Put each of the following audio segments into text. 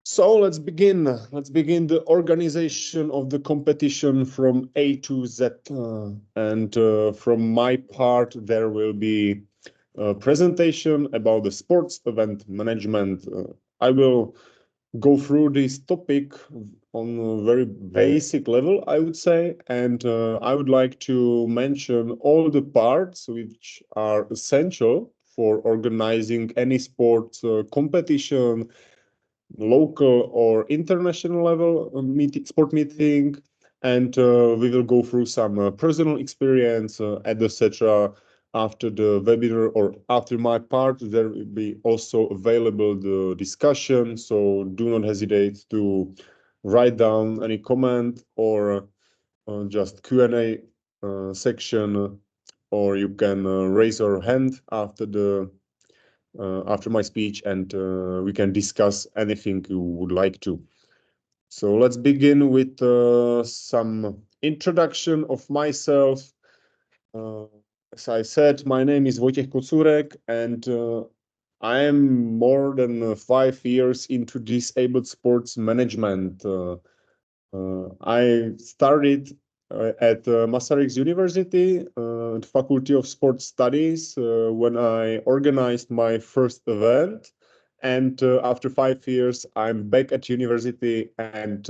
So let's begin. Let's begin the organization of the competition from A to Z. And from my part, there will be a presentation about the sports event management. I will go through this topic on a very basic level, I would say, and I would like to mention all the parts which are essential for organizing any sports competition, local or international level sport meeting, and we will go through some personal experience, and etc. After the webinar or after my part, there will be also available the discussion. So do not hesitate to write down any comment or just Q&A section, or you can raise your hand after my speech, and we can discuss anything you would like to. So let's begin with some introduction of myself. Uh, as I said, my name is Wojciech Kocurek, and I am more than 5 years into disabled sports management. I started at Masaryk University, Faculty of Sports Studies, when I organized my first event. And after 5 years, I'm back at university, and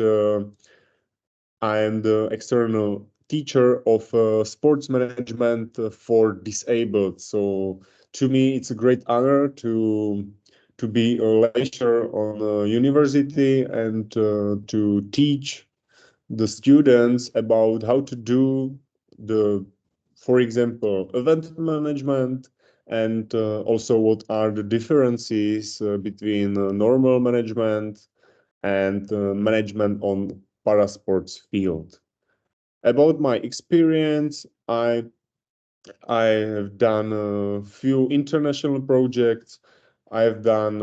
I am the external teacher of sports management for disabled. So to me, it's a great honor to be a lecturer on university and to teach the students about how to do the, for example, event management, and also what are the differences between normal management and management on parasports field. About my experience, I have done a few international projects. I have done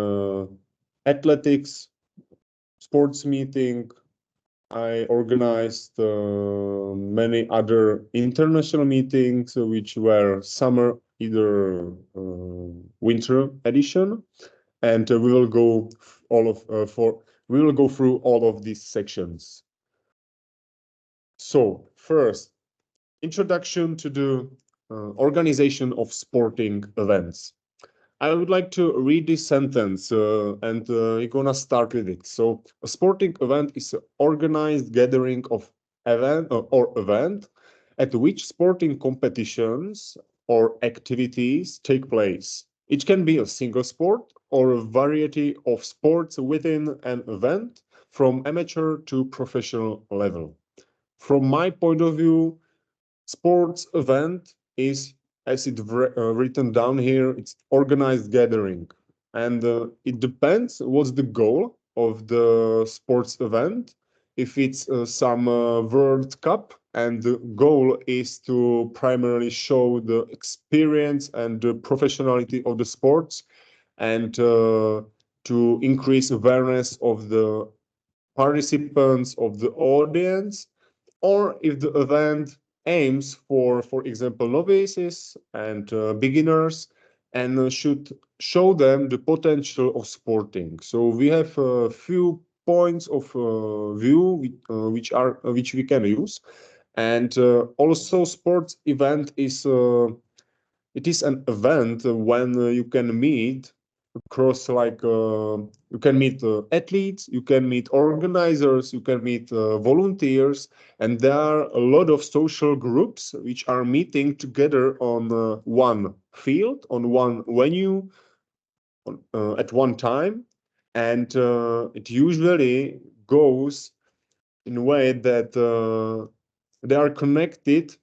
athletics, sports meeting. I organized many other international meetings, which were summer, either winter edition, and we will go all of for we will go through all of these sections. So first, introduction to the organization of sporting events. I would like to read this sentence, and you're gonna start with it. So, a sporting event is an organized gathering of event at which sporting competitions or activities take place. It can be a single sport or a variety of sports within an event, from amateur to professional level. From my point of view, sports event is, as written down here, it's organized gathering, and it depends what's the goal of the sports event. If it's some World Cup, and the goal is to primarily show the experience and the professionality of the sports, and to increase awareness of the participants, of the audience, or if the event aims for example, novices and beginners, and should show them the potential of sporting. So we have a few points of view which we can use, and also sports event is it is an event when you can meet across, like you can meet athletes, you can meet organizers, you can meet volunteers, and there are a lot of social groups which are meeting together on one field, on one venue, at one time, and it usually goes in a way that they are connected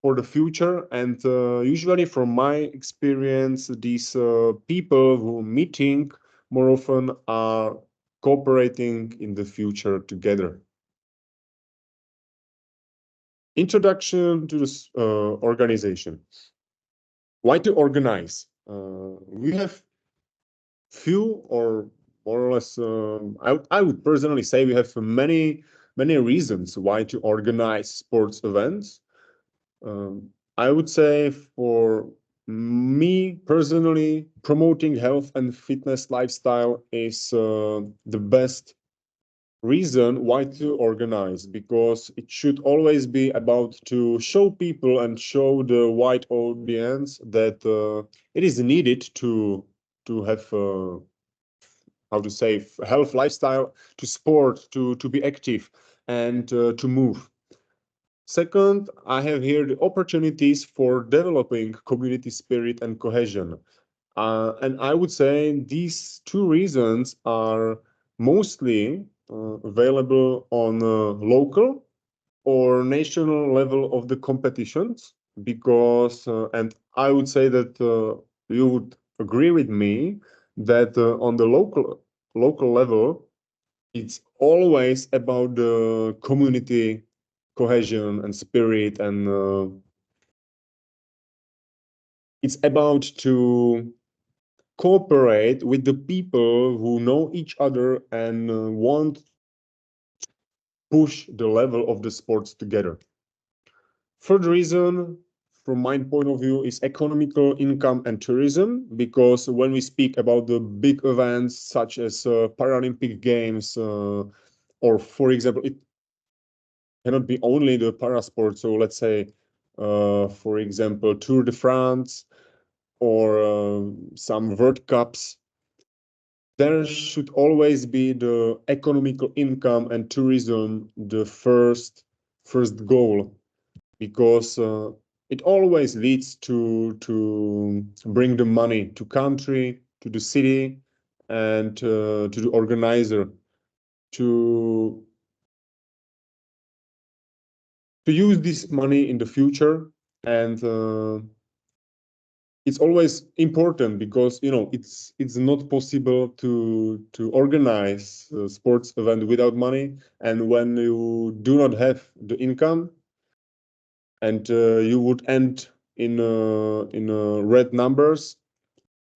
for the future. And usually, from my experience, these people who are meeting more often are cooperating in the future together. Introduction to this organization. Why to organize? We have few, or more or less, I would personally say we have many reasons why to organize sports events. I would say for Me personally, promoting health and fitness lifestyle is the best reason why to organize, because it should always be about to show people and show the wide audience that it is needed to have how to say health lifestyle, to sport, to be active, and to move. Second, I have here the opportunities for developing community spirit and cohesion. And I would say these two reasons are mostly available on local or national level of the competitions, because, and I would say that you would agree with me that on the local level, it's always about the community cohesion and spirit, and it's about to cooperate with the people who know each other and want push the level of the sports together. Third reason, from my point of view, is economical income and tourism, because when we speak about the big events such as Paralympic Games, or for example, it cannot be only the parasport. So let's say, for example, Tour de France or some World Cups. There should always be the economical income and tourism the first goal, because it always leads to bring the money to country, to the city, and to the organizer to to use this money in the future. And it's always important, because it's not possible to organize a sports event without money, and when you do not have the income, and you would end in red numbers,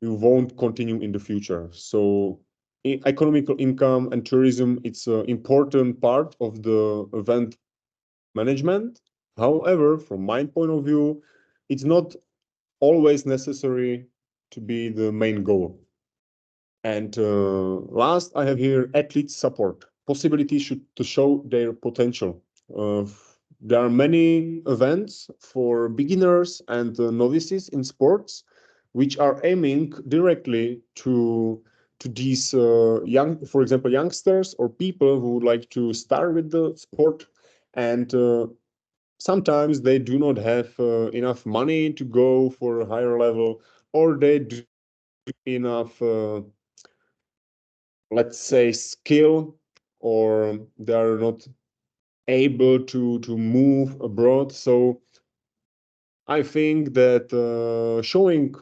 you won't continue in the future. So economical income and tourism, it's an important part of the event management. However, from my point of view, it's not always necessary to be the main goal. And last, I have here athlete support. Possibility to show their potential. There are many events for beginners and novices in sports, which are aiming directly to these young, for example, youngsters or people who would like to start with the sport, and sometimes they do not have enough money to go for a higher level, or they do enough, let's say, skill, or they are not able to move abroad. So I think that showing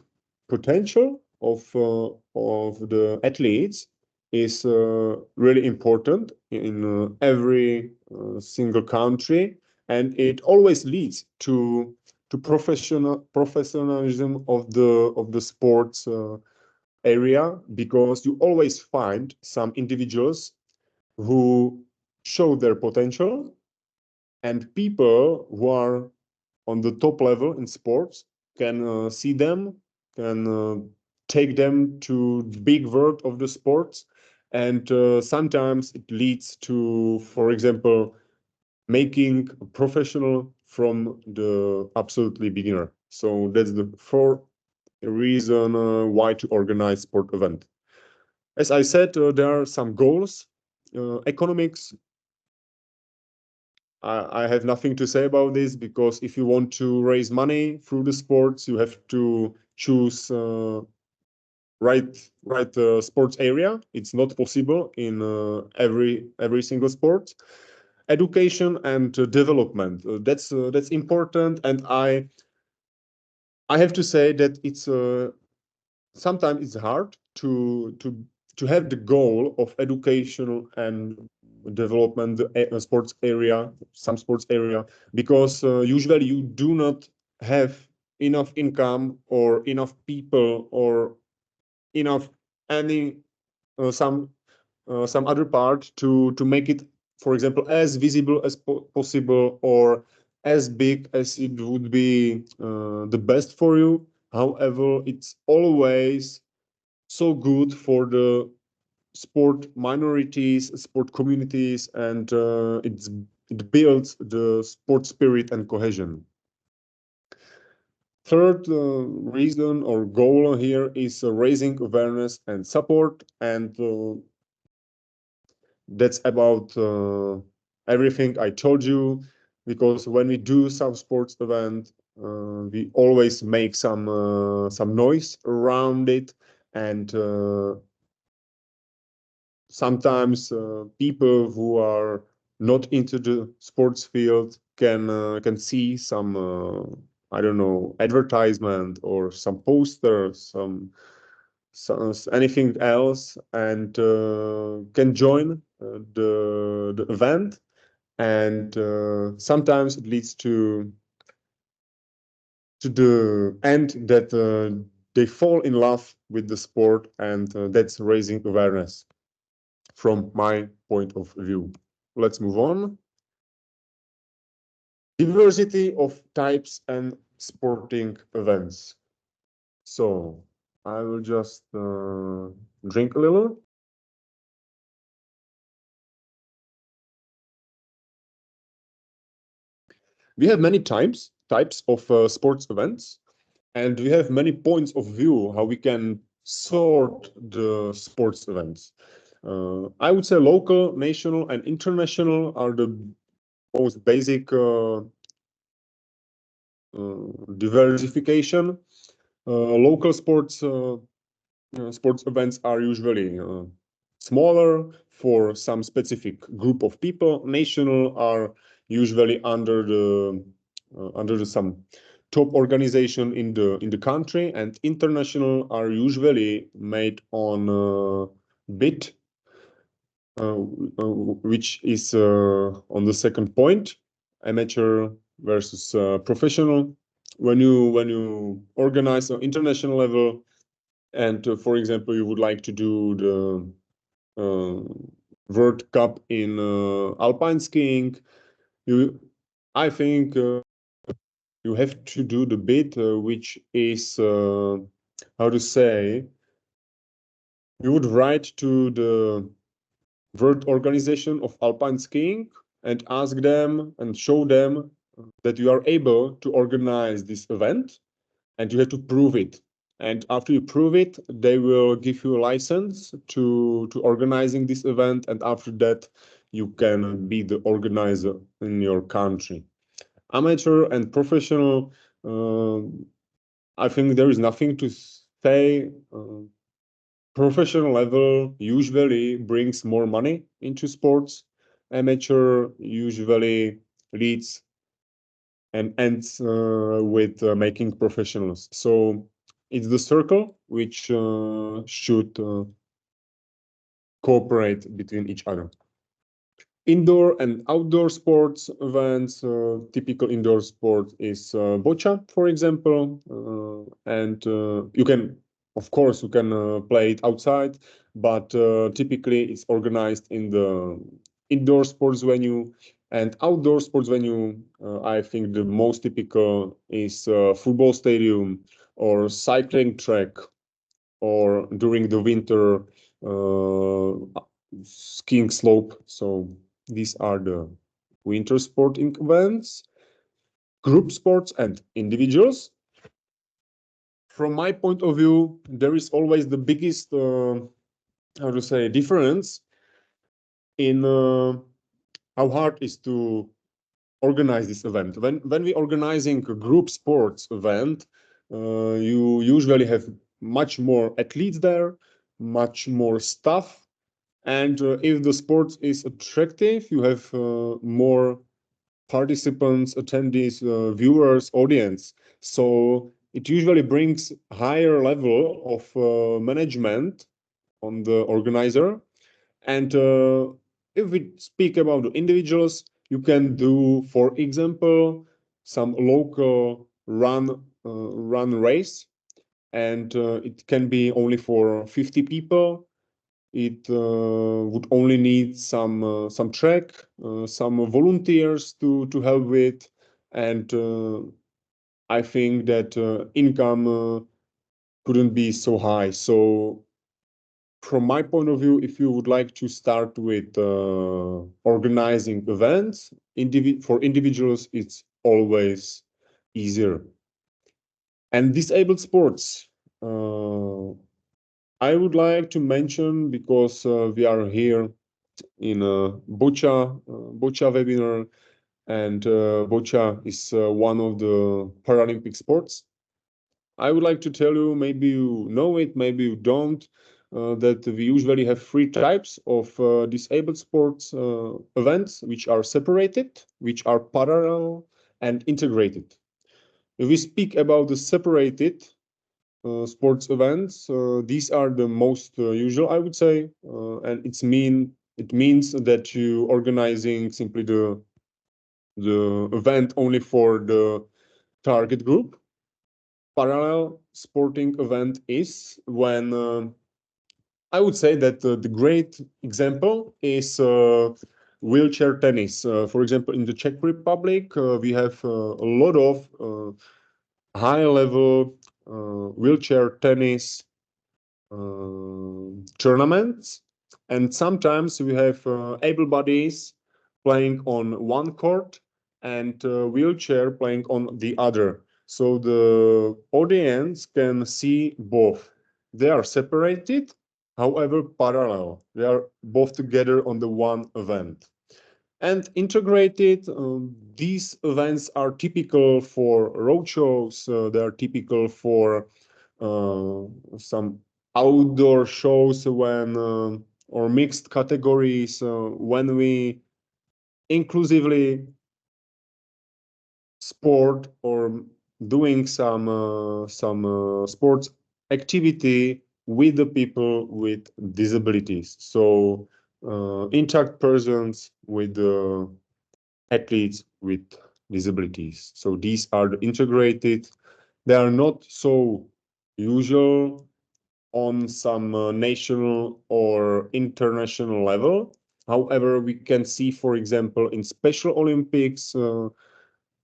potential of the athletes is really important in every single country, and it always leads to professionalism of the sports area, because you always find some individuals who show their potential, and people who are on the top level in sports can see them, can take them to the big world of the sports, and sometimes it leads to, for example, making a professional from the absolutely beginner. So that's the fourth reason why to organize sport event. As I said, there are some goals. Economics, I have nothing to say about this, because if you want to raise money through the sports, you have to choose right sports area. It's not possible in every single sport. Education and development, that's important, and I have to say that it's sometimes it's hard to have the goal of educational and development sports area, some sports area, because usually you do not have enough income or enough people or enough any some other part to make it, for example, as visible as possible, or as big as it would be the best for you. However, it's always so good for the sport minorities, sport communities, and it builds the sport spirit and cohesion. Third reason or goal here is raising awareness and support, and that's about everything I told you. Because when we do some sports event, we always make some noise around it, and sometimes people who are not into the sports field can see some I don't know, advertisement or some posters, anything else, and can join the event, and sometimes it leads to the end that they fall in love with the sport, and that's raising awareness from my point of view. Let's move on. Diversity of types and sporting events. So I will just drink a little. We have many types of sports events, and we have many points of view how we can sort the sports events. I would say local, national, and international are the most basic diversification. Local sports events are usually smaller for some specific group of people. National are usually under the some top organization in the country, and international are usually made on bid, which is on the second point, amateur versus professional. When you organize an international level, and for example, you would like to do the World Cup in alpine skiing, I think you have to do the bid, which is how to say, you would write to the World Organization of Alpine Skiing and ask them and show them that you are able to organize this event, and you have to prove it. And after you prove it, they will give you a license to organizing this event, and after that, you can be the organizer in your country. Amateur and professional, uh, I think there is nothing to say. Professional level usually brings more money into sports. Amateur usually leads and ends with making professionals. So it's the circle which should cooperate between each other. Indoor and outdoor sports events. Typical indoor sport is boccia, for example, and you can, of course, you can play it outside, but typically it's organized in the indoor sports venue. And outdoor sports venue, I think the most typical is football stadium or cycling track, or during the winter skiing slope. So these are the winter sporting events. Group sports and individuals. From my point of view, there is always the biggest, how to say, difference in how hard is to organize this event. When we organizing a group sports event, you usually have much more athletes there, much more staff, and if the sport is attractive, you have more participants, attendees, viewers, audience. So it usually brings higher level of management on the organizer. And if we speak about the individuals, you can do, for example, some local run race, and it can be only for 50 people. It would only need some track, some volunteers to help with, and I think that income couldn't be so high. So from my point of view, if you would like to start with organizing events, for individuals, it's always easier. And disabled sports, I would like to mention because we are here in a Boccia webinar, and Boccia is one of the Paralympic sports. I would like to tell you, maybe you know it, maybe you don't, that we usually have three types of disabled sports events, which are separated, which are parallel, and integrated. If we speak about the separated sports events, these are the most usual, I would say, and it means that you organizing simply the event only for the target group. Parallel sporting event is when I would say that the great example is wheelchair tennis. For example, in the Czech Republic, we have a lot of high level wheelchair tennis tournaments, and sometimes we have able bodies playing on one court and wheelchair playing on the other, so the audience can see both. They are separated, however parallel. They are both together on the one event. And integrated, these events are typical for road shows. They are typical for some outdoor shows when or mixed categories when we inclusively sport or doing some sports activity with the people with disabilities. So intact persons with athletes with disabilities. So these are the integrated. They are not so usual on some national or international level. However, we can see, for example, in Special Olympics,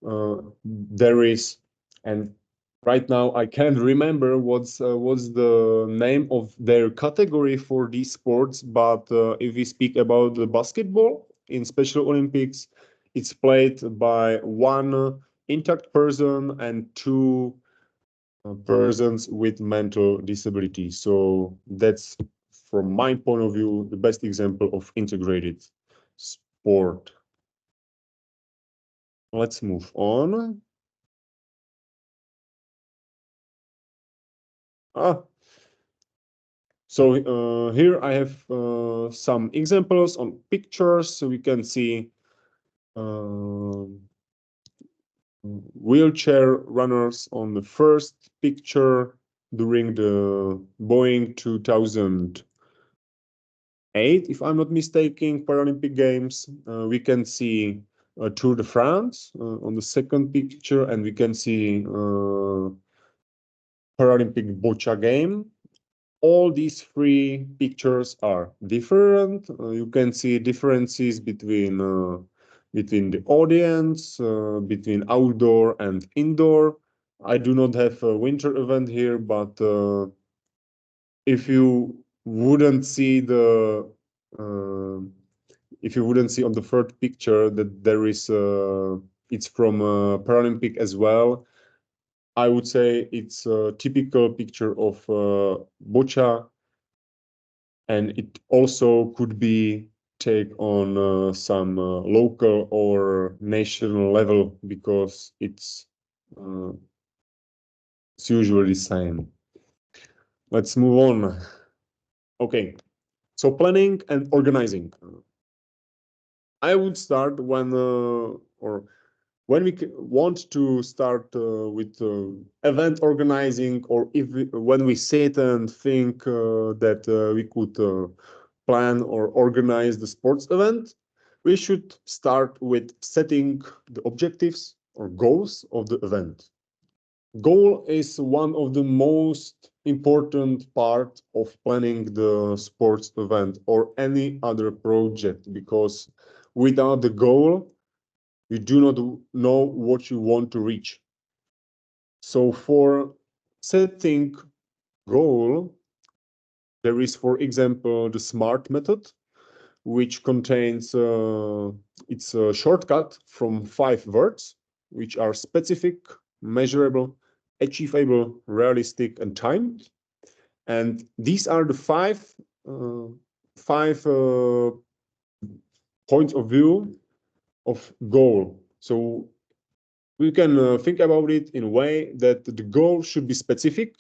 there is, and right now I can't remember what's the name of their category for these sports, but if we speak about the basketball in Special Olympics, it's played by one intact person and two persons with mental disability. So that's, from my point of view, the best example of integrated sport. Let's move on. Ah, so here I have some examples on pictures, so we can see uh, wheelchair runners on the first picture during the Boeing 2008, if I'm not mistaken, Paralympic Games. We can see Tour de France on the second picture, and we can see Paralympic Boccia game. All these three pictures are different. You can see differences between the audience, between outdoor and indoor. I do not have a winter event here, but if you wouldn't see the uh, if you wouldn't see on the third picture that there is it's from Paralympic as well, I would say it's a typical picture of Boccia, and it also could be take on some local or national level because uh, it's usually the same. Let's move on. Okay, so planning and organizing. I would start when or when we want to start with event organizing, or when we sit and think that we could plan or organize the sports event, we should start with setting the objectives or goals of the event. Goal is one of the most important part of planning the sports event or any other project, because without the goal, you do not know what you want to reach. So for setting goal, there is, for example, the SMART method, which contains it's a shortcut from 5 words, which are specific, measurable, achievable, realistic, and timed. And these are the uh, five points of view of goal. So we can think about it in a way that the goal should be specific.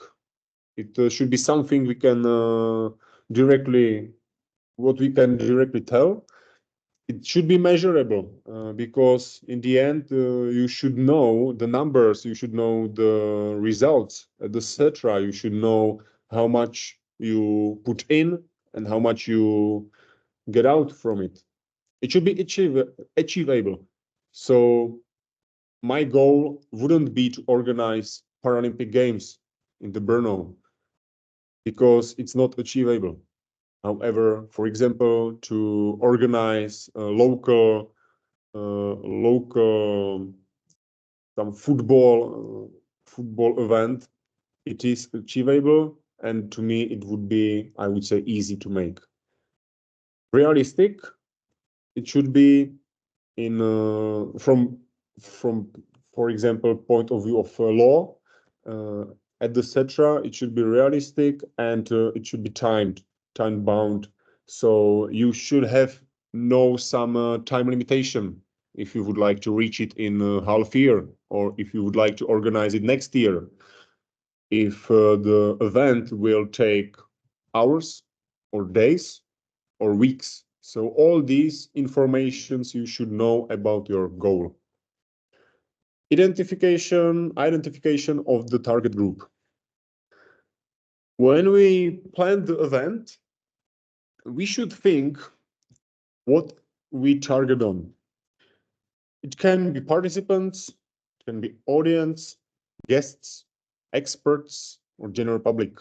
It should be something we can directly, what we can directly tell. It should be measurable because in the end you should know the numbers, you should know the results, etc. You should know how much you put in and how much you get out from it. It should be achievable. So my goal wouldn't be to organize Paralympic Games in the Brno because it's not achievable. However, for example, to organize a local some football event, it is achievable, and to me it would be, I would say, easy to make. Realistic, it should be in from for example point of view of law, uh, etc. It should be realistic and it should be time bound. So you should have know some time limitation if you would like to reach it in half year, or if you would like to organize it next year. If the event will take hours or days or weeks. So all these informations you should know about your goal. Identification of the target group. When we plan the event, we should think what we target on. It can be participants, it can be audience, guests, experts, or general public.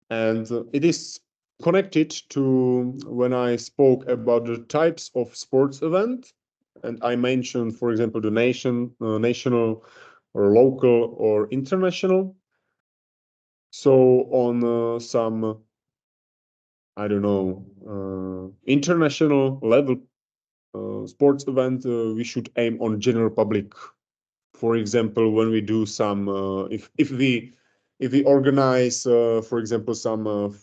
And it is connected to when I spoke about the types of sports event, and I mentioned, for example, the national, or local, or international. So on some, I don't know, international level sports event, we should aim on general public. For example, when we do some, if we organize, for example, some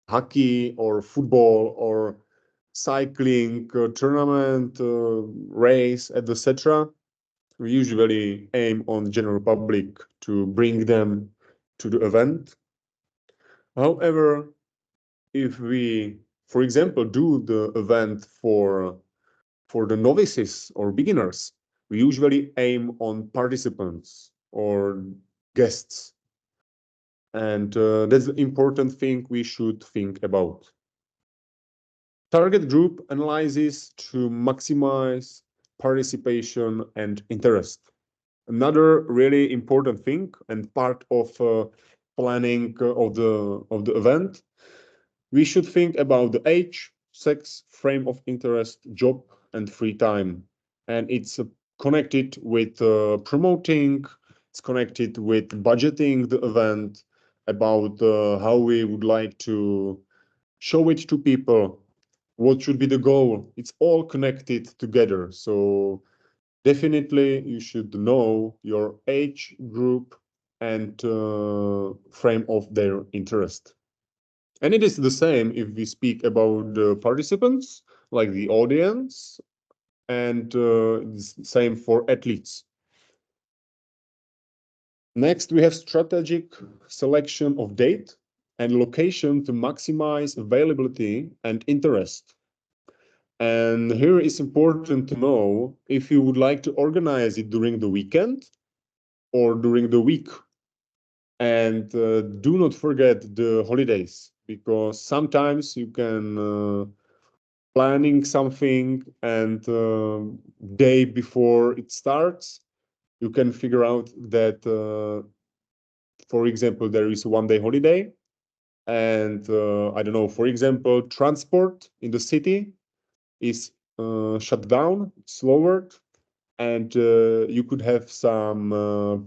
hockey or football or cycling tournament, race, etc. We usually aim on general public to bring them to the event. However, if we, for example, do the event for the novices or beginners, we usually aim on participants or guests. And that's the important thing we should think about. Target group analysis to maximize participation and interest. Another really important thing and part of planning of the event, we should think about the age, sex, frame of interest, job, and free time. And it's connected with promoting, it's connected with budgeting the event, about how we would like to show it to people, what should be the goal. It's all connected together. So definitely you should know your age group and frame of their interest. And it is the same if we speak about the participants, like the audience, and it's the same for athletes. Next, we have strategic selection of date and location to maximize availability and interest. And here it's important to know if you would like to organize it during the weekend or during the week. And do not forget the holidays, because sometimes you can planning something and day before it starts, you can figure out that, for example, there is 1 day holiday and I don't know, for example, transport in the city is shut down, it's lowered, and you could have some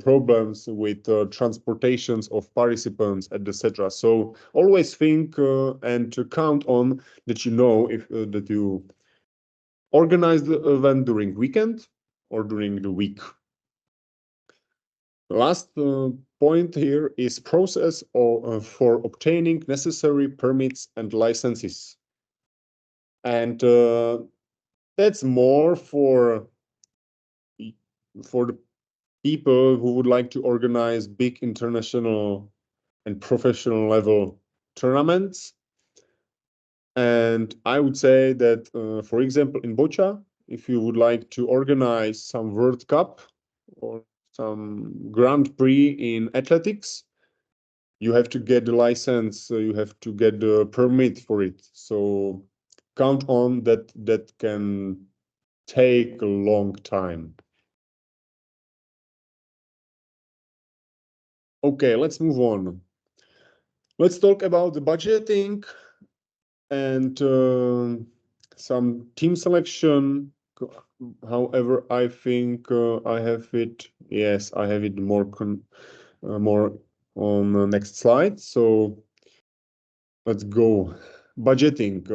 problems with transportations of participants, etc. So always think and count on that you know if that you organize the event during weekend or during the week. The last point here is process for obtaining necessary permits and licenses. And that's more for the people who would like to organize big international and professional level tournaments. And I would say that, for example, in Boccia, if you would like to organize some World Cup or some Grand Prix in athletics, you have to get the license, you have to get the permit for it. So count on that. That can take a long time. Okay, let's move on. Let's talk about the budgeting and some team selection. However, I think I have it. Yes, I have it more on the next slide. So let's go. Budgeting.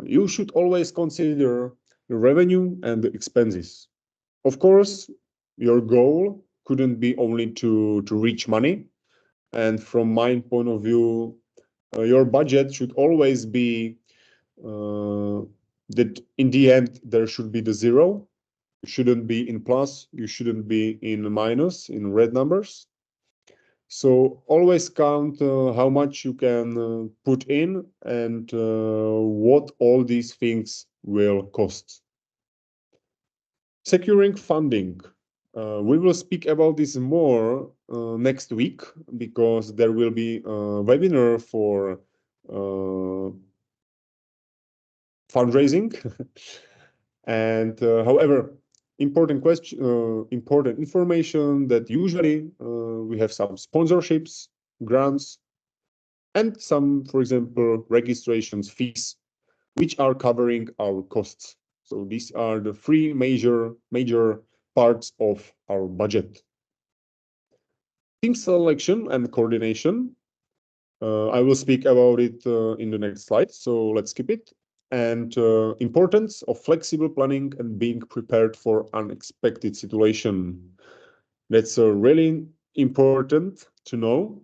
You should always consider the revenue and the expenses. Of course, your goal couldn't be only to reach money. And from my point of view, your budget should always be that in the end there should be the zero. You shouldn't be in plus, you shouldn't be in minus, in red numbers. So always count how much you can put in and what all these things will cost. Securing funding. We will speak about this more next week because there will be a webinar for fundraising. And however, important information that usually we have some sponsorships, grants, and some, for example, registrations fees, which are covering our costs. So these are the three major parts of our budget. Team selection and coordination. I will speak about it in the next slide, so let's skip it. And importance of flexible planning and being prepared for unexpected situation. That's really important to know.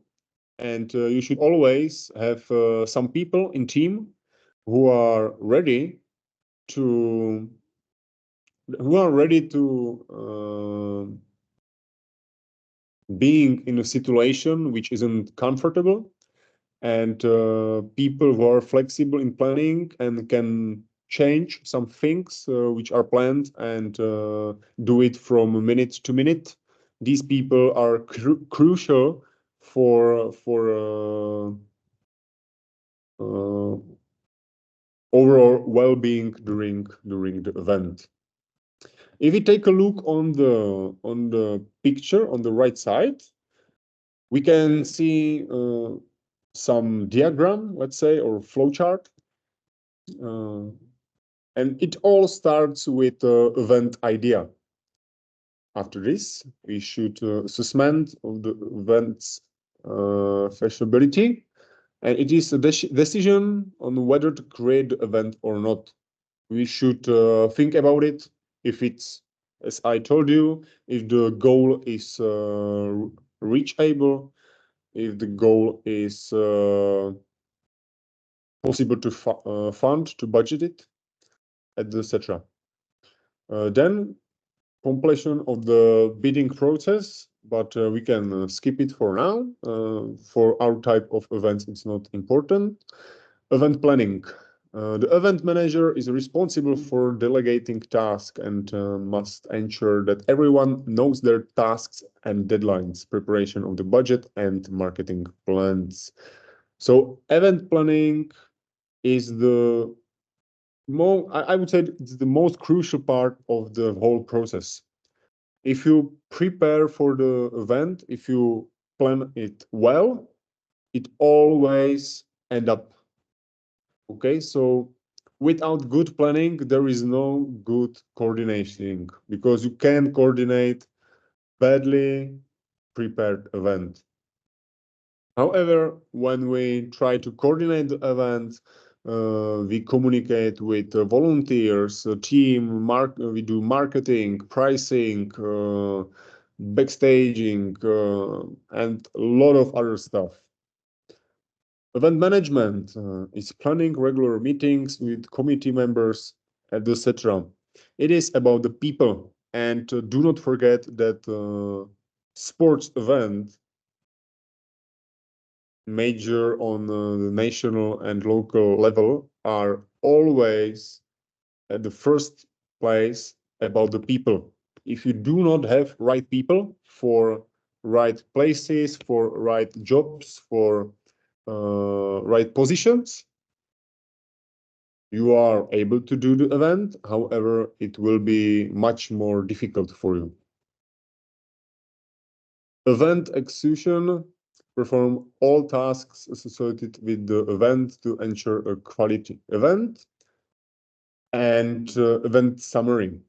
And you should always have some people in team who are ready to being in a situation which isn't comfortable, and people who are flexible in planning and can change some things which are planned and do it from minute to minute. These people are crucial for overall well-being during the event. If we take a look on the picture on the right side, we can see some diagram, let's say, or flowchart. And it all starts with the event idea. After this, we should assessment of the event's fashionability, and it is a decision on whether to create the event or not. We should think about it if it's, as I told you, if the goal is reachable, if the goal is possible to fund, to budget it, etc. Then completion of the bidding process, but we can skip it for now. For our type of events, it's not important. Event planning. The event manager is responsible for delegating tasks and must ensure that everyone knows their tasks and deadlines, preparation of the budget and marketing plans. So event planning is the I would say it's the most crucial part of the whole process. If you prepare for the event, if you plan it well, it always end up. Okay, so Without good planning, there is no good coordinating because you can coordinate badly prepared event. However, when we try to coordinate the event, we communicate with volunteers, team, we do marketing, pricing, backstaging, and a lot of other stuff. Event management is planning regular meetings with committee members, etc. It is about the people, and do not forget that sports event major on the national and local level are always at the first place about the people. If you do not have right people for right places, for right jobs, for right positions, you are able to do the event. However, it will be much more difficult for you. Event execution perform all tasks associated with the event to ensure a quality event. And event summary.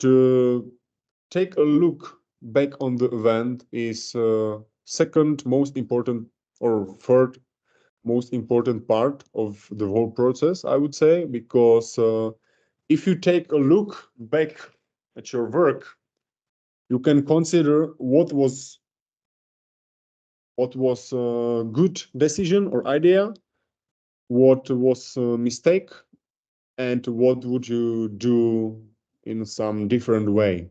To take a look back on the event is second most important or third most important part of the whole process, I would say, because if you take a look back at your work, you can consider what was a good decision or idea, what was a mistake, and what would you do in some different way.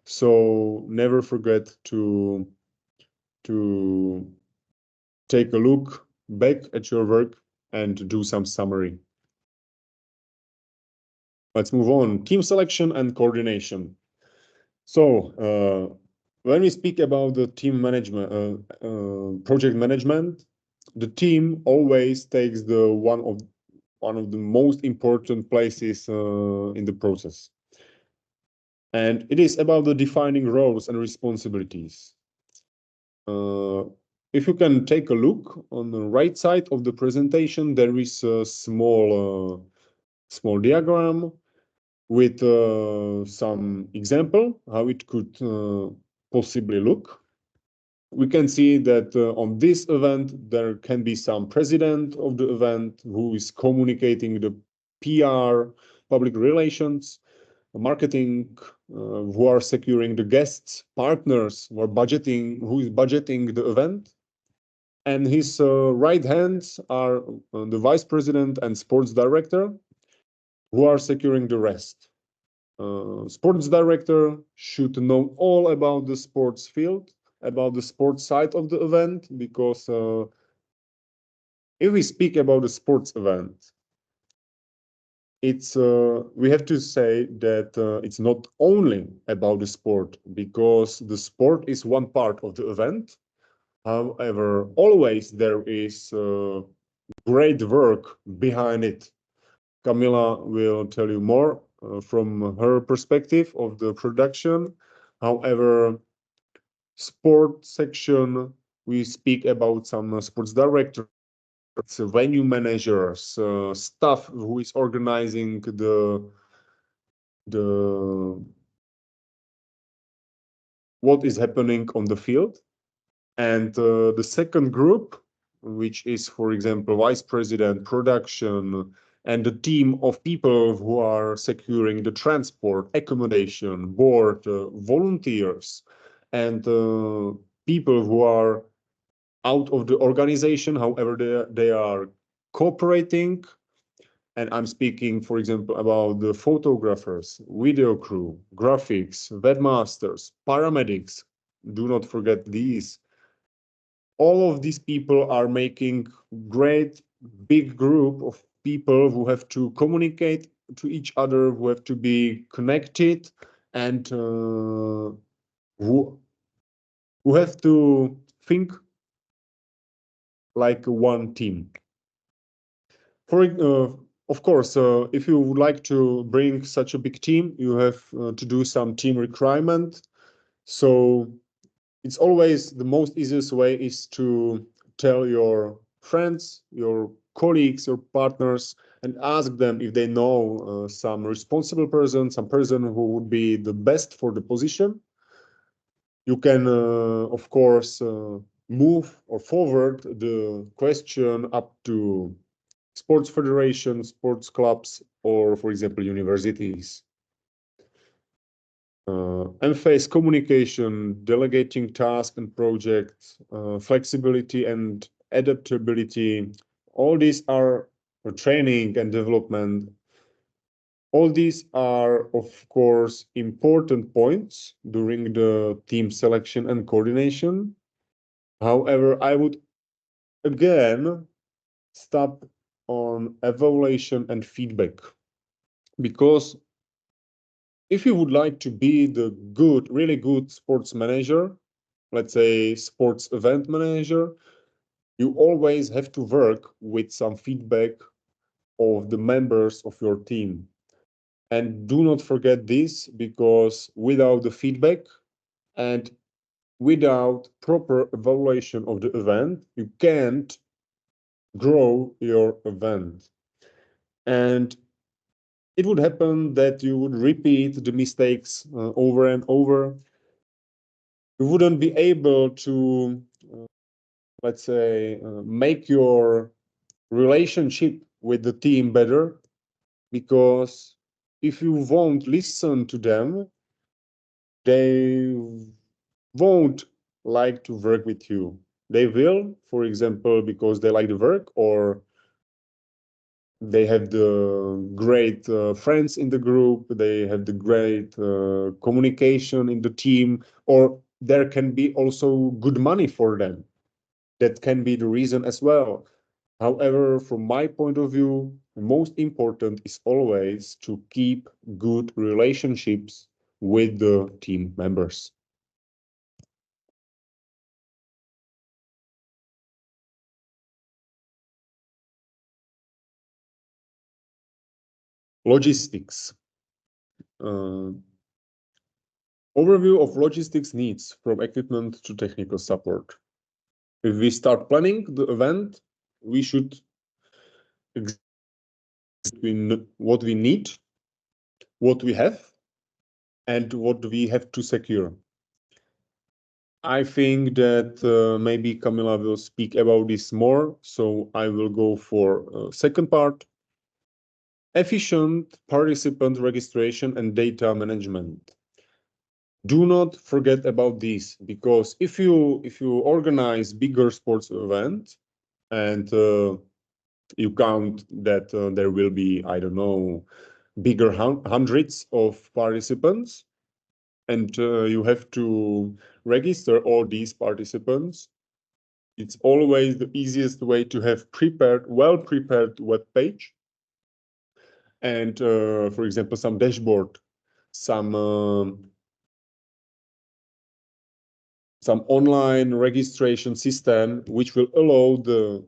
So never forget to take a look back at your work and do some summary. Let's move on. Team selection and coordination. So when we speak about the team management, project management, the team always takes the one of the most important places in the process. And it is about the defining roles and responsibilities. If you can take a look on the right side of the presentation, there is a small diagram with some example how it could possibly look. We can see that on this event, there can be some president of the event who is communicating the PR, public relations, marketing, who are securing the guests, partners, who is budgeting the event. And his right hands are the vice president and sports director, who are securing the rest. Sports director should know all about the sports field, about the sports side of the event, because if we speak about a sports event, it's we have to say that it's not only about the sport, because the sport is one part of the event. However, always there is great work behind it. Camila will tell you more from her perspective of the production. However, sport section, we speak about some sports directors, venue managers, staff who is organizing the what is happening on the field. And the second group, which is, for example, vice president, production, and the team of people who are securing the transport, accommodation, board, volunteers, and people who are out of the organization, however, they are cooperating. And I'm speaking, for example, about the photographers, video crew, graphics, webmasters, paramedics. Do not forget these. All of these people are making great big group of people who have to communicate to each other, who have to be connected, and who have to think like one team. For of course, if you would like to bring such a big team, you have to do some team requirement. So it's always the most easiest way is to tell your friends, your colleagues, your partners and ask them if they know some responsible person, some person who would be the best for the position. You can, of course, move or forward the question up to sports federations, sports clubs, or, for example, universities. Emphasize communication, delegating tasks and projects, flexibility and adaptability. All these are training and development. All these are, of course, important points during the team selection and coordination. However, I would again stop on evaluation and feedback, because if you would like to be the good, really good sports manager, let's say sports event manager, you always have to work with some feedback of the members of your team. And do not forget this, because without the feedback and without proper evaluation of the event, you can't grow your event. And it would happen that you would repeat the mistakes over and over. You wouldn't be able to, let's say, make your relationship with the team better, because if you won't listen to them, they won't like to work with you. They will, for example, because they like the work, or they have the great friends in the group, they have the great communication in the team, or there can be also good money for them. That can be the reason as well. However, from my point of view, the most important is always to keep good relationships with the team members. Logistics. Uh, Overview of logistics needs from equipment to technical support. If we start planning the event, we should examine what we need, what we have, and what we have to secure. I think that maybe Camila will speak about this more, so I will go for second part. Efficient participant registration and data management. Do not forget about this, because if you organize bigger sports event and you count that there will be, I don't know, bigger hundreds of participants, and you have to register all these participants, it's always the easiest way to have well-prepared web page, and for example, some dashboard, some online registration system, which will allow the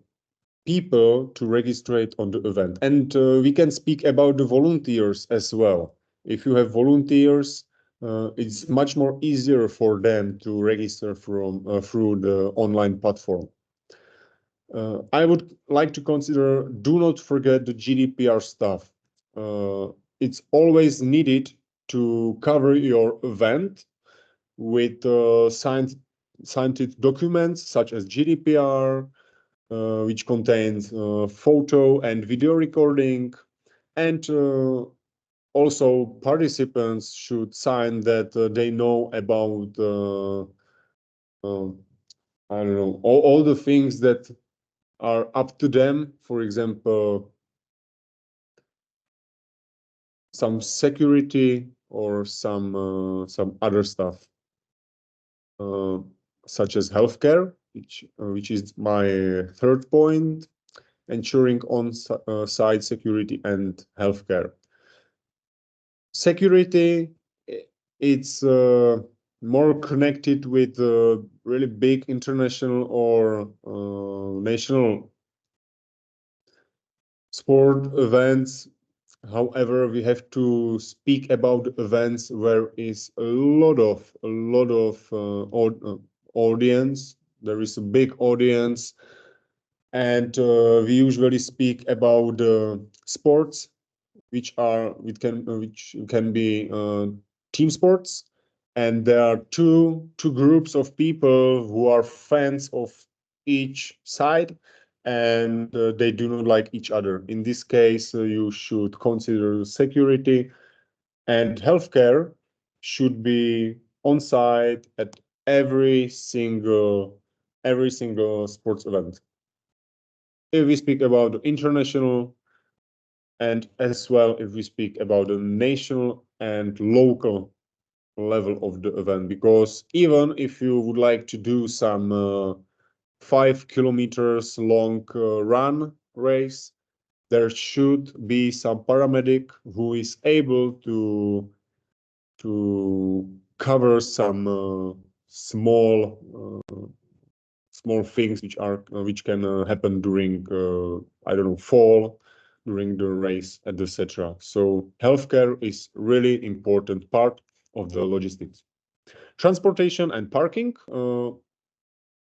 people to register on the event. And we can speak about the volunteers as well. If you have volunteers, it's much more easier for them to register through the online platform. I would like to consider, do not forget the GDPR stuff. It's always needed to cover your event with signed documents such as GDPR, which contains photo and video recording, and also participants should sign that they know about I don't know, all the things that are up to them. For example, some security or some other stuff, uh, such as healthcare, which is my third point, ensuring on-site security and healthcare. Security, it's more connected with really big international or national sport events. However, we have to speak about events where is a lot of audience. There is a big audience, And we usually speak about sports, which can be team sports, and there are two groups of people who are fans of each side, and they do not like each other. In this case, you should consider security, and healthcare should be on site at every single sports event. If we speak about international, and as well if we speak about the national and local level of the event, because even if you would like to do some 5 kilometers long run race, there should be some paramedic who is able to cover some small things which can happen during I don't know, fall during the race and etc. So healthcare is really important part of the logistics. Transportation and parking.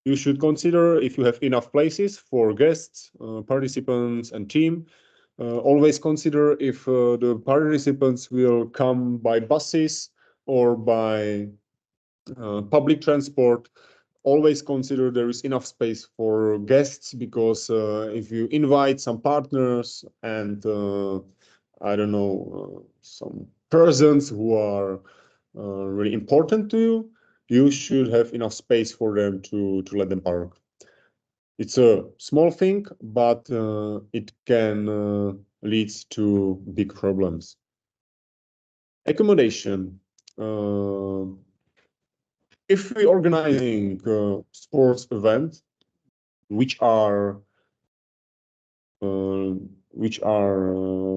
You should consider if you have enough places for guests, participants, and team. Always consider if the participants will come by buses or by public transport. Always consider there is enough space for guests, because if you invite some partners and I don't know, some persons who are really important to you, you should have enough space for them to let them park. It's a small thing, but it can lead to big problems. Accommodation. If we organizing sports events which are uh,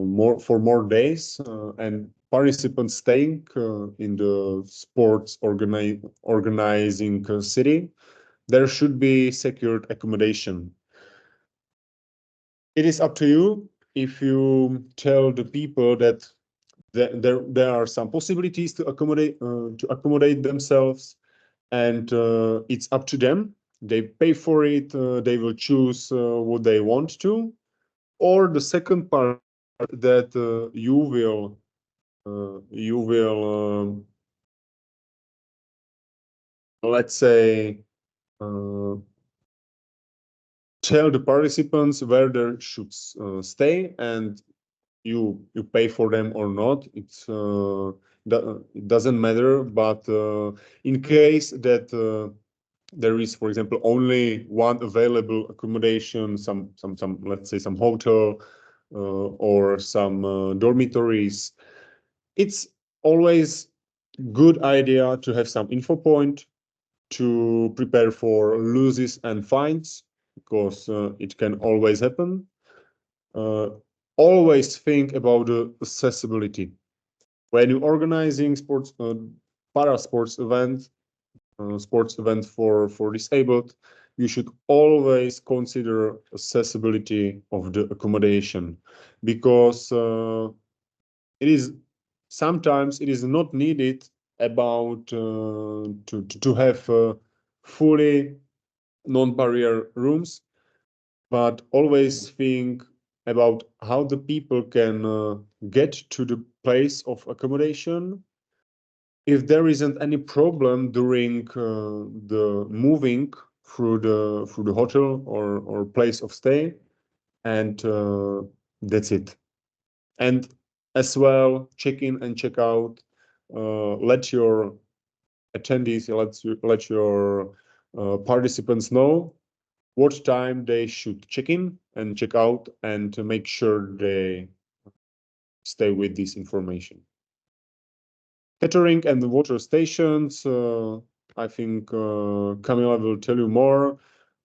more days, and participants staying in the sports organizing city, there should be secured accommodation. It is up to you if you tell the people that there are some possibilities to accommodate themselves, and it's up to them. They pay for it. They will choose what they want to. Or the second part, that you will let's say uh, tell the participants where they should stay, and you pay for them or not. It doesn't matter. But in case that there is, for example, only one available accommodation, some let's say some hotel or some dormitories, it's always good idea to have some info point to prepare for losses and fines, because it can always happen. Uh, Always think about the accessibility when you're organizing para sports event for disabled. You should always consider accessibility of the accommodation, because it is sometimes it is not needed about to have fully non-barrier rooms, but always think about how the people can get to the place of accommodation. If there isn't any problem during the moving through the hotel or place of stay, and that's it. And as well, check in and check out. Let your attendees, let your participants know what time they should check in and check out, and to make sure they stay with this information. Catering and the water stations. I think Camila will tell you more.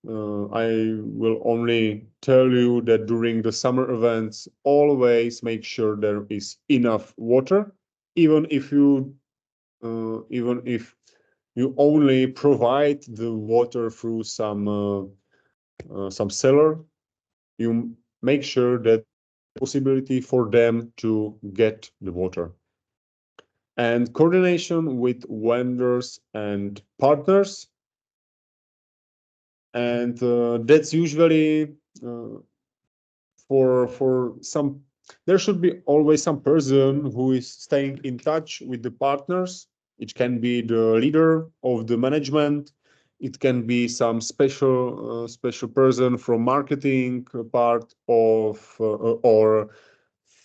I will only tell you that during the summer events, always make sure there is enough water, even if you only provide the water through some cellar. You make sure that possibility for them to get the water. And coordination with vendors and partners. and that's usually for some. There should be always some person who is staying in touch with the partners. It can be the leader of the management. It can be some special person from marketing part of or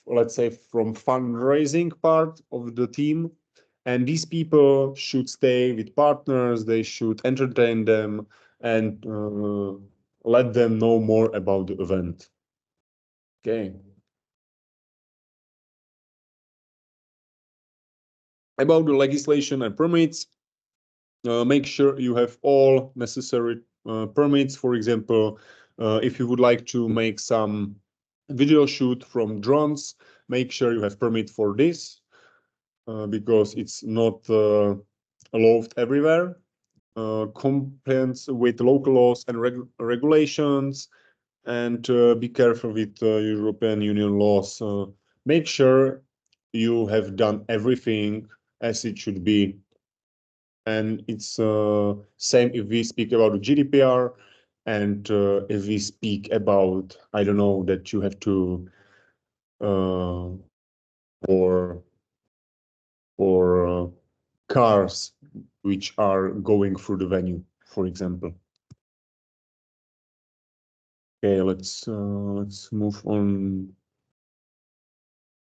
let's say from fundraising part of the team. And these people should stay with partners. They should entertain them and let them know more about the event. Okay. About the legislation and permits, make sure you have all necessary permits. For example, if you would like to make some video shoot from drones, make sure you have permit for this because it's not allowed everywhere. Compliance with local laws and regulations, and be careful with European Union laws. Make sure you have done everything as it should be. And it's same if we speak about the GDPR, and if we speak about, I don't know, that you have to uh, for cars which are going through the venue, for example. Okay, let's move on.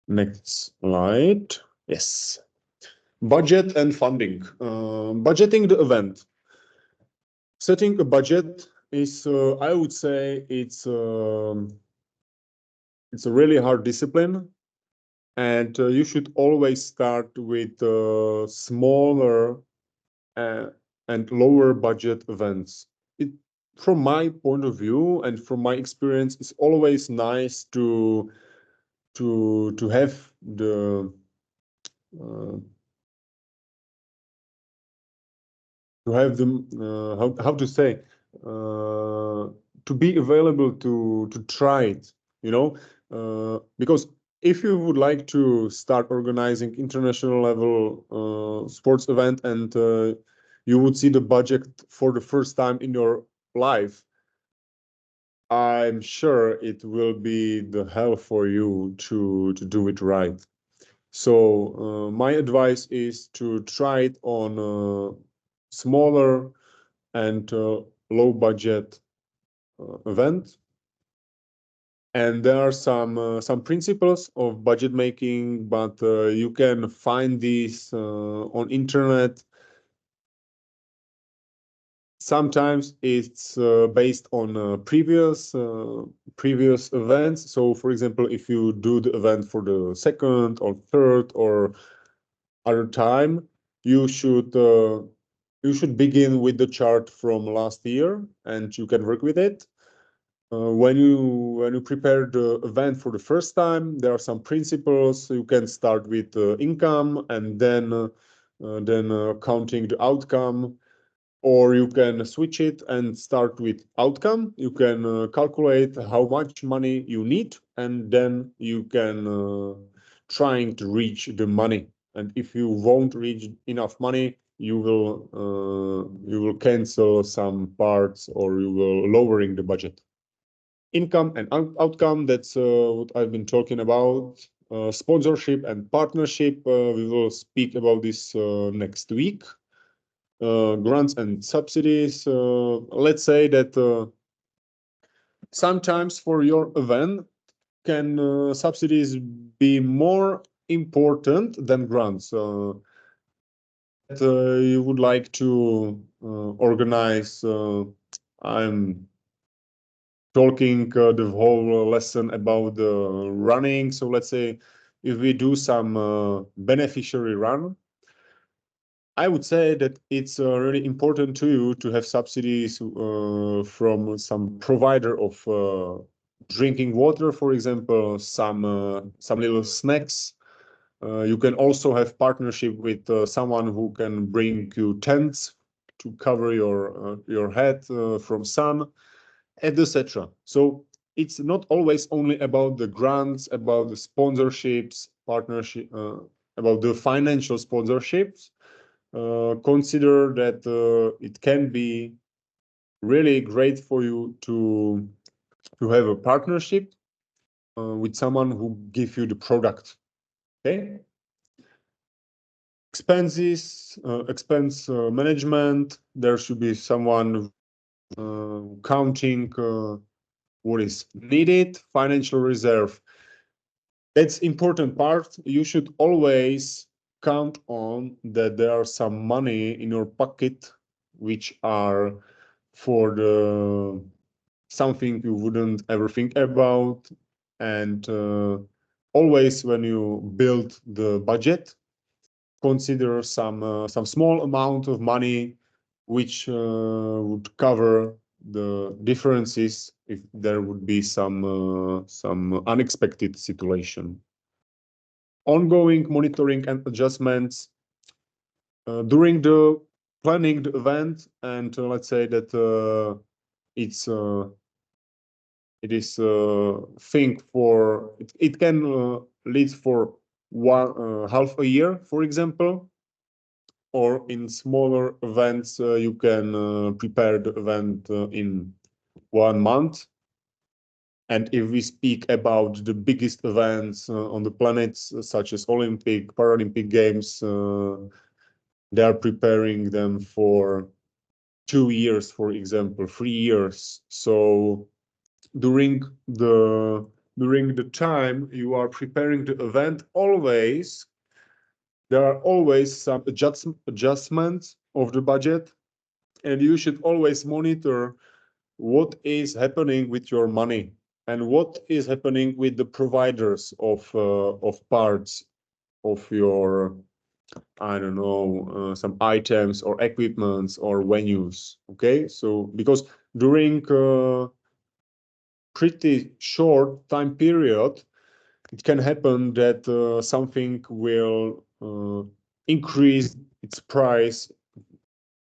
Next slide. Yes. Budget and funding. Budgeting the event. Setting a budget is, I would say, it's a really hard discipline, and you should always start with smaller uh, and lower budget events. It, from my point of view and from my experience, it's always nice to have the uh, to have them how to say to be available to try it, you know, because if you would like to start organizing international level sports event, and you would see the budget for the first time in your life, I'm sure it will be the hell for you to do it right. So my advice is to try it on smaller and low budget event. And there are some principles of budget making, but you can find these on internet. Sometimes it's based on previous events. So, for example, if you do the event for the second or third or other time, you should uh, you should begin with the chart from last year, and you can work with it. When you prepare the event for the first time, there are some principles. You can start with income and then counting the outcome, or you can switch it and start with outcome. You can calculate how much money you need, and then you can trying to reach the money. And if you won't reach enough money, you will cancel some parts, or you will lowering the budget. Income and outcome, that's what I've been talking about. Sponsorship and partnership, we will speak about this next week. Grants and subsidies. Let's say that sometimes for your event, can subsidies be more important than grants? That you would like to organize. I'm talking the whole lesson about the running. So let's say if we do some beneficiary run, I would say that it's really important to you to have subsidies from some provider of drinking water, for example, some little snacks. You can also have partnership with someone who can bring you tents to cover your head from sun, and etc. So it's not always only about the grants, about the sponsorships, partnership, about the financial sponsorships. Consider that it can be really great for you to have a partnership with someone who give you the product. Okay. Expense management. There should be someone counting what is needed. Financial reserve. That's important part. You should always count on that there are some money in your pocket which are for the something you wouldn't ever think about. And always when you build the budget, consider some small amount of money which would cover the differences if there would be some unexpected situation. Ongoing monitoring and adjustments during the planning the event, and let's say that it is thing for it can lead for half a year, for example, or in smaller events you can prepare the event in 1 month. And if we speak about the biggest events on the planet, such as Olympic, Paralympic Games, they are preparing them for 2 years, for example, 3 years. So during the time you are preparing the event, there are always some adjustments of the budget, and you should always monitor what is happening with your money and what is happening with the providers of parts of your, I don't know, some items or equipments or venues. Okay, so because during pretty short time period, it can happen that something will increase its price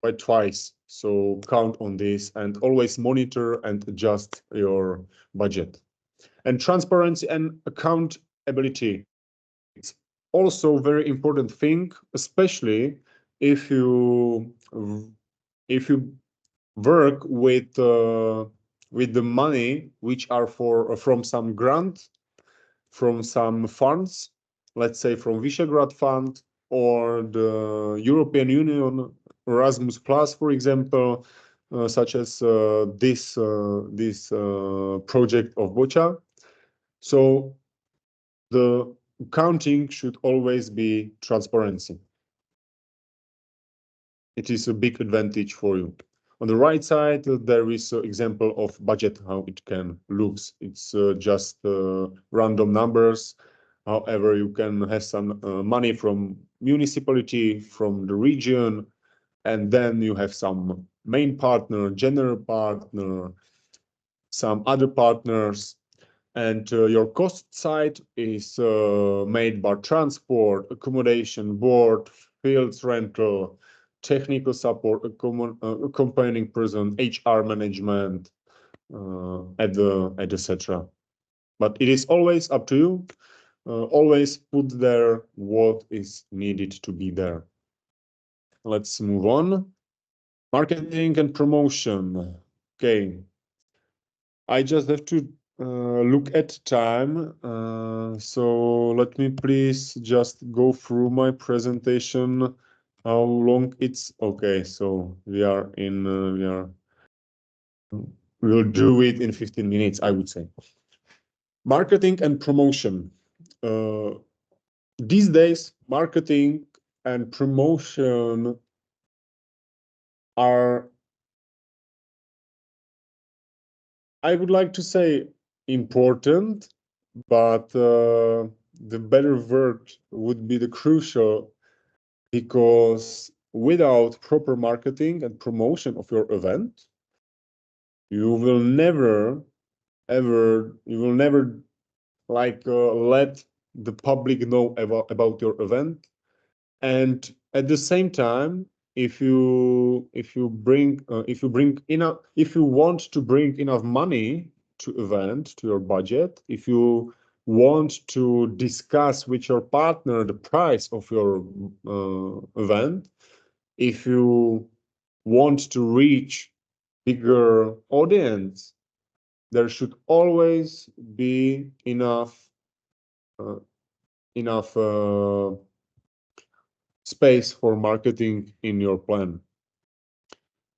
by twice. So count on this and always monitor and adjust your budget. And transparency and accountability. It's also a very important thing, especially if you work with the money which are from some grant, from some funds, let's say from Visegrad Fund or the European Union Erasmus Plus, for example, such as this project of Bocha. So the accounting should always be transparency. It is a big advantage for you. On the right side, there is an example of budget, how it can looks. It's just random numbers. However, you can have some money from municipality, from the region, and then you have some main partner, general partner, some other partners, and your cost side is made by transport, accommodation, board, fields rental, technical support, accompanying person, HR management, etc. But it is always up to you. Always put there what is needed to be there. Let's move on. Marketing and promotion. Okay. I just have to look at time. So let me please just go through my presentation. How long it's okay? So we'll do it in 15 minutes, I would say. Marketing and promotion. These days, marketing and promotion are, I would like to say, important, but the better word would be the crucial, because without proper marketing and promotion of your event, you will never like let the public know about your event. And at the same time, if you want to bring enough money to event, to your budget, if you want to discuss with your partner the price of your event, if you want to reach bigger audience, there should always be enough space for marketing in your plan.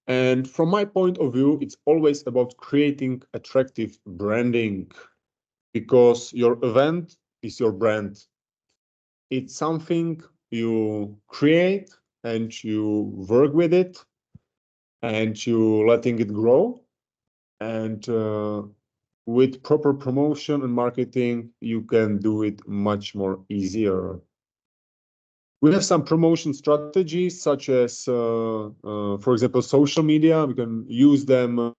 And from my point of view, it's always about creating attractive branding, because your event is your brand. It's something you create and you work with it and you letting it grow. And with proper promotion and marketing, you can do it much more easier. We have some promotion strategies, such as, for example, social media. We can use them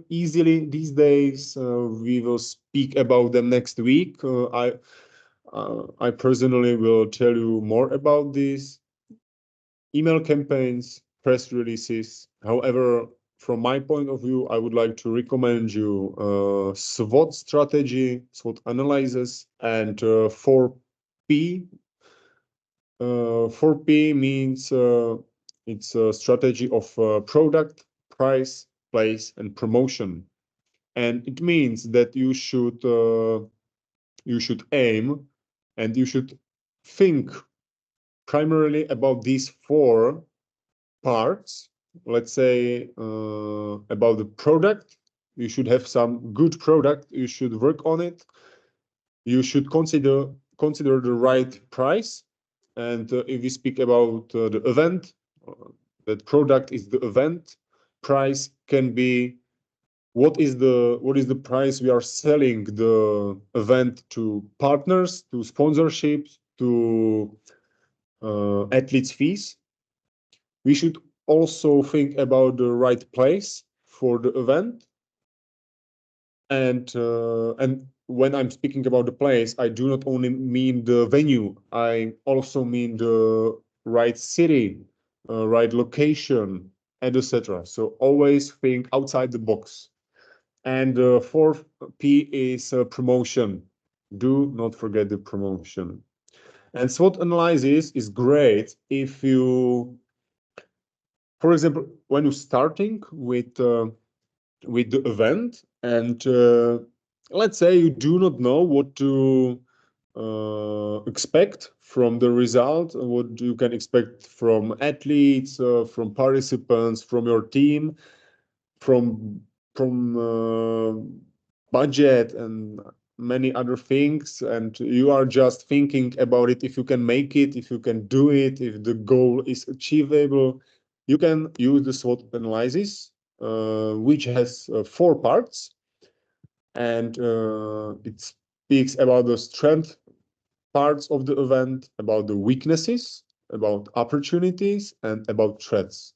easily these days. We will speak about them next week. I personally will tell you more about this. Email campaigns, press releases. However, from my point of view, I would like to recommend you SWOT strategy, SWOT analysis, and 4P. 4P means it's a strategy of product, price, place, and promotion. And it means that you should aim and you should think primarily about these four parts. Let's say about the product. You should have some good product. You should work on it. You should consider the right price. And if we speak about the event, that product is the event. Price can be what is the price we are selling the event to partners, to sponsorships, to athletes' fees. We should also think about the right place for the event. And when I'm speaking about the place, I do not only mean the venue, I also mean the right city, right location, and etc. So always think outside the box. And the fourth P is promotion. Do not forget the promotion. And SWOT analysis is great if you, for example, when you're starting with the event, and let's say you do not know what to expect from the result, what you can expect from athletes, from participants, from your team, from budget and many other things, and you are just thinking about it, if you can make it, if you can do it, if the goal is achievable. You can use the SWOT analysis, which has four parts, and it speaks about the strength parts of the event, about the weaknesses, about opportunities, and about threats.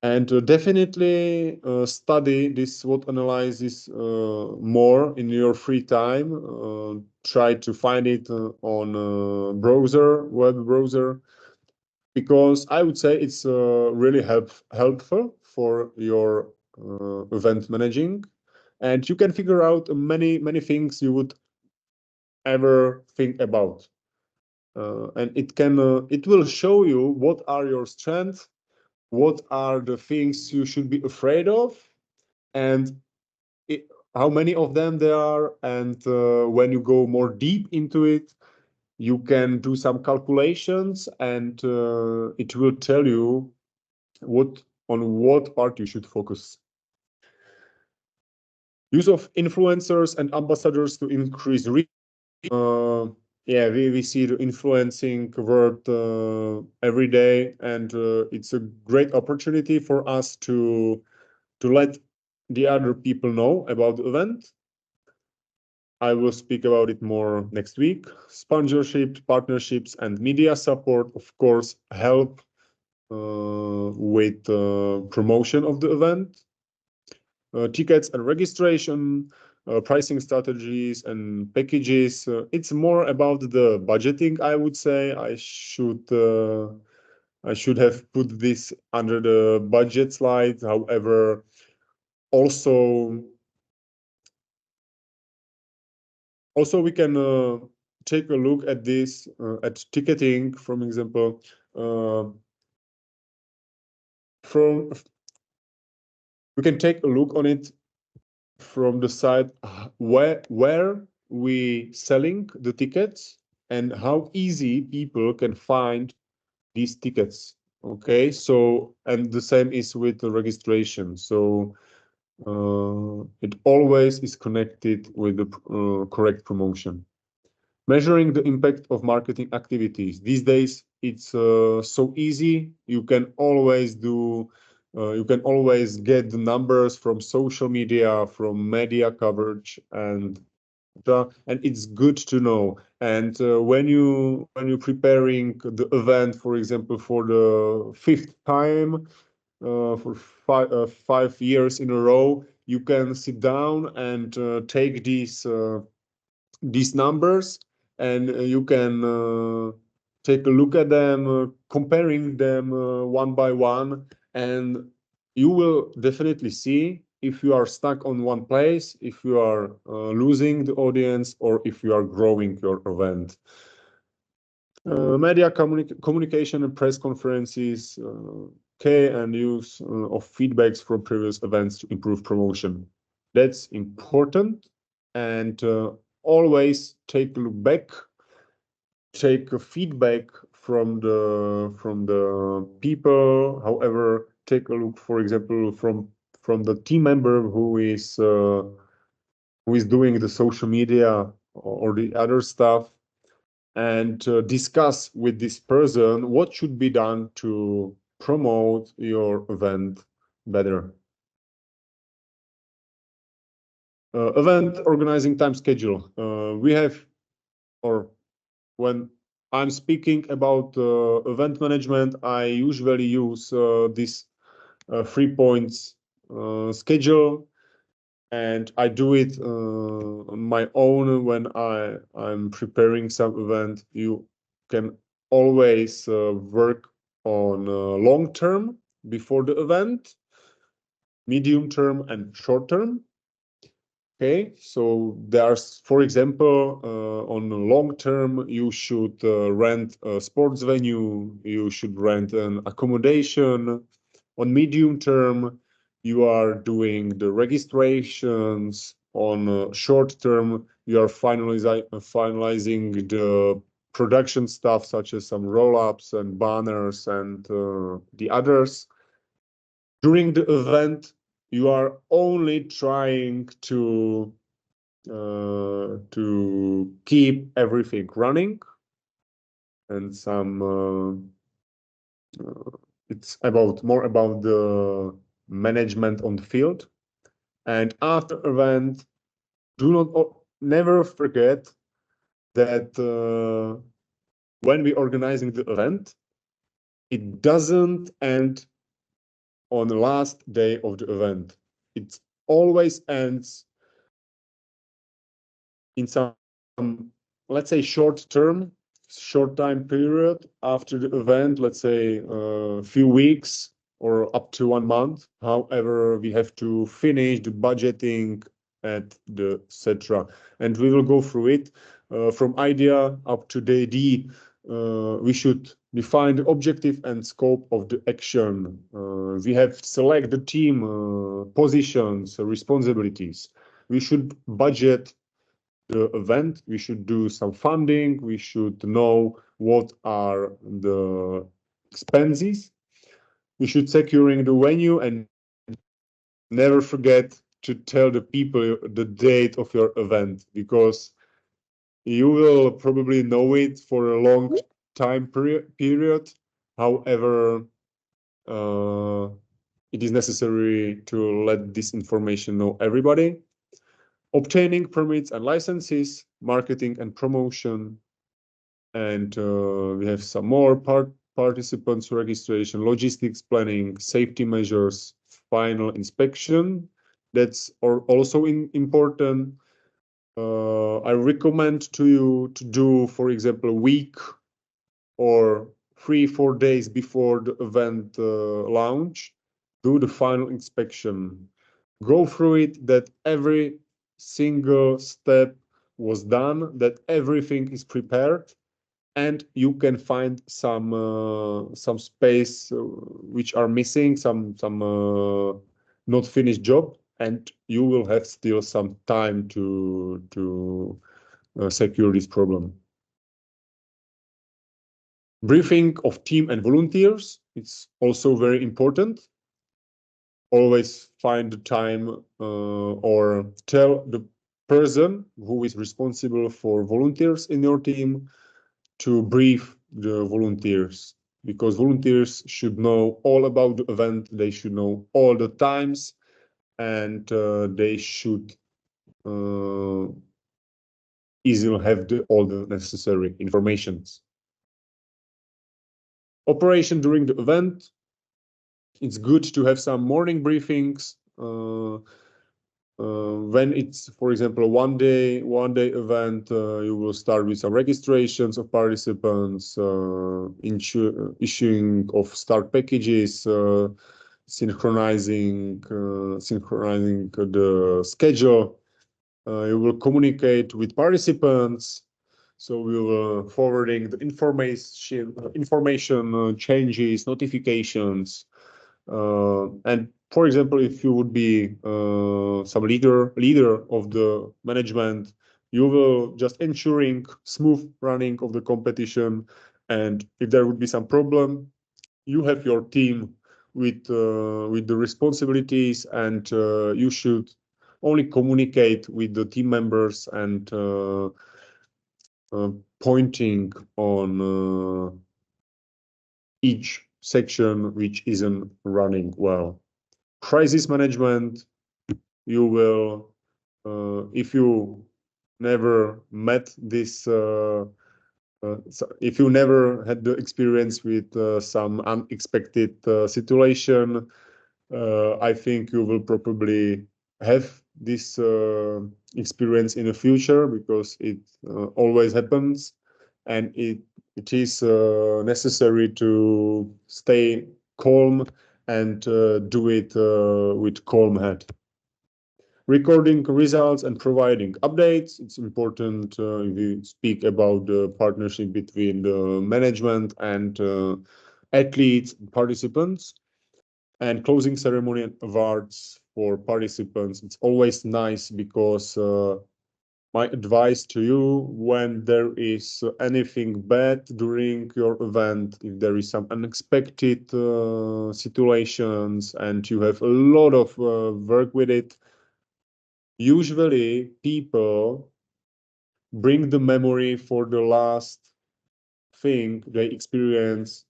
And definitely study this SWOT analysis more in your free time. Try to find it on a browser, web browser, because I would say it's really helpful for your event managing. And you can figure out many things you would ever think about. And it will show you what are your strengths, what are the things you should be afraid of, and how many of them there are. And when you go more deep into it, you can do some calculations, and it will tell you on what part you should focus. Use of influencers and ambassadors to increase reach. Yeah, we see the influencing word every day, and it's a great opportunity for us to let the other people know about the event. I will speak about it more next week. Sponsorship, partnerships, and media support, of course, help with promotion of the event. Tickets and registration, pricing strategies and packages. It's more about the budgeting, I would say. I should have put this under the budget slide. However, also we can take a look at this at ticketing, for example, from you can take a look on it from the side where we selling the tickets and how easy people can find these tickets. Okay, so and the same is with the registration. So it always is connected with the correct promotion. Measuring the impact of marketing activities. These days, it's so easy. You can always get the numbers from social media, from media coverage, and it's good to know. And when you're preparing the event, for example, for the fifth time, for 5 years in a row, you can sit down and take these numbers, and you can take a look at them, comparing them one by one, and you will definitely see if you are stuck on one place, if you are losing the audience, or if you are growing your event. Media communication and press conferences, key and use of feedbacks from previous events to improve promotion. That's important, and always take a look back, take a feedback from the people. However, take a look, for example, from the team member who is doing the social media or the other stuff, and discuss with this person what should be done to promote your event better. Event organizing time schedule. We have, or when I'm speaking about event management, I usually use this 3 points schedule, and I do it on my own when I'm preparing some event. You can always work on long term before the event, medium term, and short term. Okay, so there's, for example, on the long term, you should rent a sports venue, you should rent an accommodation. On medium term, you are doing the registrations. On short term, you are finalizing the production stuff, such as some roll-ups and banners and the others. During the event, you are only trying to keep everything running, and it's more about the management on the field. And after event, never forget that when we organizing the event, it doesn't end on the last day of the event. It always ends in some, let's say, short time period after the event, let's say a few weeks or up to 1 month. However, we have to finish the budgeting at the etc. And we will go through it from idea up to the AD. We should define the objective and scope of the action. We have select the team, positions, responsibilities. We should budget the event. We should do some funding. We should know what are the expenses. We should securing the venue, and never forget to tell the people the date of your event, because you will probably know it for a long time period. However, it is necessary to let this information know everybody. Obtaining permits and licenses, marketing and promotion, and we have some more participants registration, logistics planning, safety measures, final inspection. That's also important. I recommend to you to do, for example, a week or 3-4 days before the event launch, do the final inspection. Go through it, that every single step was done, that everything is prepared, and you can find some space which are missing, some not finished job, and you will have still some time to secure this problem. Briefing of team and volunteers, it's also very important. Always find the time or tell the person who is responsible for volunteers in your team to brief the volunteers, because volunteers should know all about the event, they should know all the times, and they should easily have all the necessary informations. Operation during the event, it's good to have some morning briefings. When it's, for example, a one-day event, you will start with some registrations of participants, issuing of start packages, synchronizing the schedule. You will communicate with participants. So we will forwarding the information changes, notifications, and for example, if you would be some leader of the management, you will just ensuring smooth running of the competition. And if there would be some problem, you have your team with the responsibilities, and you should only communicate with the team members and pointing on each section which isn't running well. Crisis management, you will, if you never met this, if you never had the experience with some unexpected situation, I think you will probably have this experience in the future, because it always happens, and it is necessary to stay calm and do it with calm head. Recording results and providing updates. It's important if we speak about the partnership between the management and athletes, participants. And closing ceremony and awards for participants. It's always nice, because my advice to you, when there is anything bad during your event, if there is some unexpected situations and you have a lot of work with it, usually people bring the memory for the last thing they experience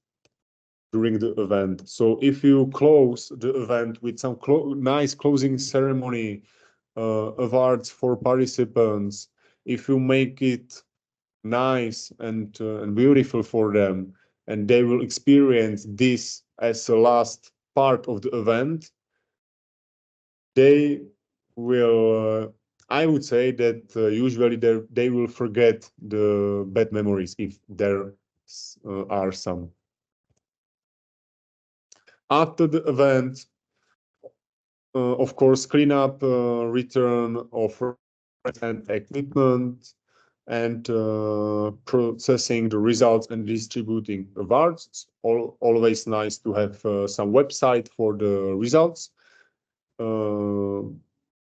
during the event. So if you close the event with some nice closing ceremony, awards for participants, if you make it nice and beautiful for them, and they will experience this as the last part of the event, they will, I would say that usually they will forget the bad memories, if there are some. After the event, of course, clean up, return of and equipment, and processing the results and distributing awards. It's always nice to have some website for the results.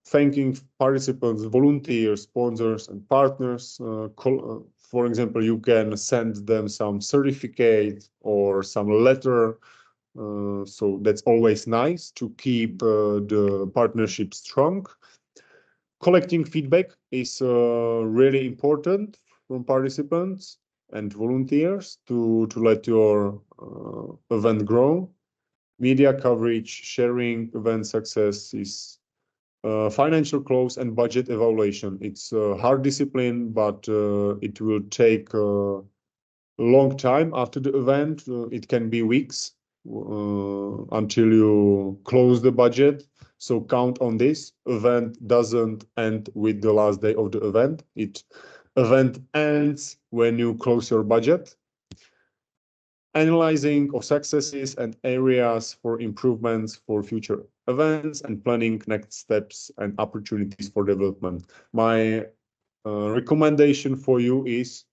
Thanking participants, volunteers, sponsors, and partners. For example, you can send them some certificate or some letter. So that's always nice to keep the partnership strong. Collecting feedback is really important from participants and volunteers to let your event grow. Media coverage, sharing event success is financial close and budget evaluation. It's a hard discipline, but it will take a long time after the event. It can be weeks until you close the budget. So count on this. Event doesn't end with the last day of the event. Event ends when you close your budget. Analyzing of successes and areas for improvements for future events, and planning next steps and opportunities for development. My recommendation for you is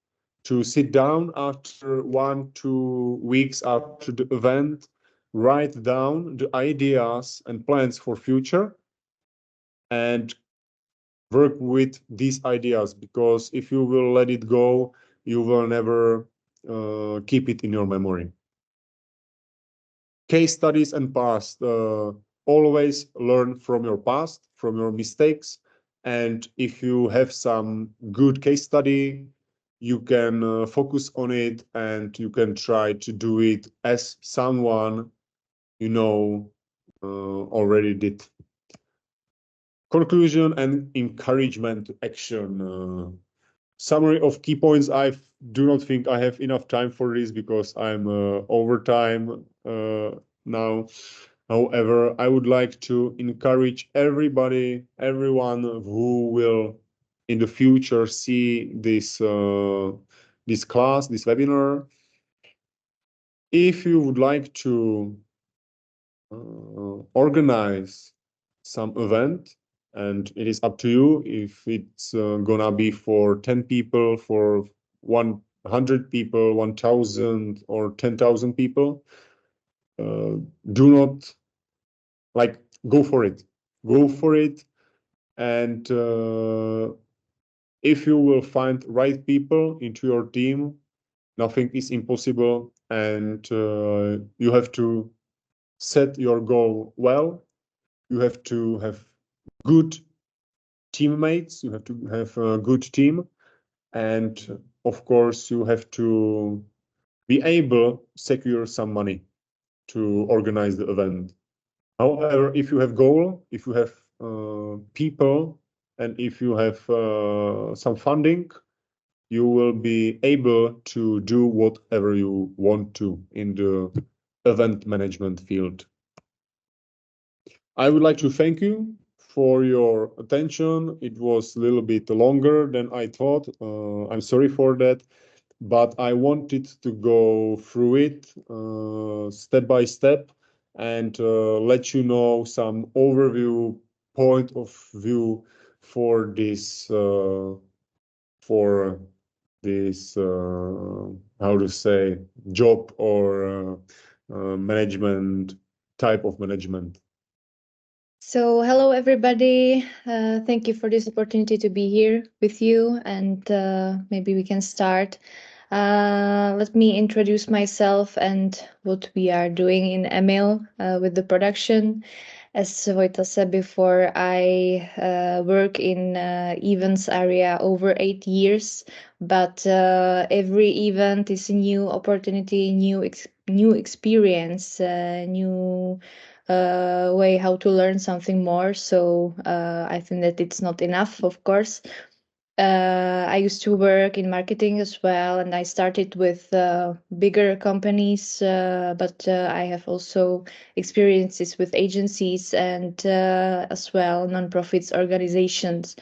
to sit down after 1-2 weeks after the event write down the ideas and plans for future and work with these ideas, because if you will let it go, you will never keep it in your memory. Case studies and past. Always learn from your past, from your mistakes. And if you have some good case study, you can focus on it and you can try to do it as someone you know already did. Conclusion and encouragement to action. Summary of key points. I do not think I have enough time for this because I'm over time now. However, I would like to encourage everyone who will in the future see this class, this webinar. If you would like to organize some event, and it is up to you if it's gonna be for 10 people, for 100 people, 1,000 or 10,000 people. Do not like go for it. Go for it, and if you will find right people into your team, nothing is impossible, and you have to set your goal well. You have to have good teammates, you have to have a good team, and of course you have to be able to secure some money to organize the event. However, if you have goal, if you have people, and if you have some funding, you will be able to do whatever you want to in the event management field. I would like to thank you for your attention. It was a little bit longer than I thought. I'm sorry for that, but I wanted to go through it step by step and let you know some overview point of view for this how to say job or management type of management. So, hello everybody. Thank you for this opportunity to be here with you, and maybe we can start. Let me introduce myself and what we are doing in Emil with the production. As Vojta said before, I work in events area over 8 years, but every event is a new opportunity, new experience, new way how to learn something more. So I think that it's not enough, of course. I used to work in marketing as well, and I started with bigger companies, but I have also experiences with agencies and as well non-profits organizations.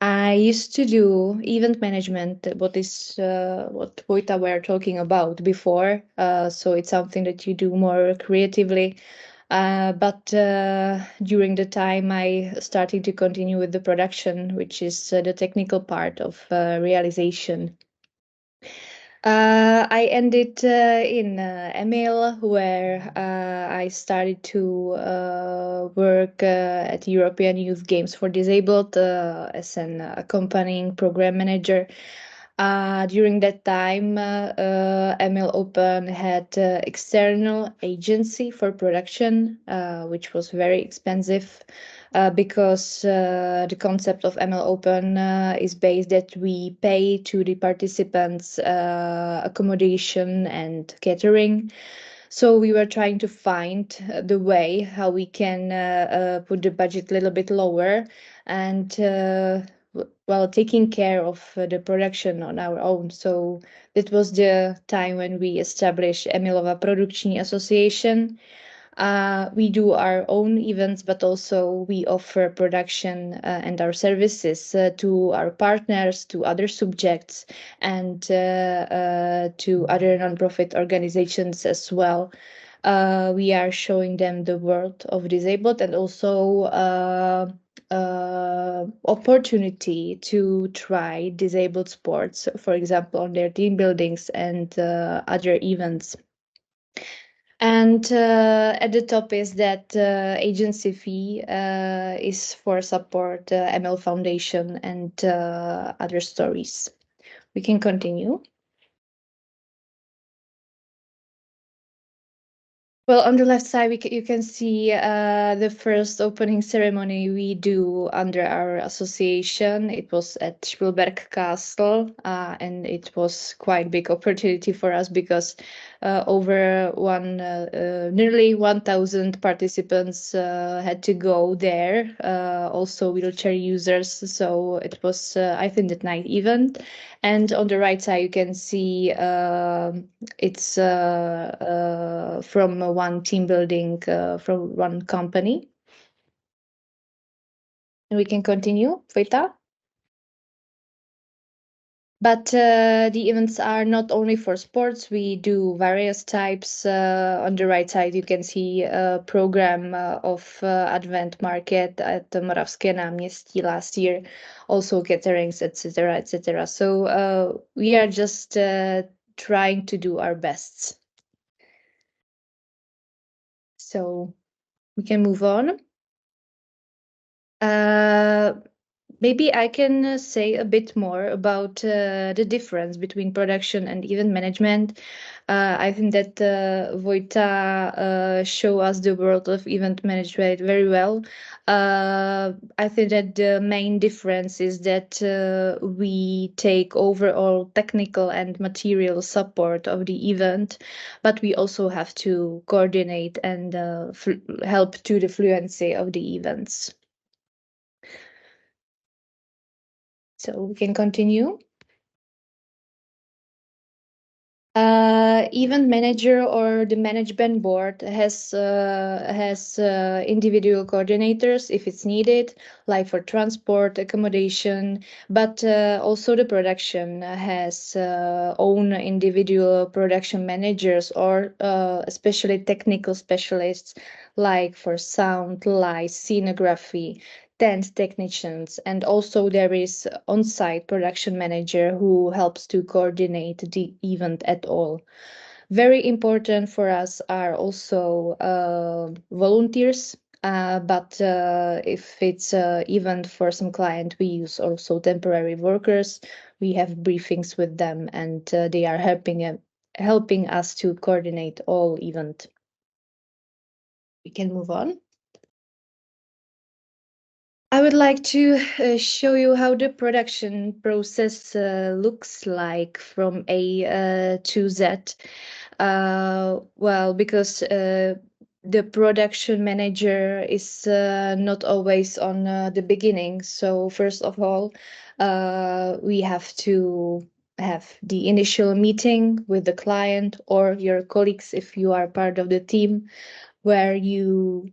I used to do event management, what Vojta were talking about before. So it's something that you do more creatively. But during the time, I started to continue with the production, which is the technical part of realization. I ended in Emil, where I started to work at European Youth Games for Disabled as an accompanying program manager. During that time, Emil Open had external agency for production, which was very expensive. Because the concept of ML Open is based that we pay to the participants accommodation and catering. So we were trying to find the way how we can put the budget a little bit lower and while taking care of the production on our own. So that was the time when we established Emilova Produkční Association. We do our own events, but also we offer production and our services to our partners, to other subjects, and to other nonprofit organizations as well. We are showing them the world of disabled and also opportunity to try disabled sports, for example, on their team buildings and other events. And at the top is that agency fee is for support ML Foundation and other stories. We can continue. Well, on the left side, you can see the first opening ceremony we do under our association. It was at Spielberg Castle, and it was quite big opportunity for us because nearly 1,000 participants had to go there, also wheelchair users. So it was, I think, that night event. And on the right side, you can see it's from one team building from one company. And we can continue, Vita. But the events are not only for sports. We do various types. On the right side, you can see a program of Advent Market at the Moravské náměstí last year, also gatherings, etc., etc. So we are just trying to do our best. So we can move on. Maybe I can say a bit more about the difference between production and event management. I think that Vojta show us the world of event management very well. I think that the main difference is that we take overall technical and material support of the event, but we also have to coordinate and help to the fluency of the events. So we can continue. Event manager or the management board has individual coordinators if it's needed, like for transport, accommodation, but also the production has own individual production managers or especially technical specialists, like for sound, light, scenography, tent technicians, and also there is on-site production manager who helps to coordinate the event at all. Very important for us are also volunteers, but if it's an event for some client, we use also temporary workers. We have briefings with them, and they are helping us to coordinate all event. We can move on. I would like to show you how the production process looks like from A to Z. Well, because the production manager is not always on the beginning. So first of all, we have to have the initial meeting with the client or your colleagues if you are part of the team, where you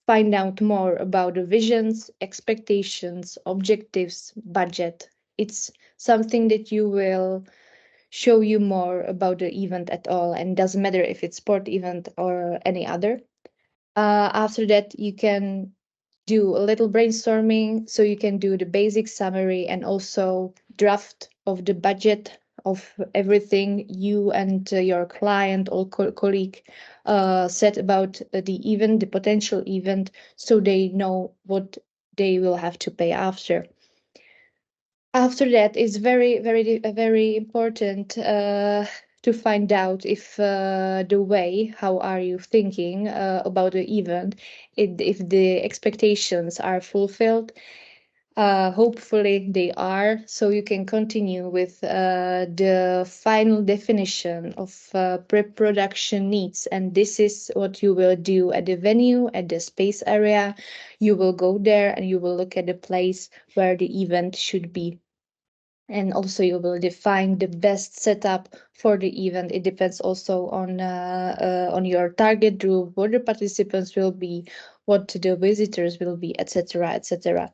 find out more about the visions, expectations, objectives, budget. It's something that you will show you more about the event at all, and doesn't matter if it's sport event or any other. After that, you can do a little brainstorming, so you can do the basic summary and also draft of the budget of everything you and your client or colleague said about the event, the potential event, so they know what they will have to pay after. After that, it's very important to find out if the way how are you thinking about the event, if the expectations are fulfilled. Hopefully they are, so you can continue with the final definition of pre-production needs, and this is what you will do at the venue, at the space area. You will go there and you will look at the place where the event should be. And also you will define the best setup for the event. It depends also on your target group, what the participants will be, what the visitors will be, etc., etc.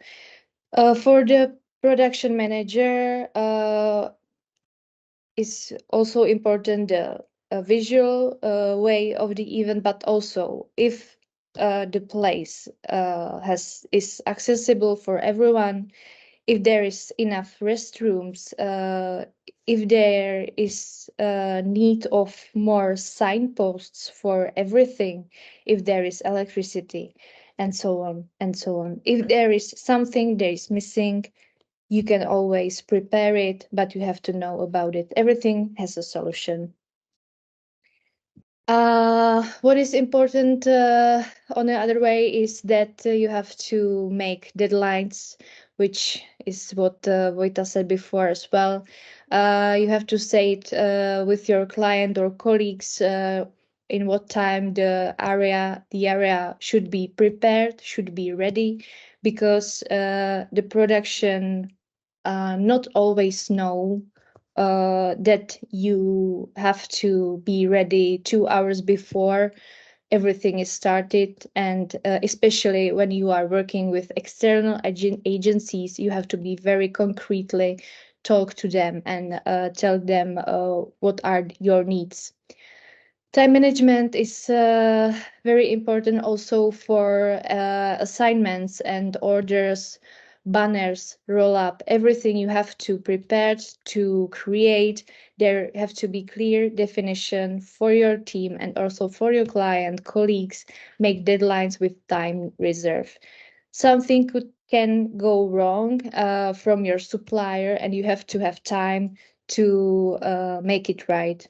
For the production manager, is also important the visual way of the event, but also if the place is accessible for everyone, if there is enough restrooms, if there is a need of more signposts for everything, if there is electricity, and so on and so on. If there is something that is missing, you can always prepare it, but you have to know about it. Everything has a solution. What is important on the other way is that you have to make deadlines, which is what Vojta said before as well. You have to say it with your client or colleagues in what time the area should be prepared, should be ready, because the production not always know that you have to be ready 2 hours before everything is started. And especially when you are working with external agencies, you have to be very concretely talk to them and tell them what are your needs. Time management is very important also for assignments and orders, banners, roll up, everything you have to prepare to create. There have to be clear definition for your team and also for your client, colleagues, make deadlines with time reserve. Something can go wrong from your supplier and you have to have time to make it right.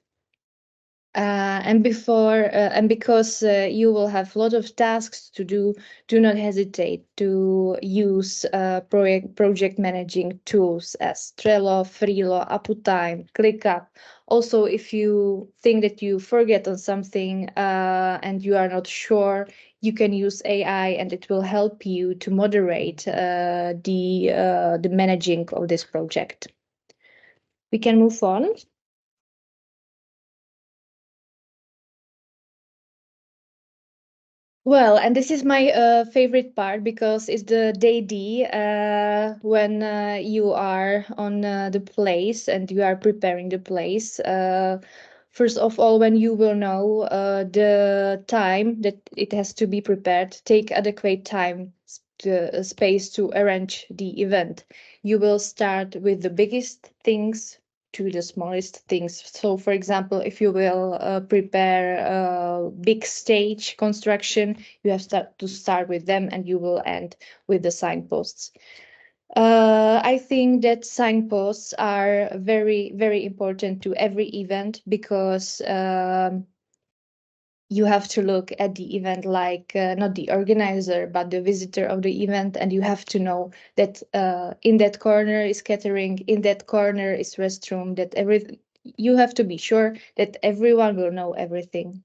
And because you will have a lot of tasks to do not hesitate to use project managing tools as Trello, Freelo, Uptime, ClickUp. Also, if you think that you forget on something and you are not sure, you can use AI and it will help you to moderate the managing of this project. We can move on. Well, and this is my favorite part because it's the day D when you are on the place and you are preparing the place. First of all, when you will know the time that it has to be prepared, take adequate time, space to arrange the event. You will start with the biggest things to the smallest things. So, for example, if you will prepare a big stage construction, you have to start with them and you will end with the signposts. I think that signposts are very, very important to every event because you have to look at the event like not the organizer but the visitor of the event, and you have to know that in that corner is catering, in that corner is restroom, that you have to be sure that everyone will know everything.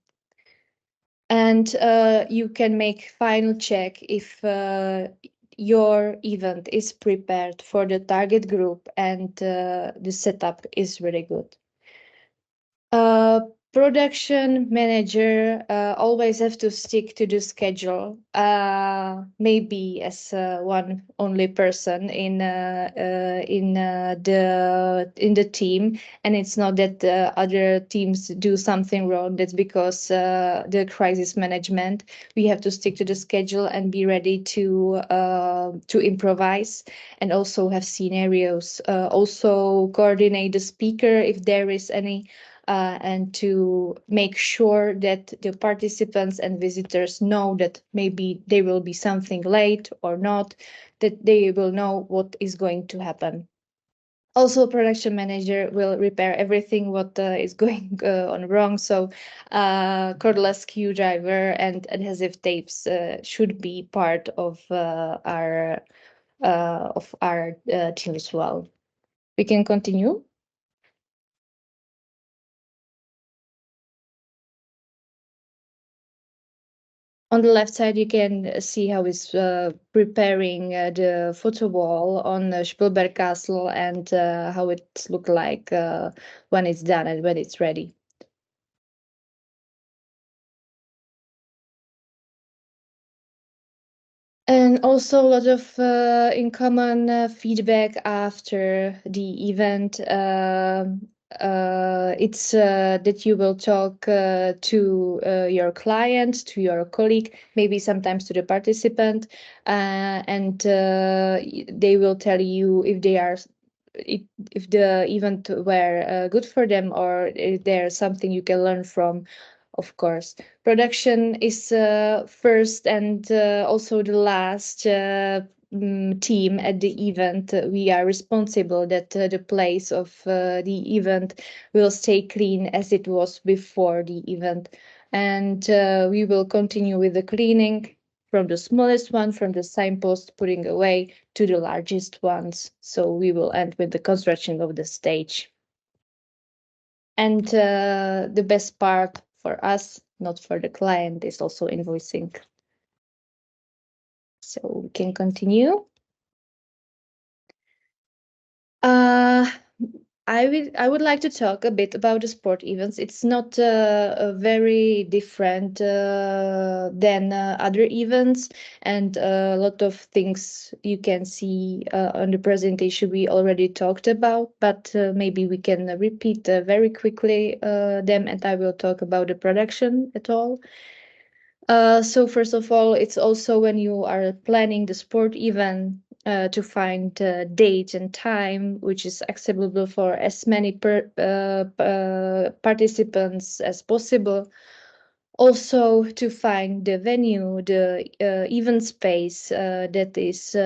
And you can make final check if your event is prepared for the target group and the setup is really good. Production manager always have to stick to the schedule. Maybe as one only person in the team, and it's not that other teams do something wrong. That's because the crisis management. We have to stick to the schedule and be ready to improvise, and also have scenarios. Also coordinate the speaker if there is any. And to make sure that the participants and visitors know that maybe there will be something late or not, that they will know what is going to happen. Also, production manager will repair everything what is going on wrong. So cordless screwdriver and adhesive tapes should be part of our team as well. We can continue. On the left side, you can see how it's preparing the photo wall on Spielberg Castle and how it looked like when it's done and when it's ready. And also a lot of in common feedback after the event. It's that you will talk to your client, to your colleague, maybe sometimes to the participant, and they will tell you if they are if the event were good for them, or if there's something you can learn from. Of course, production is first and also the last team at the event. We are responsible that the place of the event will stay clean as it was before the event, and we will continue with the cleaning from the smallest one, from the signpost putting away, to the largest ones. So we will end with the construction of the stage. And the best part for us, not for the client, is also invoicing. So we can continue. I would like to talk a bit about the sport events. It's not very different than other events, and a lot of things you can see on the presentation we already talked about, but maybe we can repeat very quickly them, and I will talk about the production at all. So first of all, it's also when you are planning the sport event to find date and time which is acceptable for as many participants as possible. Also to find the venue, the event space that is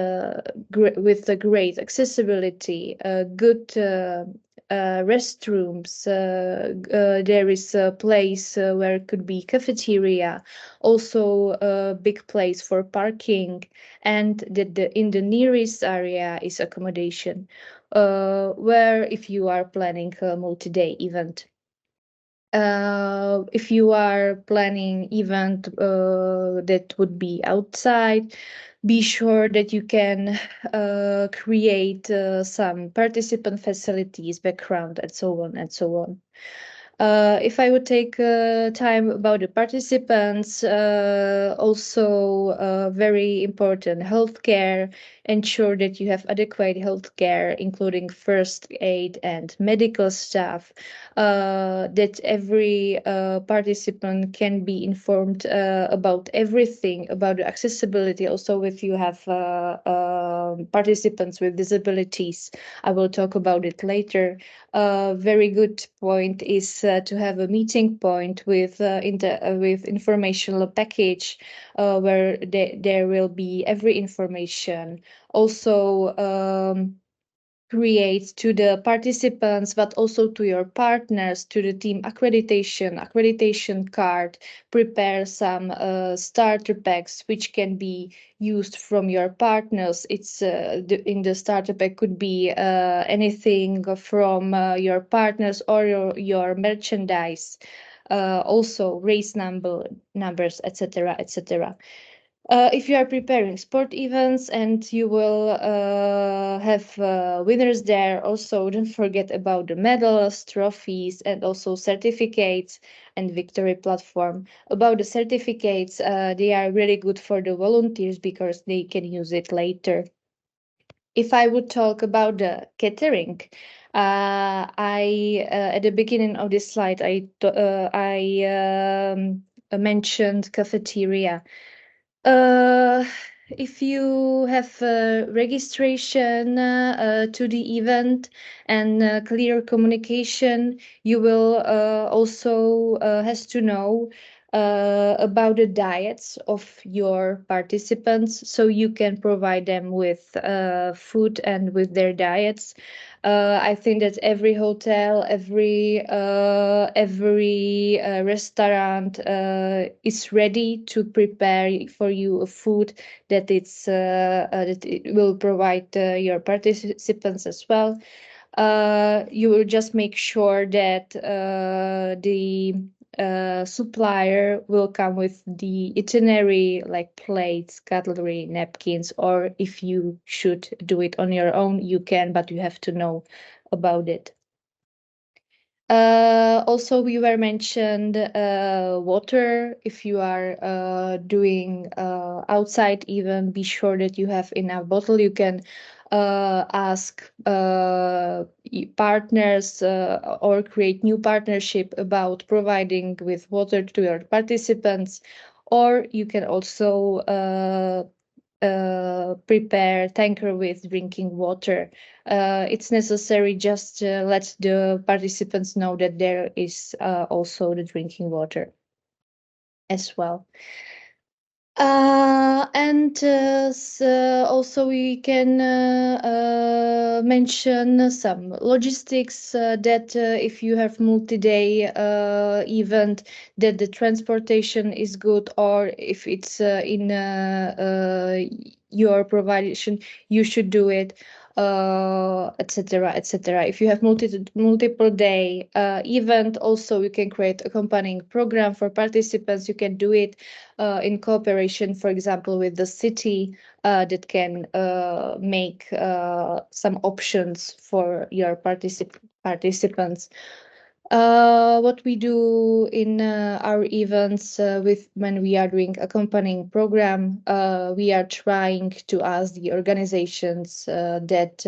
with a great accessibility, good restrooms. There is a place where it could be cafeteria, also a big place for parking, and that in the nearest area is accommodation, where if you are planning a multi-day event. If you are planning event that would be outside, be sure that you can create some participant facilities, background, and so on and so on. If I would take time about the participants, also very important healthcare. Ensure that you have adequate healthcare, including first aid and medical staff. That every participant can be informed about everything about the accessibility. Also, if you have participants with disabilities, I will talk about it later. A very good point is to have a meeting point with with informational package where there will be every information. Also create to the participants, but also to your partners, to the team accreditation card. Prepare some starter packs which can be used from your partners. It's in the starter pack could be anything from your partners or your merchandise. Also race numbers, etc., etc. If you are preparing sport events and you will have winners there, also don't forget about the medals, trophies, and also certificates and victory platform. About the certificates, they are really good for the volunteers because they can use it later. If I would talk about the catering, I at the beginning of this slide I mentioned cafeteria. If you have registration to the event and clear communication, you will also has to know about the diets of your participants, so you can provide them with food and with their diets. I think that every hotel, every restaurant is ready to prepare for you a food that that it will provide your participants as well. You will just make sure that the supplier will come with the itinerary, like plates, cutlery, napkins, or if you should do it on your own, you can, but you have to know about it. Also, we were mentioned water. If you are doing outside, even be sure that you have enough bottle. You can ask partners or create new partnership about providing with water to your participants, or you can also prepare tanker with drinking water. It's necessary just to let the participants know that there is also the drinking water as well. Also we can mention some logistics that if you have multi-day event, that the transportation is good, or if it's in your provision, you should do it, etc., etc. If you have multiple day event, also you can create accompanying program for participants. You can do it in cooperation, for example, with the city that can make some options for your participants. What we do in our events with when we are doing accompanying program, we are trying to ask the organizations that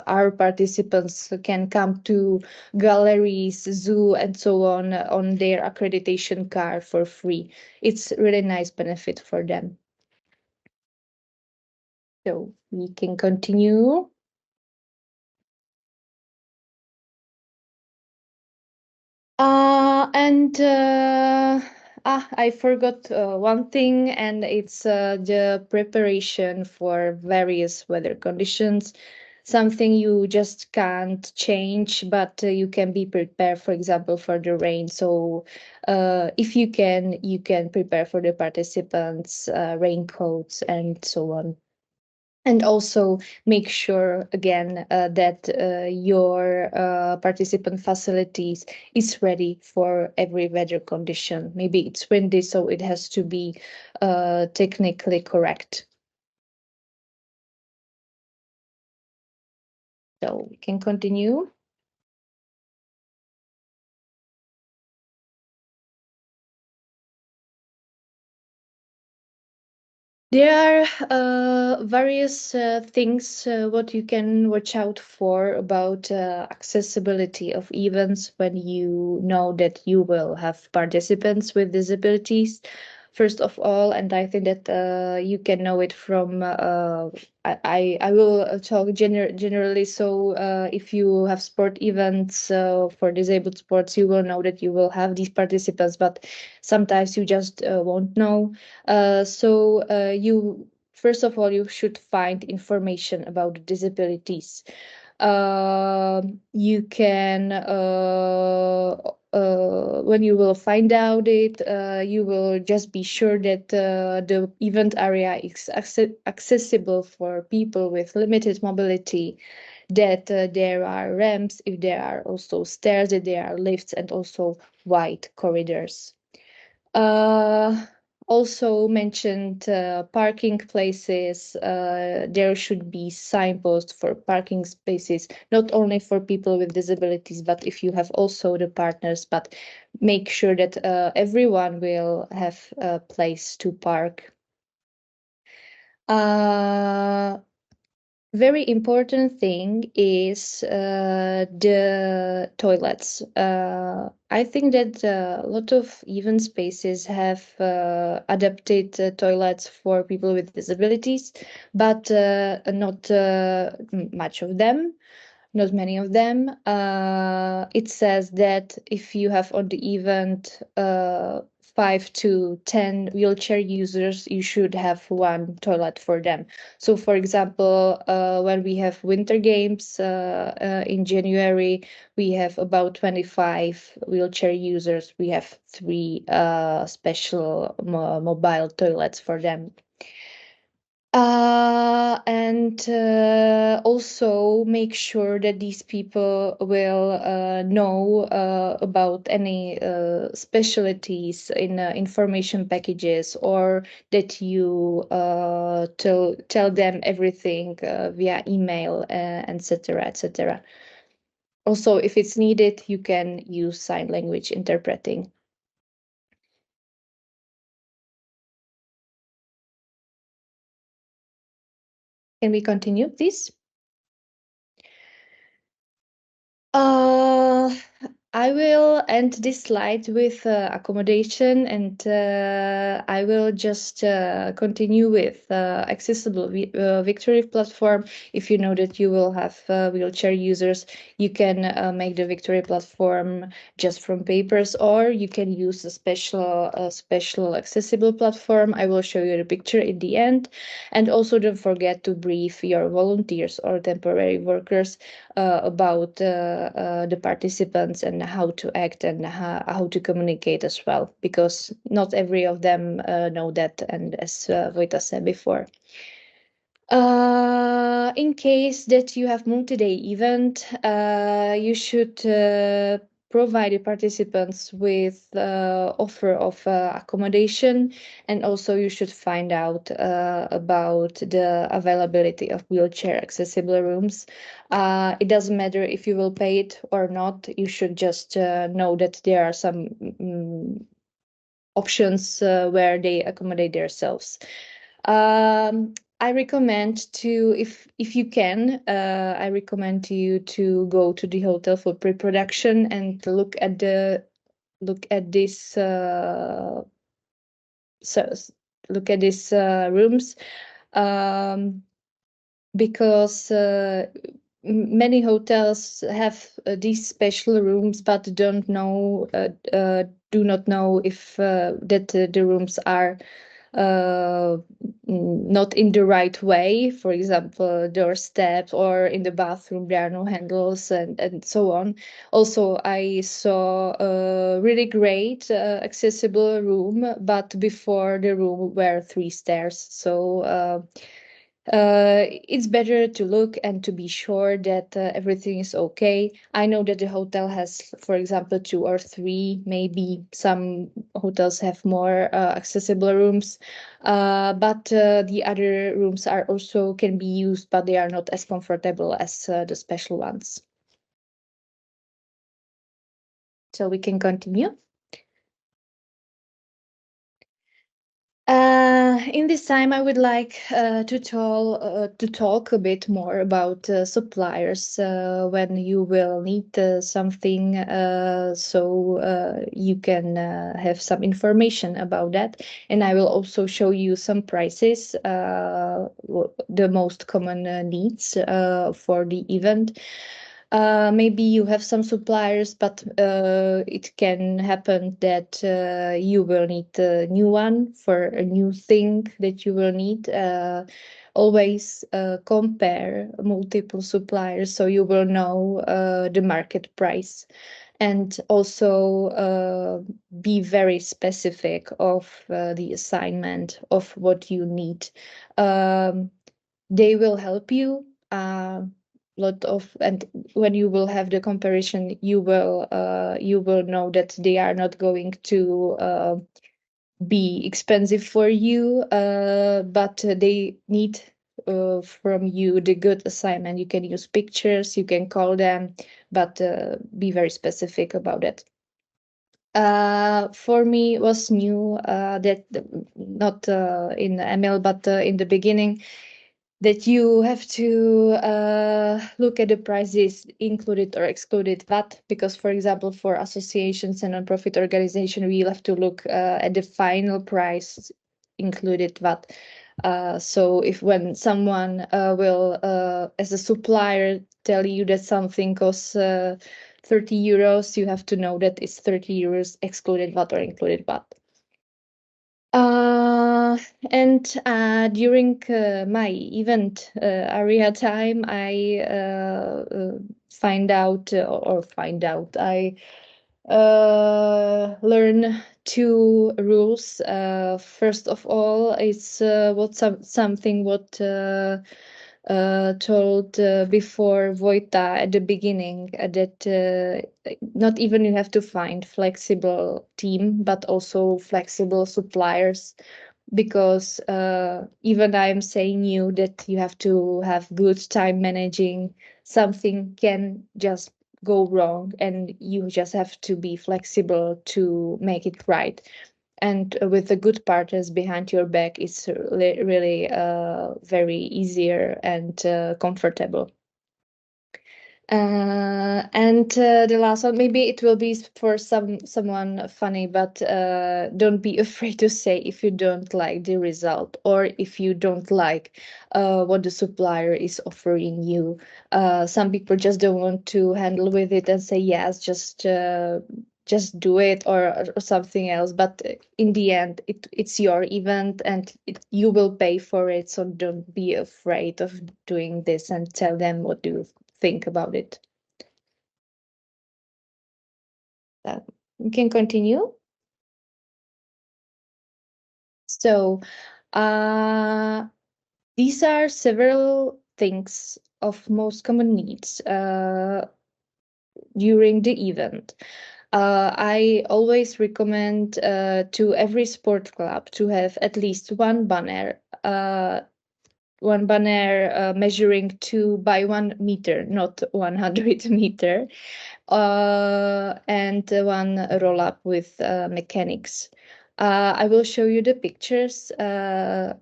our participants can come to galleries, zoo, and so on their accreditation card for free. It's really nice benefit for them. So we can continue. I forgot one thing, and it's the preparation for various weather conditions. Something you just can't change, but you can be prepared, for example, for the rain. So, if you can prepare for the participants, raincoats, and so on. And also make sure again that your participant facilities is ready for every weather condition. Maybe it's windy, so it has to be technically correct. So we can continue. There are various things what you can watch out for about accessibility of events when you know that you will have participants with disabilities. First of all, and I think that you can know it from I will talk generally. So if you have sport events for disabled sports, you will know that you will have these participants, but sometimes you just won't know. You first of all you should find information about the disabilities. You can when you will find out it, you will just be sure that the event area is accessible for people with limited mobility, that there are ramps, if there are also stairs, that there are lifts, and also wide corridors. Uh, Also mentioned parking places. There should be signposts for parking spaces, not only for people with disabilities, but if you have also the partners, but make sure that everyone will have a place to park. Very important thing is the toilets. I think that a lot of event spaces have adapted toilets for people with disabilities, but not much of them, not many of them. It says that if you have on the event 5 to 10 wheelchair users, you should have one toilet for them. So, for example, when we have winter games in January, we have about 25 wheelchair users. We have three special mobile toilets for them. And also make sure that these people will know about any specialties in information packages, or that you tell them everything via email, etc., etc. Also, if it's needed, you can use sign language interpreting. Can we continue, please? I will end this slide with accommodation, and I will just continue with accessible Victory platform. If you know that you will have wheelchair users, you can make the Victory platform just from papers, or you can use a special accessible platform. I will show you the picture in the end. And also don't forget to brief your volunteers or temporary workers about the participants and how to act and how to communicate as well, because not every of them know that, and as Vojta said before. In case that you have multi-day event, you should provide the participants with offer of accommodation, and also you should find out about the availability of wheelchair accessible rooms. It doesn't matter if you will pay it or not. You should just know that there are some options where they accommodate themselves. I recommend to, if you can, I recommend to you to go to the hotel for pre-production and look at this rooms, because many hotels have these special rooms, but do not know if that the rooms are not in the right way. For example, door steps, or in the bathroom there are no handles, and so on. Also, I saw a really great accessible room, but before the room were 3 stairs. So it's better to look and to be sure that everything is okay. I know that the hotel has, for example, 2 or 3, maybe some hotels have more accessible rooms, but the other rooms are also can be used, but they are not as comfortable as the special ones. So we can continue. In this time, I would like to talk a bit more about suppliers when you will need something, so you can have some information about that. And I will also show you some prices, the most common needs for the event. Maybe you have some suppliers, but it can happen that you will need a new one for a new thing that you will need. Always compare multiple suppliers so you will know the market price, and also be very specific of the assignment of what you need. They will help you lot of, and when you will have the comparison, you will know that they are not going to be expensive for you, but they need from you the good assignment. You can use pictures, you can call them, but be very specific about it. For me, it was new that not in ML, but in the beginning, that you have to look at the prices included or excluded VAT, because, for example, for associations and non-profit organization, we have to look at the final price included VAT. So if when someone will, as a supplier, tell you that something costs 30 euros, you have to know that it's 30 euros excluded VAT or included VAT. And during my event area time, I I learn 2 rules. First of all, it's something what told before Vojta at the beginning, that not even you have to find flexible team, but also flexible suppliers, because even I'm saying you that you have to have good time managing, something can just go wrong, and you just have to be flexible to make it right. And with the good partners behind your back, it's really very easier and comfortable. And the last one, maybe it will be for someone funny, but don't be afraid to say if you don't like the result or if you don't like what the supplier is offering you. Some people just don't want to handle with it and say yes, just do it or something else. But in the end, it's your event and you will pay for it. So don't be afraid of doing this and tell them what you think about it. We can continue. So these are several things of most common needs during the event. I always recommend to every sport club to have at least one banner measuring 2 by 1 meter, not 100 meter, and one roll up with mechanics. I will show you the pictures. A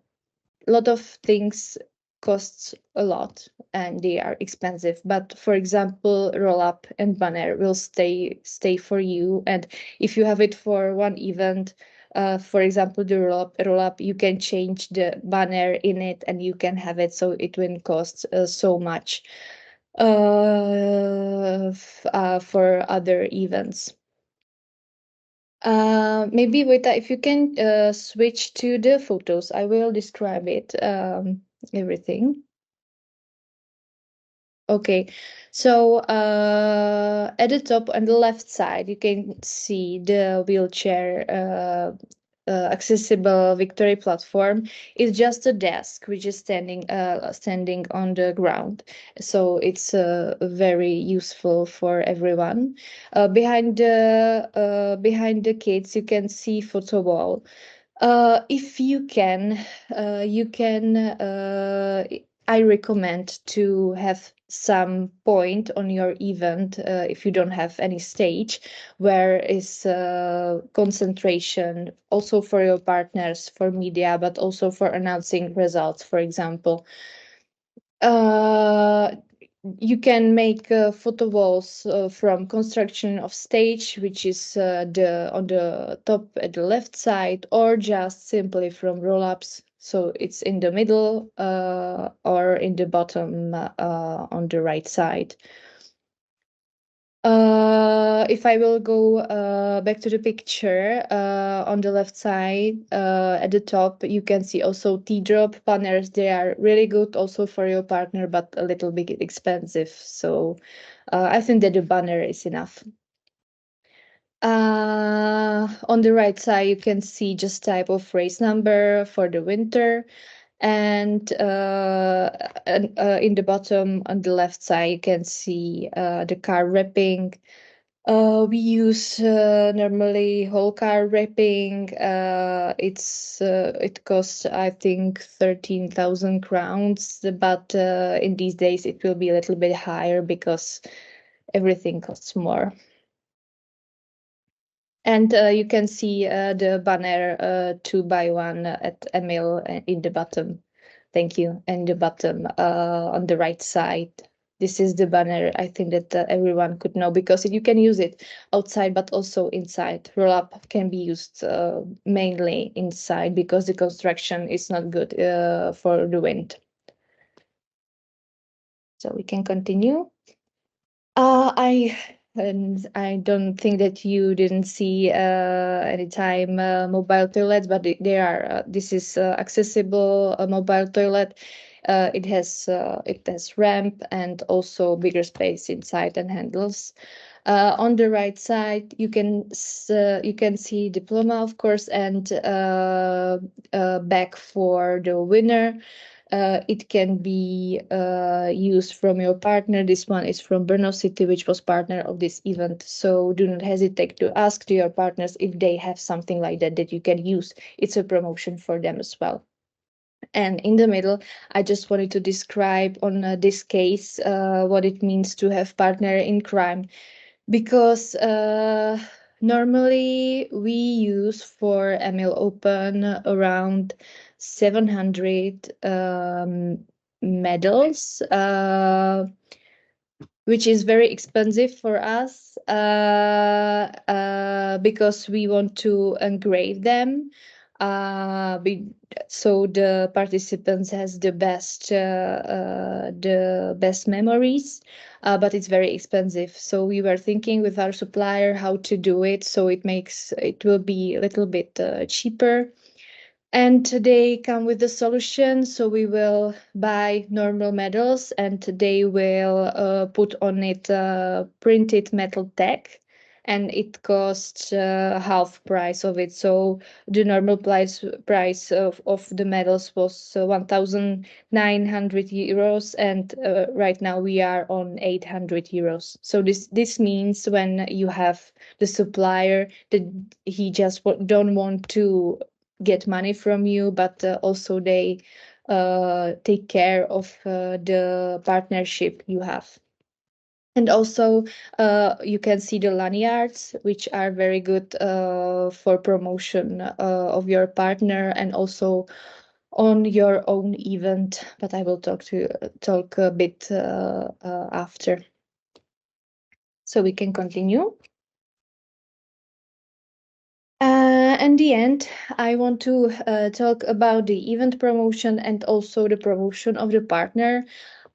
lot of things costs a lot and they are expensive, but for example roll up and banner will stay for you, and if you have it for one event, for example the roll up, you can change the banner in it and you can have it, so it won't cost so much for other events. Maybe Vita, if you can switch to the photos, I will describe it, everything. Okay, so at the top on the left side, you can see the wheelchair accessible Victory platform. Is just a desk which is standing on the ground, so it's very useful for everyone. Behind the kids, you can see photo wall. If you can, I recommend to have some point on your event, if you don't have any stage, where is concentration also for your partners, for media, but also for announcing results, for example. You can make photo walls from construction of stage, which is the on the top at the left side, or just simply from roll-ups. So it's in the middle or in the bottom on the right side. If I will go back to the picture, on the left side, at the top, you can see also T-drop banners. They are really good also for your partner, but a little bit expensive. So I think that the banner is enough. On the right side, you can see just type of race number for the winter. And in the bottom on the left side, you can see the car wrapping. We use normally whole car wrapping. It costs, I think, 13,000 crowns, but in these days it will be a little bit higher because everything costs more. And you can see the banner 2 by 1 at Emil in the bottom. Thank you. And the bottom on the right side. This is the banner. I think that everyone could know because you can use it outside, but also inside. Roll up can be used mainly inside because the construction is not good for the wind. So we can continue. I don't think that you didn't see anytime mobile toilets, but they are. This is accessible mobile toilet. It has ramp and also bigger space inside and handles. On the right side, you can see diploma, of course, and bag for the winner. It can be used from your partner. This one is from Brno City, which was partner of this event. So do not hesitate to ask to your partners if they have something like that you can use. It's a promotion for them as well. And in the middle, I just wanted to describe on this case what it means to have partner in crime, because normally we use for Emil Open around 700 medals. which is very expensive for us because we want to engrave them. So the participants has the best memories, but it's very expensive. So we were thinking with our supplier how to do it so it will be a little bit cheaper. And they come with the solution. So we will buy normal medals and they will put on it a printed metal tag, and it costs half price of it. So the normal price of the medals was 1,900 euros, and right now we are on 800 euros. So this means when you have the supplier that he just don't want to get money from you, but also they take care of the partnership you have. And also you can see the lanyards, which are very good for promotion of your partner and also on your own event, but I will talk a bit after. So we can continue. In the end, I want to talk about the event promotion and also the promotion of the partner.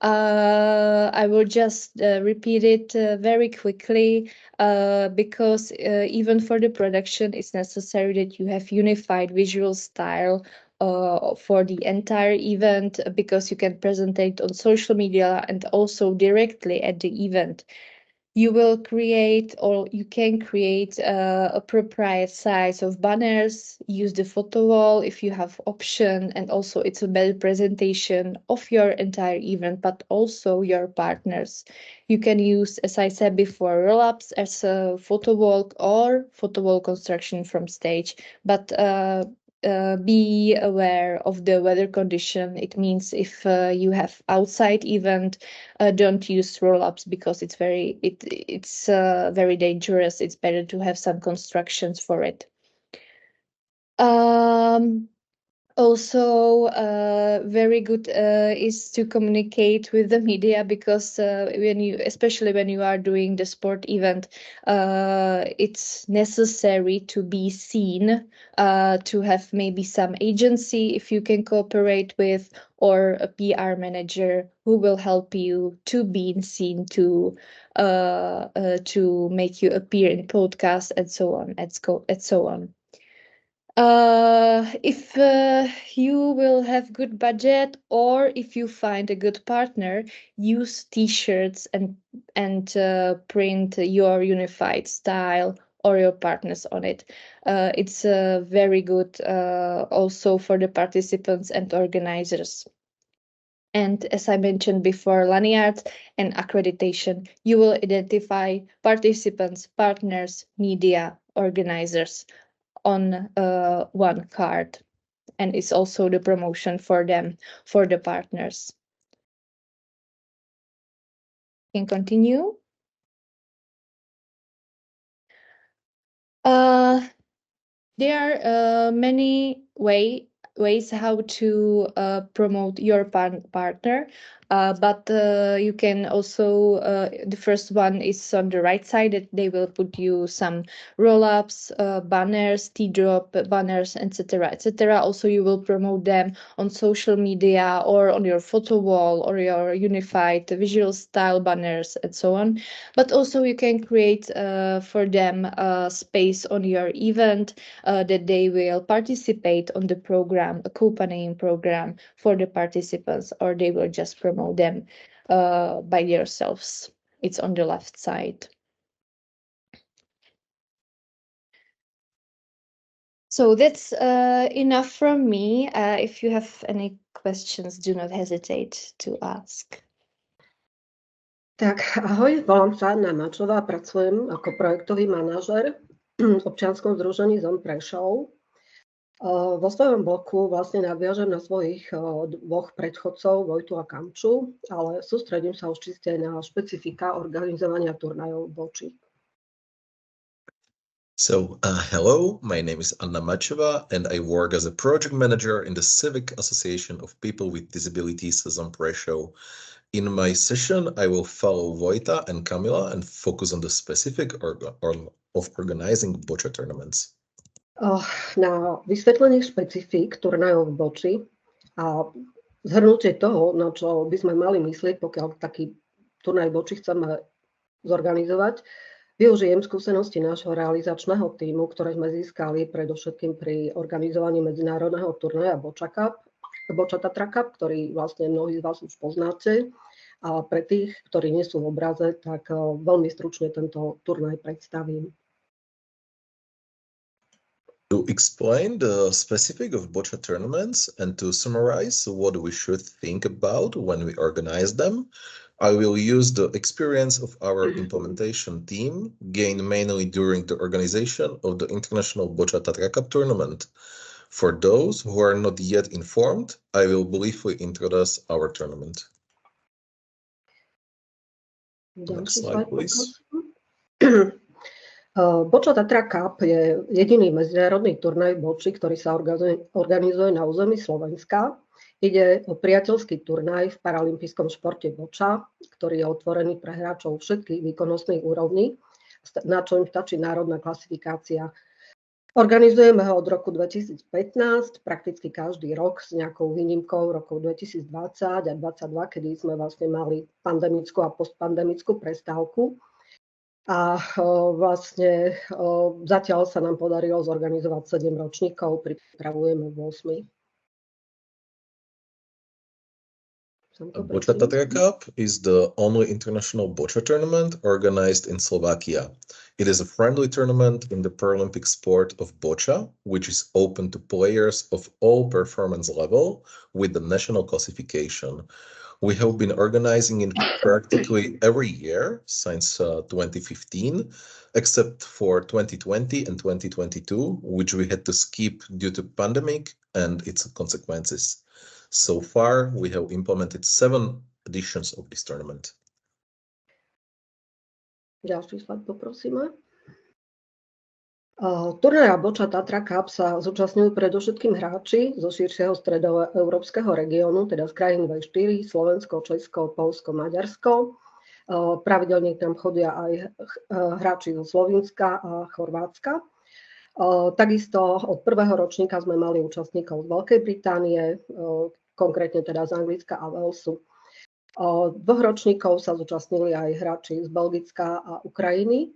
I will just repeat it very quickly because even for the production, it's necessary that you have unified visual style for the entire event, because you can present it on social media and also directly at the event. You will create, or you can create appropriate size of banners, use the photo wall if you have option, and also it's a better presentation of your entire event, but also your partners. You can use, as I said before, roll-ups as a photo wall or photo wall construction from stage, but be aware of the weather condition. It means if you have outside event, don't use roll-ups because it's very dangerous. It's better to have some constructions for it. Also, very good is to communicate with the media, because especially when you are doing the sport event, it's necessary to be seen, to have maybe some agency if you can cooperate with, or a PR manager who will help you to be seen, to make you appear in podcasts and so on, and so on. If you will have good budget, or if you find a good partner, use t-shirts and print your unified style or your partners on it. It's very good also for the participants and organizers. And as I mentioned before, lanyards and accreditation, you will identify participants, partners, media, organizers on one card, and it's also the promotion for them, for the partners. Can continue. There are many ways how to promote your partner, but you can also, the first one is on the right side, that they will put you some roll-ups, banners, T-drop banners, etc., etc. Also, you will promote them on social media or on your photo wall or your unified visual style banners and so on. But also you can create for them a space on your event that they will participate on the program, accompanying program for the participants, or they will just promote them by themselves. It's on the left side. So that's enough from me. If you have any questions, do not hesitate to ask. Tak, ahoj, volám sa Anna Mačová, pracujem ako projektový manažer v občianskom združení Zon Prešov. Vo svojom bloku vlastne nadviažem na svojich dvoch predchodcov, Vojtu a Kamču, ale sústredím sa už čiste na špecifika organizovania turnajov Boči. So, hello, my name is Anna Macheva, and I work as a project manager in the Civic Association of People with Disabilities, Zon Prešov. In my session, I will follow Vojta and Kamila and focus on the specific of organizing boccia tournaments. Na vysvetlenie špecifík turnajov v boči a zhrnutie toho, na čo by sme mali myslieť, pokiaľ taký turnaj boči chceme zorganizovať, využijem skúsenosti nášho realizačného tímu, ktoré sme získali predovšetkým pri organizovaní medzinárodného turnaja Boccia Tatra Cup, ktorý vlastne mnohí z vás už poznáte. A pre tých, ktorí nie sú v obraze, tak veľmi stručne tento turnaj predstavím. To explain the specific of boccia tournaments and to summarize what we should think about when we organize them, I will use the experience of our implementation team, gained mainly during the organization of the International Boccia Tatra Cup tournament. For those who are not yet informed, I will briefly introduce our tournament. Next slide, please. Boccia Tatra Cup je jediný medzinárodný turnaj boči, ktorý sa organizuje na území Slovenska. Ide o priateľský turnaj v paralympijskom športe boccia, ktorý je otvorený pre hráčov všetkých výkonnostných úrovní, na čo im stačí národná klasifikácia. Organizujeme ho od roku 2015, prakticky každý rok s nejakou výnimkou rokov 2020 a 2022, kedy sme vlastne mali pandemickú a postpandemickú prestávku. A vlastne zatiaľ sa nám podarilo zorganizovať 7 ročníkov, pripravujeme 8. Boccia Tatra Cup is the only international boccia tournament organized in Slovakia. It is a friendly tournament in the Paralympic sport of boccia, which is open to players of all performance level with the national classification. We have been organizing it practically every year since 2015, except for 2020 and 2022, which we had to skip due to pandemic and its consequences. So far, we have implemented 7 editions of this tournament. Ďalší slajd poprosíme. Turnaja Boccia Tatra Cup sa zúčastňujú predovšetkým hráči zo širšieho stredoeurópskeho regiónu, teda z krajín V4, Slovensko, Česko, Poľsko, Maďarsko. Pravidelne tam chodia aj hráči zo Slovenska a Chorvátska. Takisto od prvého ročníka sme mali účastníkov z Veľkej Británie, konkrétne teda z Anglicka a Walesu. 2 ročníkov sa zúčastnili aj hráči z Belgicka a Ukrajiny.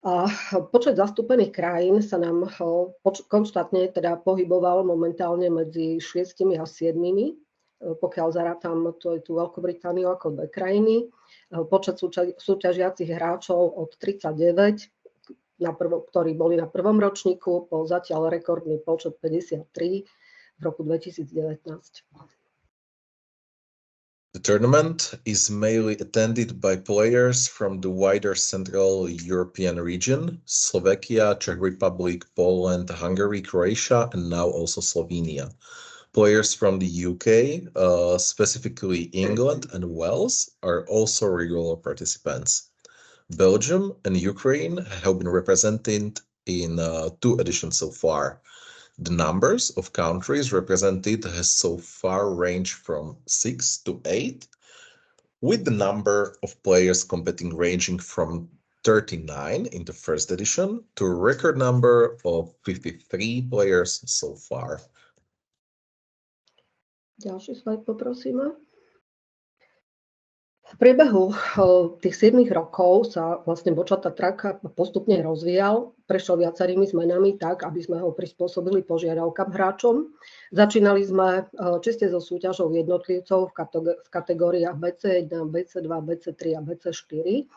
A počet zastúpených krajín sa nám konštantne teda pohyboval momentálne medzi 6 a 7, pokiaľ zarátam tú Veľkú Britániu ako 2 krajiny. Počet súťažiacich hráčov od 39, ktorí boli na prvom ročníku, po zatiaľ rekordný počet 53 v roku 2019. The tournament is mainly attended by players from the wider Central European region, Slovakia, Czech Republic, Poland, Hungary, Croatia, and now also Slovenia. Players from the UK, specifically England and Wales, are also regular participants. Belgium and Ukraine have been represented in 2 editions so far. The numbers of countries represented has so far ranged from 6 to 8, with the number of players competing ranging from 39 in the first edition to a record number of 53 players so far. Ďalší slajd poprosíme. V priebehu tých 7 rokov sa vlastne Boccia Tatra Cup postupne rozvíjal, prešiel viacerými zmenami tak, aby sme ho prispôsobili požiadavkám hráčom. Začínali sme čiste so súťažou jednotlivcov v kategóriách BC1, BC2, BC3 a BC4.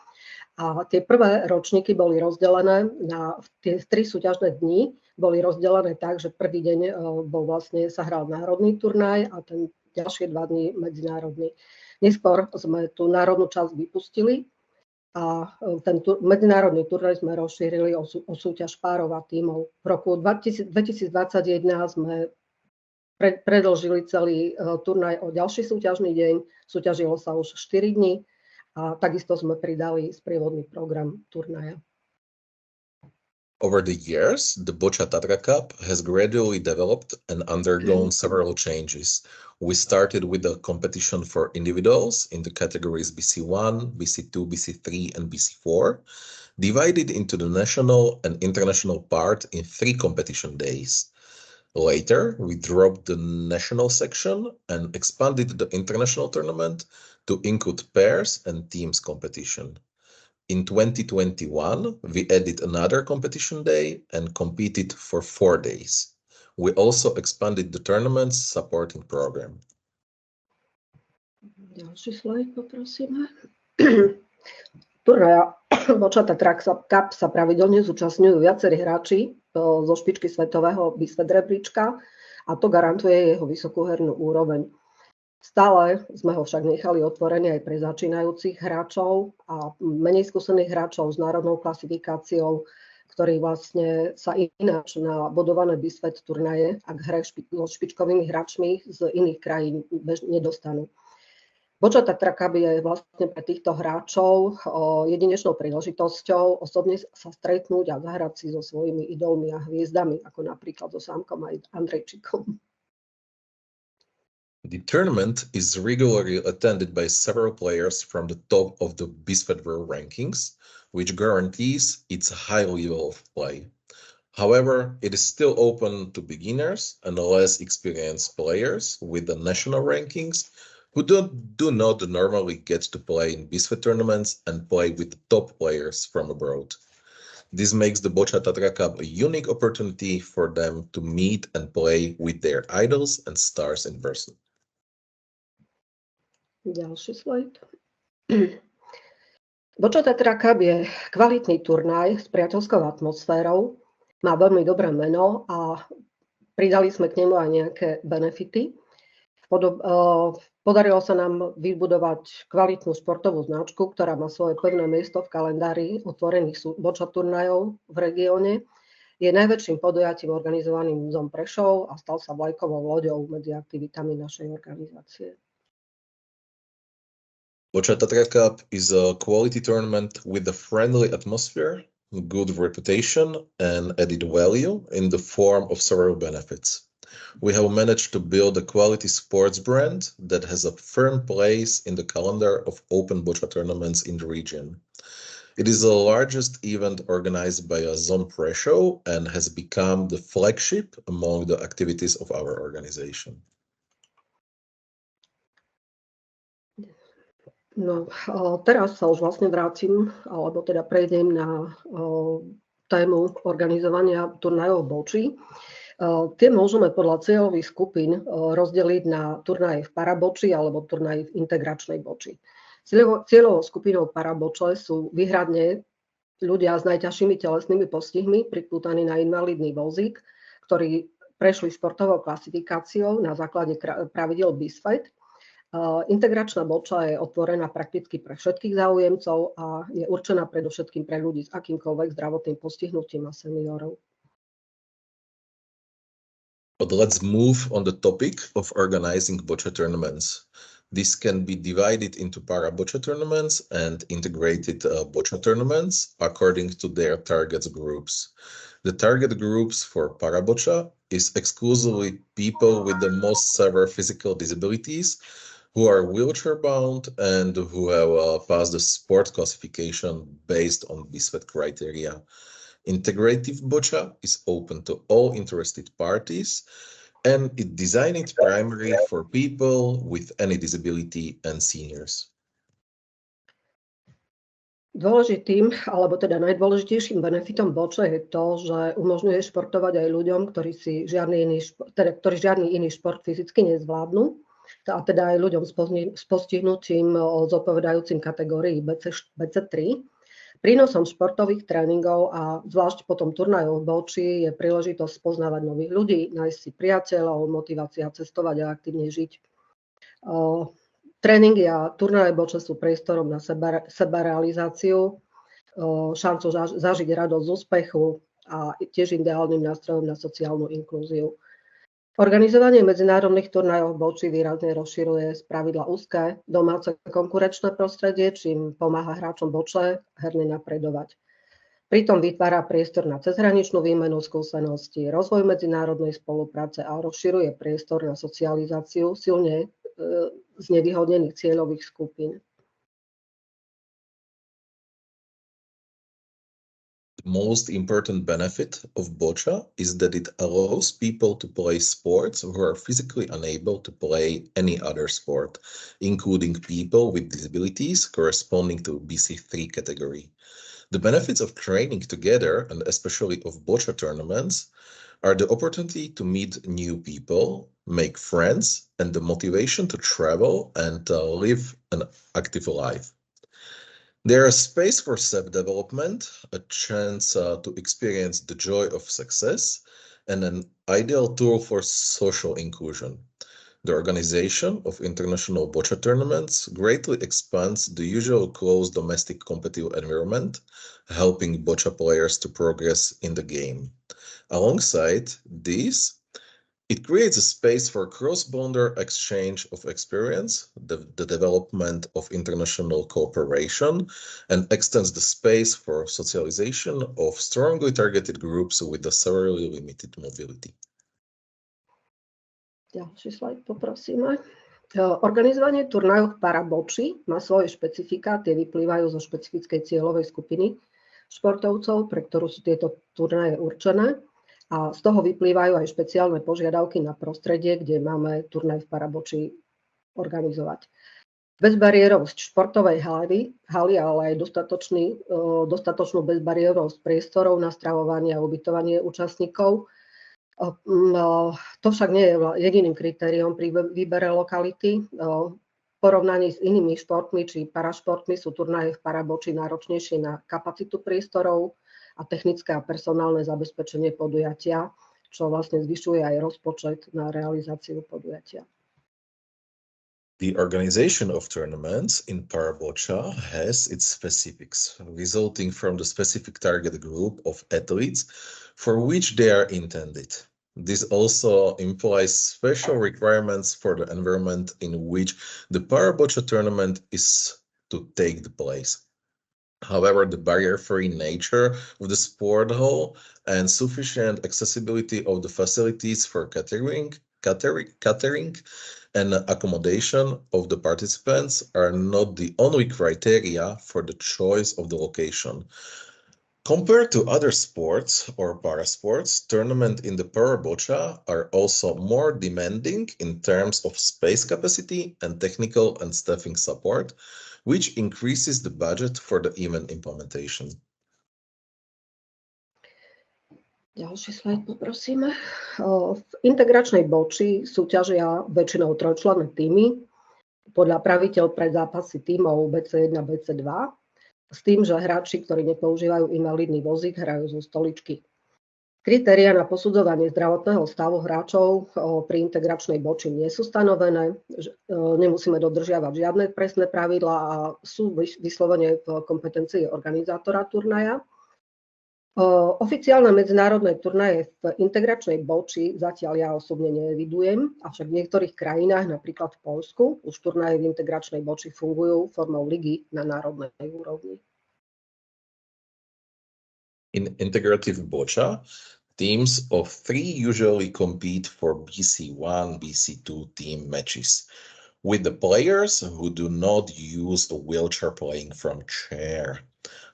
A tie prvé ročníky boli rozdelené na tie 3 súťažné dni, boli rozdelené tak, že prvý deň sa hral národný turnaj a ten ďalšie 2 dni medzinárodný. Neskôr sme tú národnú časť vypustili a ten medzinárodný turnaj sme rozšírili o súťaž párov a tímov. V roku 2021 sme predĺžili celý turnaj o ďalší súťažný deň, súťažilo sa už 4 dní a takisto sme pridali sprievodný program turnaja. Over the years, the Boccia Tatra Cup has gradually developed and undergone several changes. We started with a competition for individuals in the categories BC1, BC2, BC3, and BC4, divided into the national and international part in 3 competition days. Later, we dropped the national section and expanded the international tournament to include pairs and teams competition. In 2021, we added another competition day and competed for 4 days. We also expanded the tournament's supporting program. Ďalší slajd poprosíme. Turnaja Boccia Tatra Cup sa pravidelne zúčastňujú viacerí hráči zo špičky svetového BISFET rebríčka a to garantuje jeho vysokú hernú úroveň. Stále sme ho však nechali otvorený aj pre začínajúcich hráčov a menej skúsených hráčov s národnou klasifikáciou, ktorí vlastne sa ináč na bodované BISFET turnaje, ak hrajú so špičkovými hráčmi z iných krajín, nedostanú. Boccia Tatra Cup je vlastne pre týchto hráčov jedinečnou príležitosťou osobne sa stretnúť a zahrať si so svojimi idolmi a hviezdami, ako napríklad so Sámkom aj Andrejčikom. The tournament is regularly attended by several players from the top of the BISFET World Rankings, which guarantees its high level of play. However, it is still open to beginners and less experienced players with the national rankings who do not normally get to play in BISFET tournaments and play with the top players from abroad. This makes the Boccia Tatra Cup a unique opportunity for them to meet and play with their idols and stars in person. Ďalší slajd. Boccia Tatra Cup je kvalitný turnaj s priateľskou atmosférou, má veľmi dobré meno a pridali sme k nemu aj nejaké benefity. Podarilo sa nám vybudovať kvalitnú športovú značku, ktorá má svoje pevné miesto v kalendári otvorených Boccia turnajov v regióne. Je najväčším podujatím organizovaným ZON Prešov a stal sa vlajkovou loďou medzi aktivitami našej organizácie. Boccia Tatra Cup is a quality tournament with a friendly atmosphere, good reputation, and added value in the form of several benefits. We have managed to build a quality sports brand that has a firm place in the calendar of open Boccia tournaments in the region. It is the largest event organized by a ZON Prešov and has become the flagship among the activities of our organization. No, teraz sa už vlastne vrátim, alebo teda prejdem na tému organizovania turnajov Bocci. Tie môžeme podľa cieľových skupín rozdeliť na turnaje v paraboči alebo turnaje v integračnej boči. Cieľovou skupinou parabocce sú výhradne ľudia s najťažšími telesnými postihmi pripútaní na invalidný vozík, ktorí prešli športovou klasifikáciou na základe pravidiel BISFET. Integračná boča je otvorená prakticky pre všetkých záujemcov a je určená predovšetkým pre ľudí s akýmkoľvek zdravotným postihnutím a seniorov. But let's move on the topic of organizing Boccia tournaments. This can be divided into para-Boccia tournaments and integrated Boccia tournaments according to their target groups. The target groups for para-Boccia is exclusively people with the most severe physical disabilities who are wheelchair-bound and who have passed the sport classification based on BISFET criteria. Integrative Boccia is open to all interested parties and it designed primarily for people with any disability and seniors. Dôležitým, alebo teda najdôležitejším benefitom Bocce je to, že umožňuje športovať aj ľuďom, ktorí žiadny iný šport fyzicky nezvládnu, a teda aj ľuďom s postihnutím zodpovedajúcim kategórii BC3. Prínosom športových tréningov a zvlášť potom turnajov v Bocci je príležitosť spoznávať nových ľudí, nájsť si priateľov, motivácia cestovať a aktívne žiť. Tréningy a turnaje Bocce sú priestorom na sebarealizáciu, šancu zažiť radosť z úspechu a tiež ideálnym nástrojom na sociálnu inklúziu. Organizovanie medzinárodných turnajov v Bocci výrazne rozširuje spravidla úzke domáce konkurenčné prostredie, čím pomáha hráčom Bocce herne napredovať. Pritom vytvára priestor na cezhraničnú výmenu skúseností, rozvoj medzinárodnej spolupráce a rozširuje priestor na socializáciu silne znevýhodnených cieľových skupín. The most important benefit of boccia is that it allows people to play sports who are physically unable to play any other sport, including people with disabilities corresponding to BC3 category. The benefits of training together, and especially of boccia tournaments, are the opportunity to meet new people, make friends, and the motivation to travel and live an active life. There is space for self-development, a chance to experience the joy of success, and an ideal tool for social inclusion. The organization of international boccia tournaments greatly expands the usual closed domestic competitive environment, helping boccia players to progress in the game. Alongside this, it creates a space for cross-border exchange of experience, the development of international cooperation, and extends the space for socialization of strongly targeted groups with a severely limited mobility. Ďalší slajd poprosíme. Organizovanie turnajov v paraboči má svoje špecifika, tie vyplývajú zo špecifickej cieľovej skupiny športovcov, pre ktorú sú tieto turnaje určené. A z toho vyplývajú aj špeciálne požiadavky na prostredie, kde máme turnaj v paraboči organizovať. Bezbariérovosť športovej haly, ale aj dostatočnú bezbariérovosť priestorov na stravovanie a ubytovanie účastníkov. To však nie je jediným kritériom pri výbere lokality. V porovnaní s inými športmi či parašportmi sú turnaje v paraboči náročnejšie na kapacitu priestorov a technické a personálne zabezpečenie podujatia, čo vlastne zvyšuje aj rozpočet na realizáciu podujatia. The organization of tournaments in Paraboccia has its specifics, resulting from the specific target group of athletes for which they are intended. This also implies special requirements for the environment in which the Paraboccia tournament is to take the place. However, the barrier-free nature of the sport hall and sufficient accessibility of the facilities for catering and accommodation of the participants are not the only criteria for the choice of the location. Compared to other sports or parasports, tournaments in the Paraboccia are also more demanding in terms of space capacity and technical and staffing support, which increases the budget for the event implementation. Ďalší slajd poprosíme. V integračnej boči súťažia väčšinou trojčlenné týmy podľa pravidiel pre zápasy tímov BC1 a BC2 s tým, že hráči, ktorí nepoužívajú invalidný vozík, hrajú zo stoličky. Kritériá na posudzovanie zdravotného stavu hráčov pri integračnej boči nie sú stanovené, nemusíme dodržiavať žiadne presné pravidlá a sú vyslovene v kompetencii organizátora turnaja. Oficiálne medzinárodné turnaje v integračnej boči zatiaľ ja osobne neevidujem, avšak v niektorých krajinách, napríklad v Poľsku, už turnaje v integračnej boči fungujú formou ligy na národnej úrovni. In integrative boccia, teams of 3 usually compete for BC1, BC2 team matches, with the players who do not use a wheelchair playing from chair.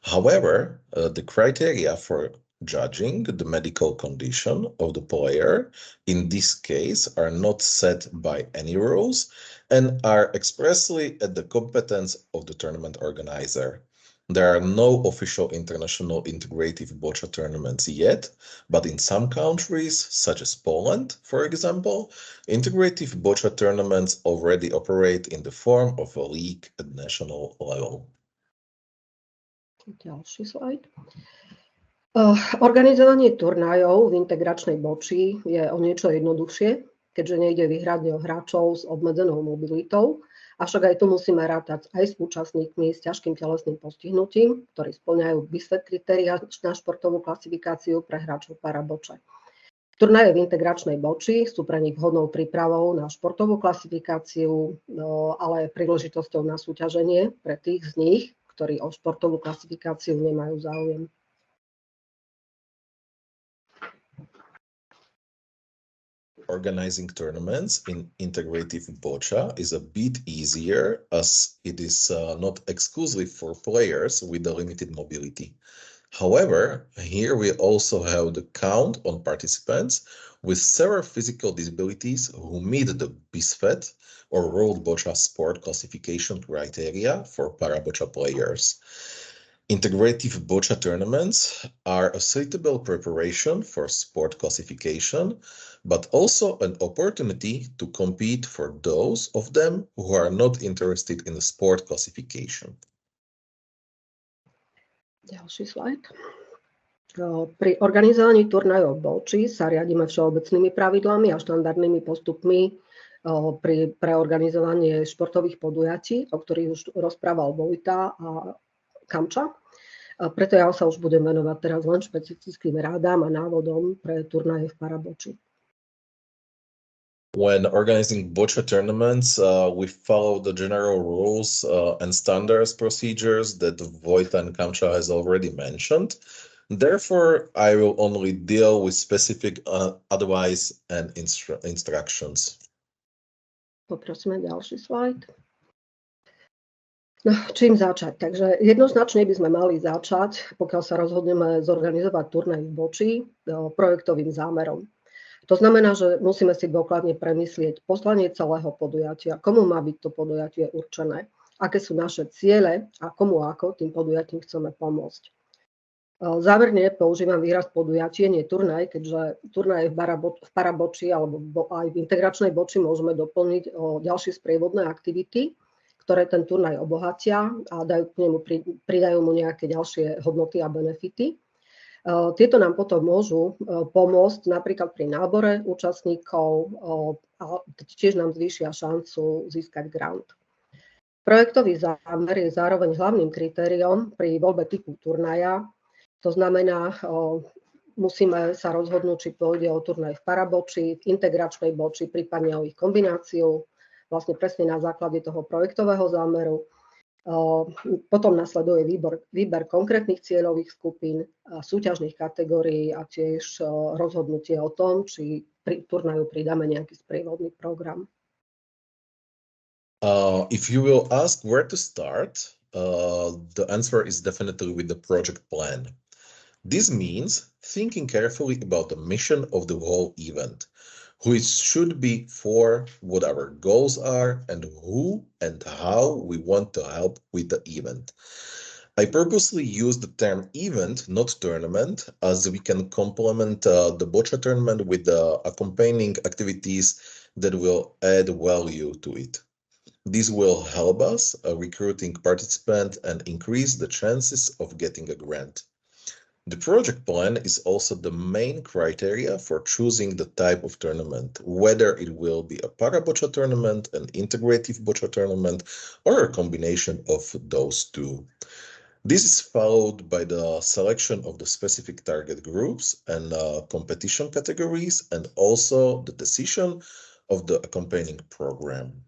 However, the criteria for judging the medical condition of the player in this case are not set by any rules and are expressly at the competence of the tournament organizer. There are no official international integrative boccia tournaments yet, but in some countries, such as Poland, for example, integrative boccia tournaments already operate in the form of a league at national level. Ďalší slajd. Organizovanie turnajov v integračnej boči je o niečo jednoduchšie, keďže nejde výhradne o hráčov s obmedzenou mobilitou, avšak aj tu musíme rátať aj s účastníkmi s ťažkým telesným postihnutím, ktorí spĺňajú BISFET kritériá na športovú klasifikáciu pre hráčov paraboče. Turnaje v integračnej boči sú pre nich vhodnou prípravou na športovú klasifikáciu, ale aj príležitosťou na súťaženie pre tých z nich, ktorí o športovú klasifikáciu nemajú záujem. Organizing tournaments in integrative boccia is a bit easier as it is not exclusively for players with a limited mobility. However, here we also have the count on participants with several physical disabilities who meet the BISFET or World Boccia Sport Classification criteria for para-boccia players. Integrative boccia tournaments are a suitable preparation for sport classification, but also an opportunity to compete for those of them who are not interested in the sport classification. Ďalší slajd. Pri organizovaní turnajov bocci sa riadime všeobecnými pravidlami a štandardnými postupmi pre organizovanie športových podujatí, o ktorých už rozprával Vojta a Kamča. Preto ja sa už budem venovať teraz len špecifickým rádám a návodom pre turnaje v parabocci. When organizing boccia tournaments, we follow the general rules and standards procedures that Vojta and Kamča has already mentioned. Therefore, I will only deal with specific advice and instructions. Poprosíme ďalší slajd. No, čím začať? Takže jednoznačne by sme mali začať, pokiaľ sa rozhodneme zorganizovať turnaj v bocci, projektovým zámerom. To znamená, že musíme si dôkladne premyslieť poslanie celého podujatia, komu má byť to podujatie určené, aké sú naše ciele a komu ako tým podujatím chceme pomôcť. Zámerne používam výraz podujatie, nie turnaj, keďže turnaj v parabocci alebo aj v integračnej bocci môžeme doplniť o ďalšie sprievodné aktivity, ktoré ten turnaj obohatia a pridajú mu nejaké ďalšie hodnoty a benefity. Tieto nám potom môžu pomôcť napríklad pri nábore účastníkov a tiež nám zvýšia šancu získať grant. Projektový zámer je zároveň hlavným kritériom pri voľbe typu turnaja. To znamená, musíme sa rozhodnúť, či pôjde o turnaj v parabocci, v integračnej bocci, prípadne o ich kombináciu, vlastne presne na základe toho projektového zámeru. Potom nasleduje výber konkrétnych cieľových skupín, súťažných kategórií a tiež rozhodnutie o tom, či pri turnaju pridáme nejaký sprievodný program. If you will ask where to start, the answer is definitely with the project plan. This means thinking carefully about the mission of the whole event, who it should be for, what our goals are, and who and how we want to help with the event. I purposely use the term event, not tournament, as we can complement the boccia tournament with the accompanying activities that will add value to it. This will help us recruiting participants and increase the chances of getting a grant. The project plan is also the main criteria for choosing the type of tournament, whether it will be a para-boccia tournament, an integrative boccia tournament, or a combination of those two. This is followed by the selection of the specific target groups and competition categories, and also the decision of the accompanying program.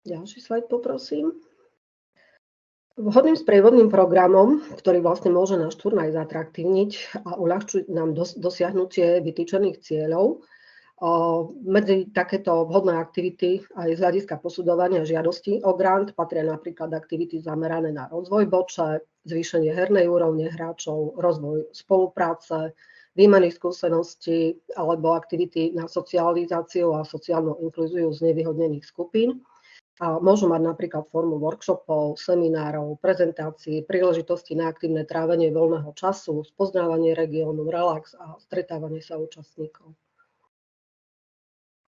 Ďalší slajd poprosím. Vhodným sprievodným programom, ktorý vlastne môže náš turnaj zatraktívniť a uľahčiť nám dosiahnutie vytýčených cieľov. Medzi takéto vhodné aktivity aj z hľadiska posudovania žiadosti o grant patria napríklad aktivity zamerané na rozvoj bocce, zvýšenie hernej úrovne hráčov, rozvoj spolupráce, výmeny skúseností alebo aktivity na socializáciu a sociálnu inklúziu z nevyhodnených skupín. A môžu mať napríklad formu workshopov, seminárov, prezentácií, príležitosti na aktívne trávenie voľného času, spoznávanie regiónu, relax a stretávanie sa účastníkov.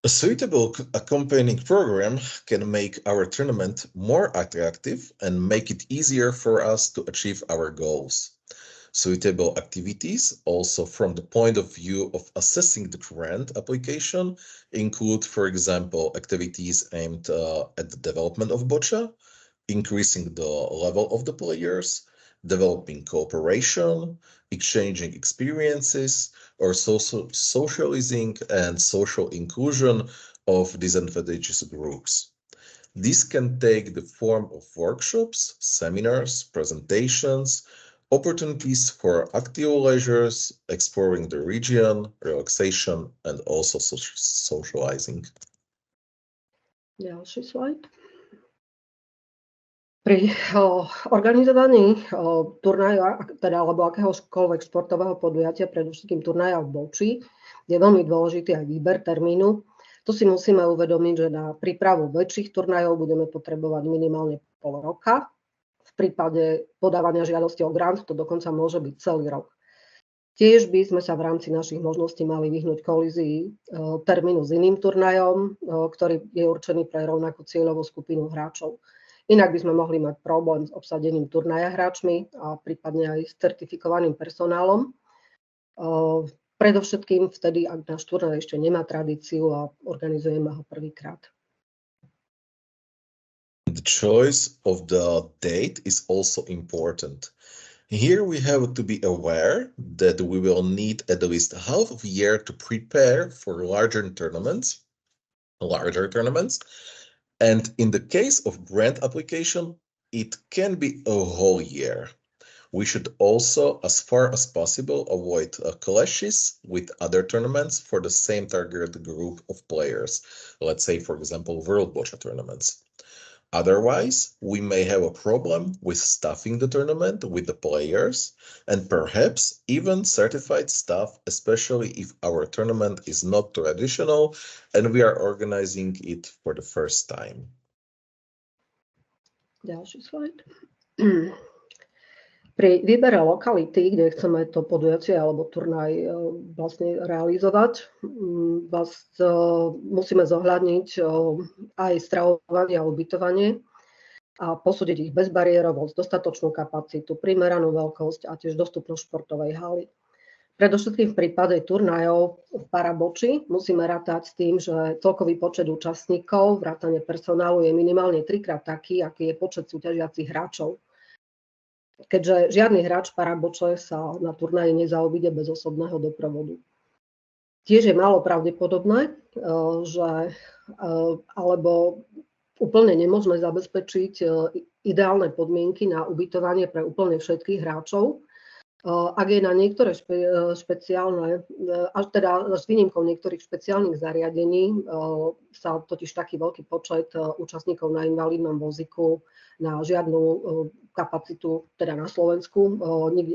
A suitable accompanying program can make our tournament more attractive and make it easier for us to achieve our goals. Suitable activities, also from the point of view of assessing the grant application, include, for example, activities aimed at the development of boccia, increasing the level of the players, developing cooperation, exchanging experiences, or socializing and social inclusion of disadvantaged groups. This can take the form of workshops, seminars, presentations, opportunities for active leisures, exploring the region, relaxation, and also socializing. Ďalší slajd. Pri organizovaní turnaja, teda alebo akéhokoľvek športového podujatia, predovšetkým turnaja v Boči, je veľmi dôležitý aj výber termínu. Tu si musíme uvedomiť, že na prípravu väčších turnajov budeme potrebovať minimálne pol roka. V prípade podávania žiadosti o grant to dokonca môže byť celý rok. Tiež by sme sa v rámci našich možností mali vyhnúť kolízii termínu s iným turnajom, ktorý je určený pre rovnakú cieľovú skupinu hráčov. Inak by sme mohli mať problém s obsadením turnaja hráčmi a prípadne aj s certifikovaným personálom. Predovšetkým vtedy, ak náš turnaj ešte nemá tradíciu a organizujeme ho prvýkrát. The choice of the date is also important. Here we have to be aware that we will need at least half of a year to prepare for larger tournaments. And in the case of grant application, it can be a whole year. We should also, as far as possible, avoid clashes with other tournaments for the same target group of players. Let's say, for example, World Boccia tournaments. Otherwise, we may have a problem with staffing the tournament with the players and perhaps even certified staff, especially if our tournament is not traditional and we are organizing it for the first time. Ďalší slajd. Pri výbere lokality, kde chceme to podujatie alebo turnaj vlastne realizovať, musíme zohľadniť aj stravovanie a ubytovanie a posúdiť ich bezbariérovosť, dostatočnú kapacitu, primeranú veľkosť a tiež dostupnosť športovej haly. Predovšetkým v prípade turnajov v Paraboči musíme rátať s tým, že celkový počet účastníkov, vrátane personálu je minimálne 3-krát taký, aký je počet súťažiacich hráčov. Keďže žiadny hráč Paraboče sa na turnaji nezaobíde bez osobného doprovodu. Tiež je málo pravdepodobné, že alebo úplne nemožné zabezpečiť ideálne podmienky na ubytovanie pre úplne všetkých hráčov. Ak je na niektoré špeciálne, až teda s výnimkou niektorých špeciálnych zariadení, sa totiž taký veľký počet účastníkov na invalidnom vozíku na žiadnu kapacitu, teda na Slovensku,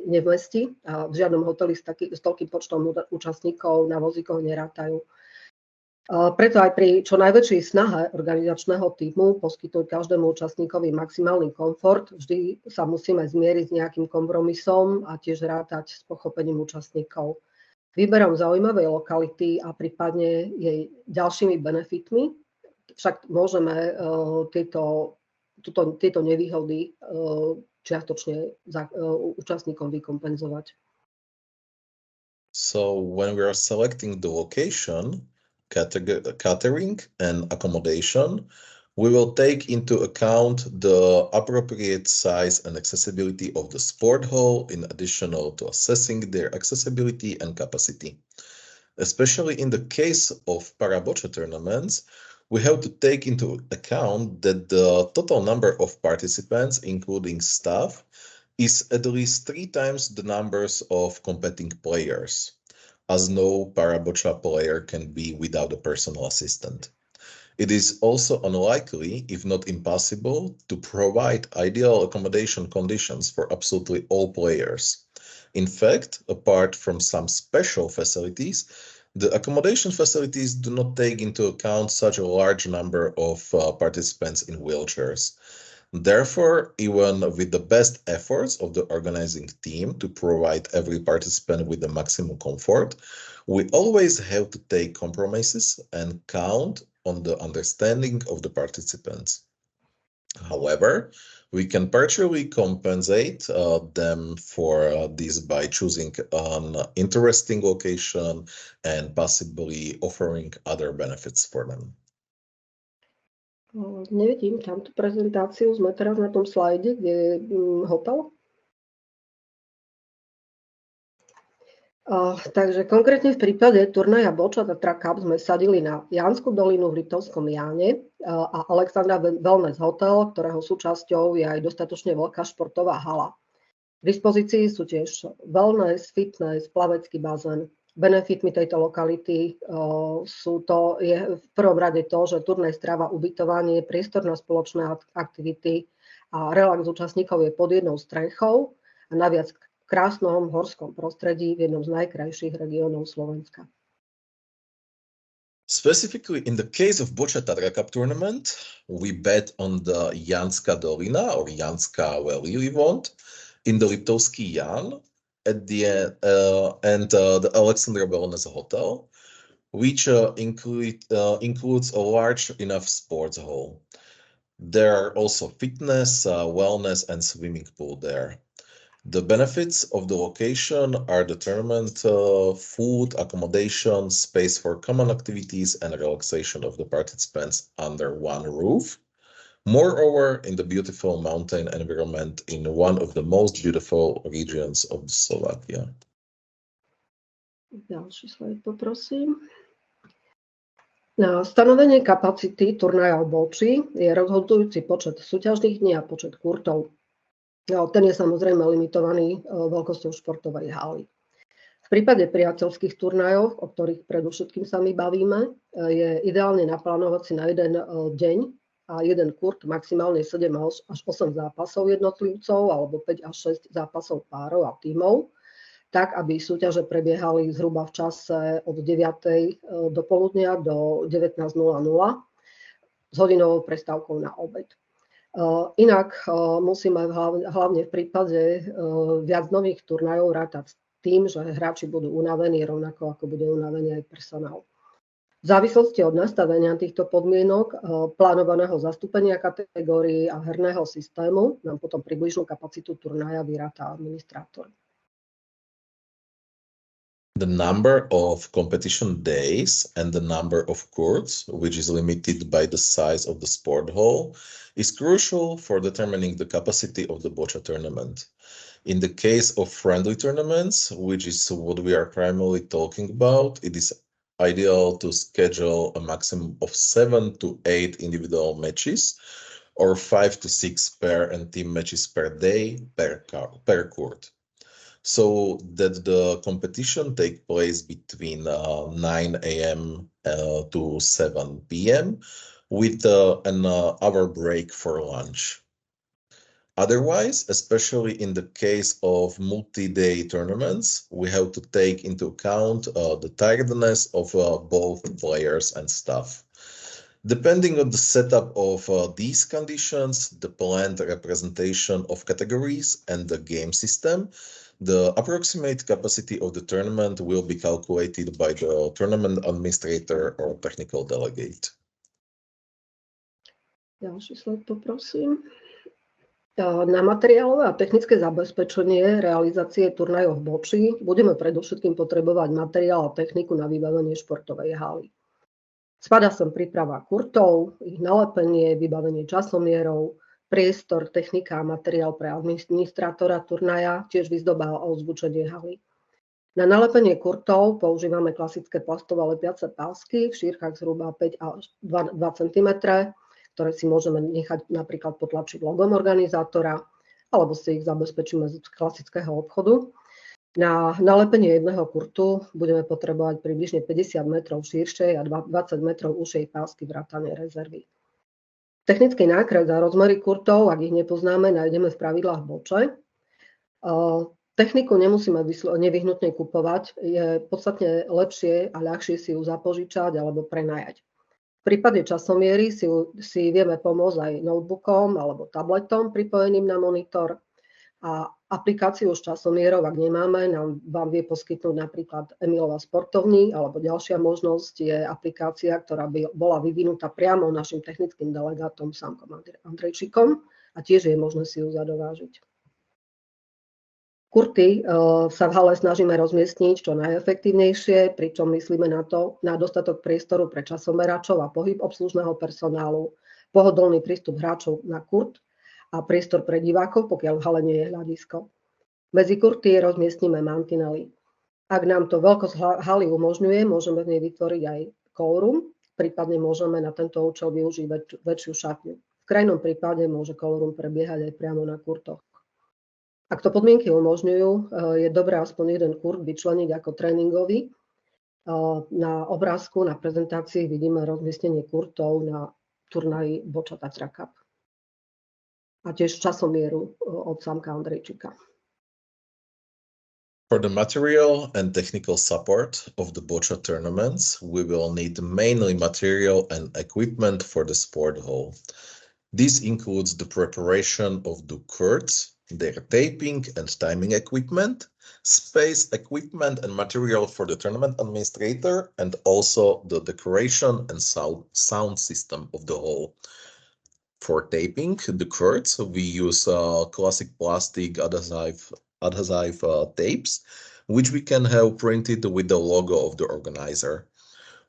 nevmestí. V žiadnom hoteli s toľkým počtom účastníkov na vozíkoch nerátajú. Preto aj pri čo najväčšej snahe organizačného tímu poskytnúť každému účastníkovi maximálny komfort, vždy sa musíme zmieriť s nejakým kompromisom a tiež rátať s pochopením účastníkov. Výberom zaujímavej lokality a prípadne jej ďalšími benefitmi však môžeme tieto nevýhody čiastočne účastníkom vykompenzovať. So when we are selecting the location, catering and accommodation, we will take into account the appropriate size and accessibility of the sport hall in addition to assessing their accessibility and capacity. Especially in the case of Parabocha tournaments, we have to take into account that the total number of participants, including staff, is at least 3 times the numbers of competing players, as no Parabocha player can be without a personal assistant. It is also unlikely, if not impossible, to provide ideal accommodation conditions for absolutely all players. In fact, apart from some special facilities, the accommodation facilities do not take into account such a large number of participants in wheelchairs. Therefore, even with the best efforts of the organizing team to provide every participant with the maximum comfort, we always have to take compromises and count on the understanding of the participants. However, we can partially compensate them for this by choosing an interesting location and possibly offering other benefits for them. Nevidím tamtú prezentáciu, sme teraz na tom slajde, kde je hotel. Takže konkrétne v prípade turnaja Boccia Tatra Cup sme sadili na Jánsku dolinu v Liptovskom Jáne a Alexandra Wellness Hotel, ktorého súčasťou je aj dostatočne veľká športová hala. K dispozícii sú tiež wellness, fitness, plavecký bazén. Benefitmi tejto lokality je v prvom rade to, že turné, strava, ubytovanie, priestor na spoločné aktivity a relax účastníkov je pod jednou strechou a naviac v krásnom horskom prostredí v jednom z najkrajších regiónov Slovenska. Specifically, in the case of Boča Tatra Cup tournament, we bet on the Janska Dolina or Janska Valley, we want, in the Liptovský Jan at the end, and the Alexandra Wellness Hotel, which includes a large enough sports hall. There are also fitness, wellness, and swimming pool there. The benefits of the location are the tournament, food, accommodation, space for common activities, and relaxation of the participants under one roof. Moreover, in the beautiful mountain environment in one of the most beautiful regions of Slovakia. Ďalší slajd poprosím. Na stanovenie kapacity turnaja v Boči je rozhodujúci počet súťažných dní a počet kurtov. Ten je samozrejme limitovaný veľkosťou športovej haly. V prípade priateľských turnajov, o ktorých predovšetkým sa my bavíme, je ideálne naplánovať si na jeden deň a jeden kurt maximálne 7 až 8 zápasov jednotlivcov alebo 5 až 6 zápasov párov a tímov, tak aby súťaže prebiehali zhruba v čase od 9. do poludnia do 19:00 s hodinovou prestávkou na obed. Inak musíme hlavne v prípade viac nových turnajov rátať s tým, že hráči budú unavení rovnako ako bude unavený aj personál. V závislosti od nastavenia týchto podmienok, plánovaného zastúpenia kategórií a herného systému nám potom približnú kapacitu turnaja vyráta administrátor. The number of competition days and the number of courts, which is limited by the size of the sport hall, is crucial for determining the capacity of the Boča tournament. In the case of friendly tournaments, which is what we are primarily talking about, it is ideal to schedule a maximum of 7 to 8 individual matches or 5 to 6 pair and team matches per day per court, so that the competition take place between 9 a.m. To 7 p.m. with an hour break for lunch. Otherwise, especially in the case of multi-day tournaments, we have to take into account the tiredness of both players and staff. Depending on the setup of these conditions, the planned representation of categories, and the game system, the approximate capacity of the tournament will be calculated by the tournament administrator or technical delegate. Ďalší slajd poprosím. Na materiálové a technické zabezpečenie realizácie turnajov v Boči budeme predovšetkým potrebovať materiál a techniku na vybavenie športovej haly. Spadá sem príprava kurtov, ich nalepenie, vybavenie časomierov, priestor, technika a materiál pre administrátora turnaja, tiež výzdoba a ozvučenie haly. Na nalepenie kurtov používame klasické plastové lepiace pásky v šírkach zhruba 5 až 2 cm, ktoré si môžeme nechať napríklad potlačiť logom organizátora, alebo si ich zabezpečíme z klasického obchodu. Na nalepenie jedného kurtu budeme potrebovať približne 50 metrov širšej a 20 metrov užšej pásky vrátane rezervy. Technický nákres a rozmery kurtov, ak ich nepoznáme, nájdeme v pravidlách Boče. Techniku nemusíme nevyhnutne kupovať, je podstatne lepšie a ľahšie si ju zapožičať alebo prenajať. V prípade časomiery si vieme pomôcť aj notebookom alebo tabletom pripojeným na monitor a aplikáciu s časomierou, ak nemáme, vám vie poskytnúť napríklad Emilova sportovní, alebo ďalšia možnosť je aplikácia, ktorá by bola vyvinutá priamo našim technickým delegátom Sámkom Andrejčíkom a tiež je možné si ju zadovážiť. Kurty sa v hale snažíme rozmiestniť čo najefektívnejšie, pričom myslíme na dostatok priestoru pre časomeračov a pohyb obslužného personálu, pohodlný prístup hráčov na kurt a priestor pre divákov, pokiaľ v hale nie je hľadisko. Medzi kurty rozmiestnime mantinely. Ak nám to veľkosť haly umožňuje, môžeme v nej vytvoriť aj callroom, prípadne môžeme na tento účel využiť väčšiu šatňu. V krajnom prípade môže callroom prebiehať aj priamo na kurtoch. Ak to podmienky umožňujú, je dobré aspoň jeden kurz vyčleniť ako tréningový. Na obrázku, na prezentácii vidíme rozmiestnenie kurtov na turnaji Boča Tatra Cup. A tiež časomieru od Samka Andrejčíka. For the material and technical support of the Boča tournaments, we will need mainly material and equipment for the sport hall. This includes the preparation of the courts, their taping and timing equipment, space, equipment and material for the tournament administrator, and also the decoration and sound system of the hall. For taping the courts, we use classic plastic adhesive tapes, which we can have printed with the logo of the organizer.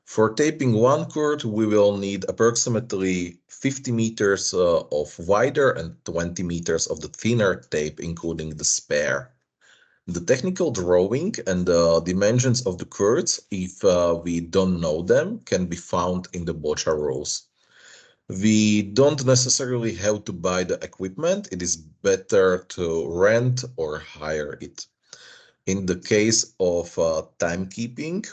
For taping one court, we will need approximately 50 meters of wider and 20 meters of the thinner tape, including the spare. The technical drawing and the dimensions of the courts, if we don't know them, can be found in the Boča rules. We don't necessarily have to buy the equipment. It is better to rent or hire it. In the case of timekeeping,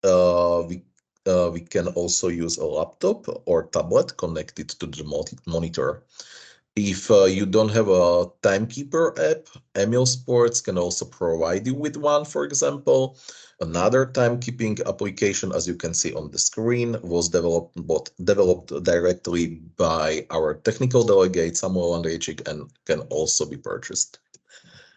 we can also use a laptop or tablet connected to the monitor. If you don't have a timekeeper app, Emil Sports can also provide you with one, for example. Another timekeeping application, as you can see on the screen, was developed directly by our technical delegate, Samuel Andrejčík, and can also be purchased.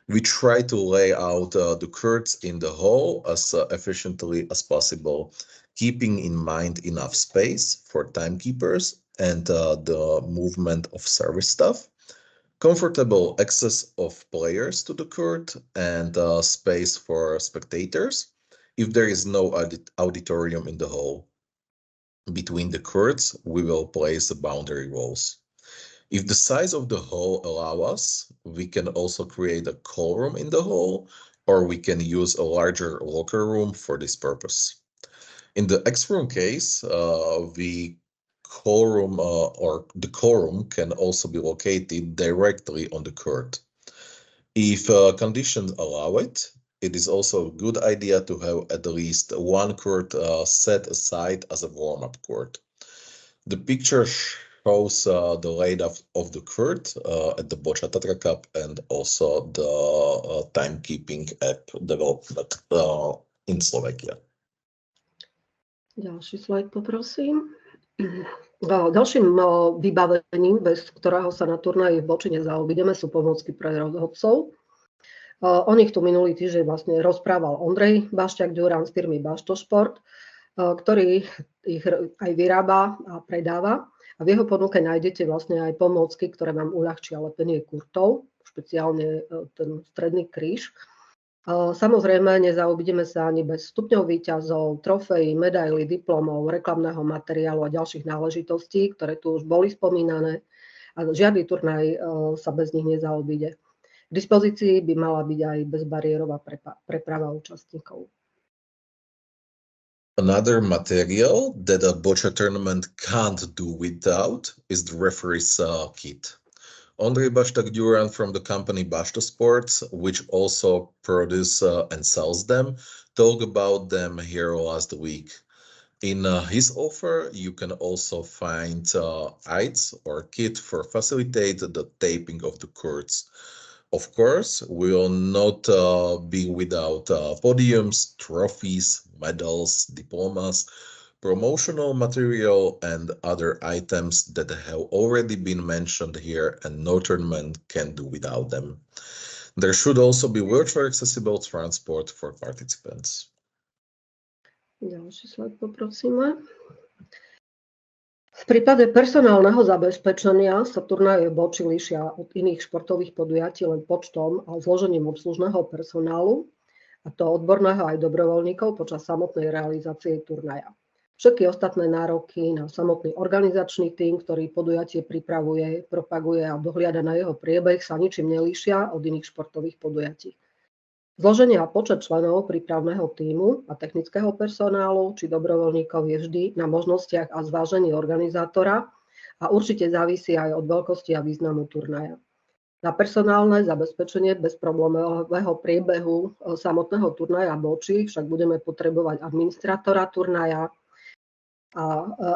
We try to lay out the courts in the hall as efficiently as possible, keeping in mind enough space for timekeepers and the movement of service staff, comfortable access of players to the court, and space for spectators if there is no auditorium in the hall. Between the courts, we will place the boundary walls. If the size of the hall allows us, we can also create a call room in the hall, or we can use a larger locker room for this purpose. In the X-room case, the call room can also be located directly on the court. If conditions allow it, it is also a good idea to have at least one court set aside as a warm-up court. The picture shows the layout of the court at the Boča Tatra Cup and also the timekeeping app development in Slovakia. Ďalší slajd poprosím. Ďalším vybavením, bez ktorého sa na turnaji v Boči nezaobídeme, sú pomôcky pre rozhodcov. O nich tu minulý týždeň vlastne rozprával Ondrej Bašťák-Ďurán z firmy Baštošport, ktorý ich aj vyrába a predáva. A v jeho ponuke nájdete vlastne aj pomôcky, ktoré vám uľahčia lepenie kurtov, špeciálne ten stredný kríž. Samozrejme, nezaobídeme sa ani bez stupňov víťazov, trofejí, medailí, diplomov, reklamného materiálu a ďalších náležitostí, ktoré tu už boli spomínané. A žiadny turnaj sa bez nich nezaobíde. K dispozícii by mala byť aj bezbariérová preprava účastníkov. Another material that a Boča tournament can't do without is the referee's kit. Ondrej Bašťák-Ďurán from the company Bašto Sports, which also produces and sells them, talked about them here last week. In his offer, you can also find aids or kit for facilitate the taping of the courts. Of course, we will not be without podiums, trophies, medals, diplomas, promotional material, and other items that have already been mentioned here, and no tournament can do without them. There should also be virtually accessible transport for participants. Ďalší slajd poprosíme. V prípade personálneho zabezpečenia sa turnaje v Boči líšia od iných športových podujatí len počtom a zložením obslužného personálu, a to odborného aj dobrovoľníkov počas samotnej realizácie turnaja. Všetky ostatné nároky na samotný organizačný tím, ktorý podujatie pripravuje, propaguje a dohliada na jeho priebeh, sa ničím nelíšia od iných športových podujatí. Zloženie a počet členov prípravného tímu a technického personálu či dobrovoľníkov je vždy na možnostiach a zvážení organizátora a určite závisí aj od veľkosti a významu turnaja. Na personálne zabezpečenie bezproblémového priebehu samotného turnaja bočí však budeme potrebovať administratora turnaja a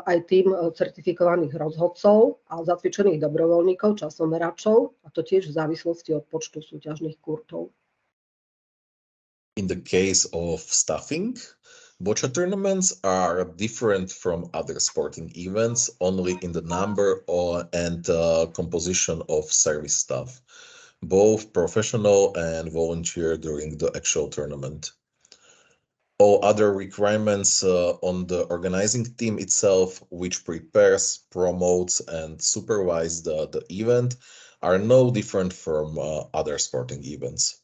aj tým certifikovaných rozhodcov a zacvičených dobrovoľníkov, časomeračov, a to tiež v závislosti od počtu súťažných kurtov. In the case of staffing, boccia tournaments are different from other sporting events only in the number and composition of service staff, both professional and volunteer during the actual tournament. All other requirements on the organizing team itself, which prepares, promotes, and supervises the event, are no different from other sporting events.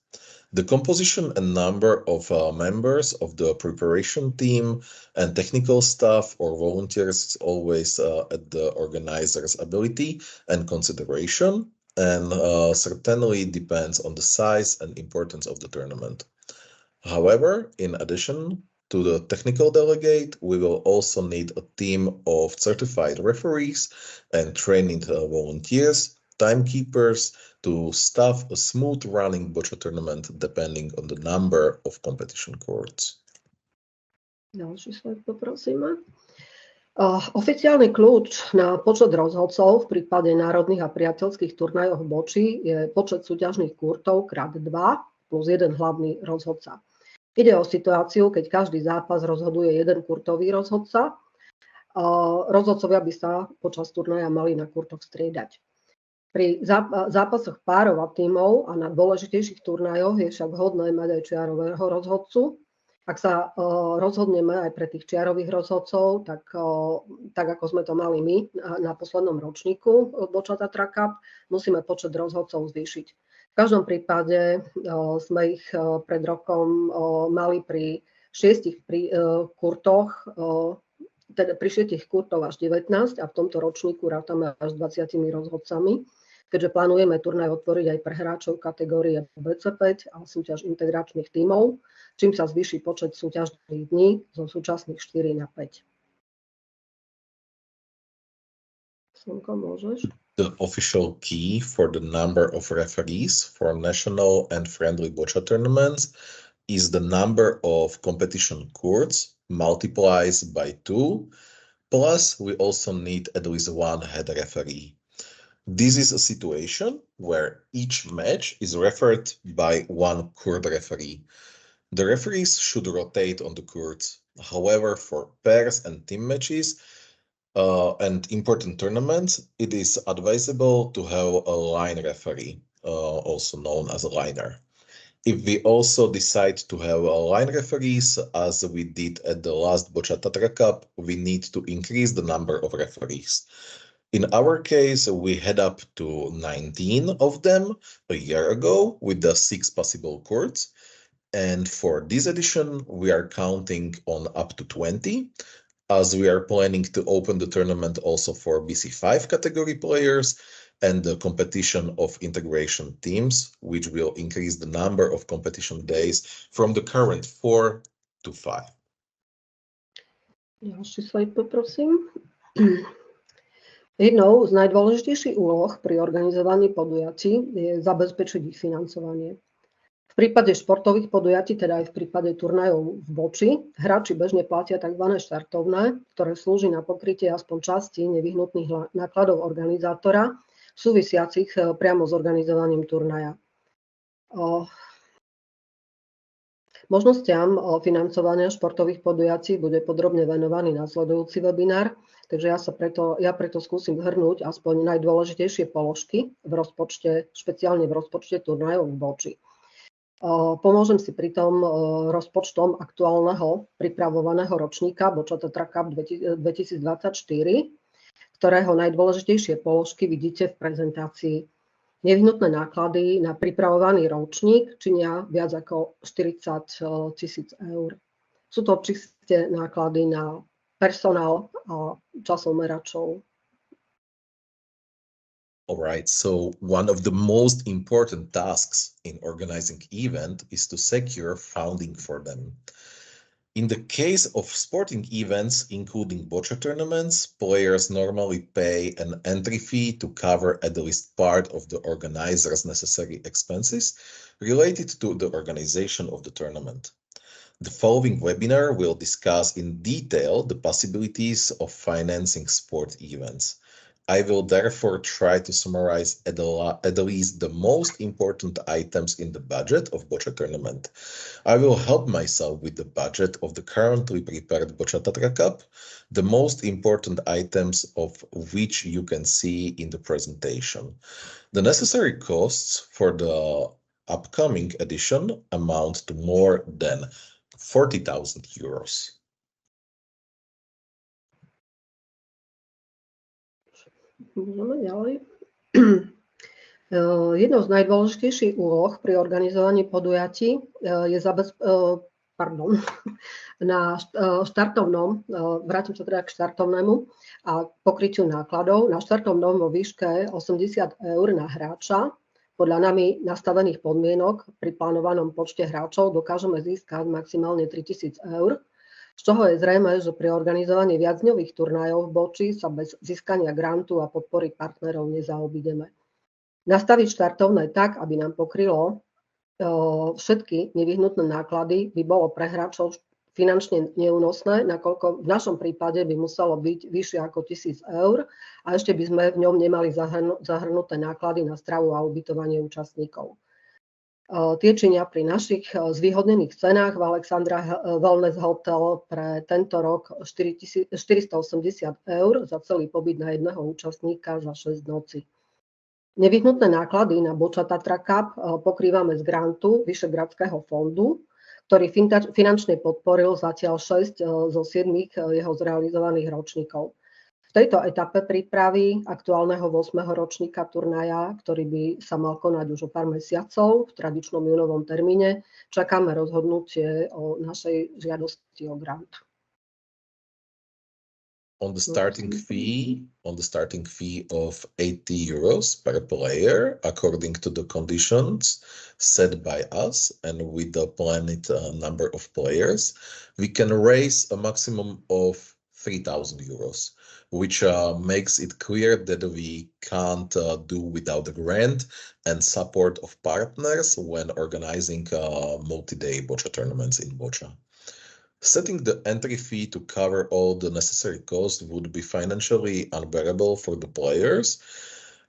The composition and number of members of the preparation team and technical staff or volunteers is always at the organizer's ability and consideration, and certainly depends on the size and importance of the tournament. However, in addition to the technical delegate, we will also need a team of certified referees and trained volunteers, timekeepers, to staff a smooth running boccia tournament depending on the number of competition courts. Ďalší slajd poprosíme. Oficiálny kľúč na počet rozhodcov v prípade národných a priateľských turnajov bočí je počet súťažných kurtov krát 2 plus 1 hlavný rozhodca. Ide o situáciu, keď každý zápas rozhoduje jeden kurtový rozhodca. Rozhodcovia by sa počas turnaja mali na kurtoch striedať. Pri zápasoch párov a tímov a na dôležitejších turnajoch je však vhodné mať aj čiarového rozhodcu. Ak sa rozhodneme aj pre tých čiarových rozhodcov, tak ako sme to mali my na poslednom ročníku Boccia Tatra Cup, musíme počet rozhodcov zvýšiť. V každom prípade sme ich pred rokom mali pri 6 kurtoch, teda pri 6 kurtov až 19 a v tomto ročníku rátame až 20 rozhodcami, keďže plánujeme turnaj otvoriť aj pre hráčov kategórie BC5 a súťaž integračných tímov, čím sa zvýši počet súťažných dní zo súčasných 4 na 5. Slnko, môžeš? The official key for the number of referees for national and friendly boccia tournaments is the number of competition courts multiplied by 2, plus we also need at least one head referee. This is a situation where each match is refereed by one court referee. The referees should rotate on the courts. However, for pairs and team matches and important tournaments, it is advisable to have a line referee, also known as a liner. If we also decide to have line referees, as we did at the last Boccia Tatra Cup, we need to increase the number of referees. In our case, we had up to 19 of them a year ago with the 6 possible courts. And for this edition, we are counting on up to 20, as we are planning to open the tournament also for BC5 category players and the competition of integration teams, which will increase the number of competition days from the current 4 to 5. Ďalší slajd poprosím. Jednou z najdôležitejších úloh pri organizovaní podujatí je zabezpečiť ich financovanie. V prípade športových podujatí, teda aj v prípade turnajov v boči, hráči bežne platia tzv. Štartovné, ktoré slúži na pokrytie aspoň časti nevyhnutných nákladov organizátora, súvisiacich priamo s organizovaním turnaja. Možnostiam financovania športových podujatí bude podrobne venovaný nasledujúci webinár, takže ja preto skúsim zhrnúť aspoň najdôležitejšie položky v rozpočte, špeciálne v rozpočte turnajov v boči. Pomôžem si pritom rozpočtom aktuálneho pripravovaného ročníka Boccia Tatra Cup 2024, ktorého najdôležitejšie položky vidíte v prezentácii. Nevyhnutné náklady na pripravovaný ročník činia viac ako 40 000 eur. Sú to čisté náklady na personál a časomeračov. All right, so one of the most important tasks in organizing event is to secure funding for them. In the case of sporting events, including boccia tournaments, players normally pay an entry fee to cover at least part of the organizer's necessary expenses related to the organization of the tournament. The following webinar will discuss in detail the possibilities of financing sport events. I will therefore try to summarize at least the most important items in the budget of boccia tournament. I will help myself with the budget of the currently prepared Boccia Tatra Cup, the most important items of which you can see in the presentation. The necessary costs for the upcoming edition amount to more than 40,000 euros. Môžeme ďalej. Jednou z najdôležitejších úloh pri organizovaní podujatí je na štartovnom, vrátim sa teda k štartovnému a pokrytiu nákladov, na štartovnom vo výške 80 eur na hráča. Podľa nami nastavených podmienok pri plánovanom počte hráčov dokážeme získať maximálne 3000 eur, z čoho je zrejme, že pri organizovaní viacdňových turnajov v boči sa bez získania grantu a podpory partnerov nezaobídeme. Nastaviť štartovné tak, aby nám pokrylo všetky nevyhnutné náklady, by bolo pre hráčov finančne neúnosné, nakoľko v našom prípade by muselo byť vyššie ako 1000 eur a ešte by sme v ňom nemali zahrnuté náklady na stravu a ubytovanie účastníkov. Tie činia pri našich zvýhodnených cenách v Alexandra Wellness Hotel pre tento rok 480 eur za celý pobyt na jedného účastníka za 6 nocí. Nevyhnutné náklady na Boccia Tatra Cup pokrývame z grantu Vyšehradského fondu, ktorý finančne podporil zatiaľ 6 zo 7 jeho zrealizovaných ročníkov. V tejto etape prípravy aktuálneho 8. ročníka turnaja, ktorý by sa mal konať už o pár mesiacov v tradičnom júnovom termíne, čakáme rozhodnutie o našej žiadosti o grant. On the starting fee of 80 euros per player, according to the conditions set by us and with the planned number of players, we can raise a maximum of 3,000 euros, which makes it clear that we can't do without the grant and support of partners when organizing multi-day boccia tournaments in boccia. Setting the entry fee to cover all the necessary costs would be financially unbearable for the players,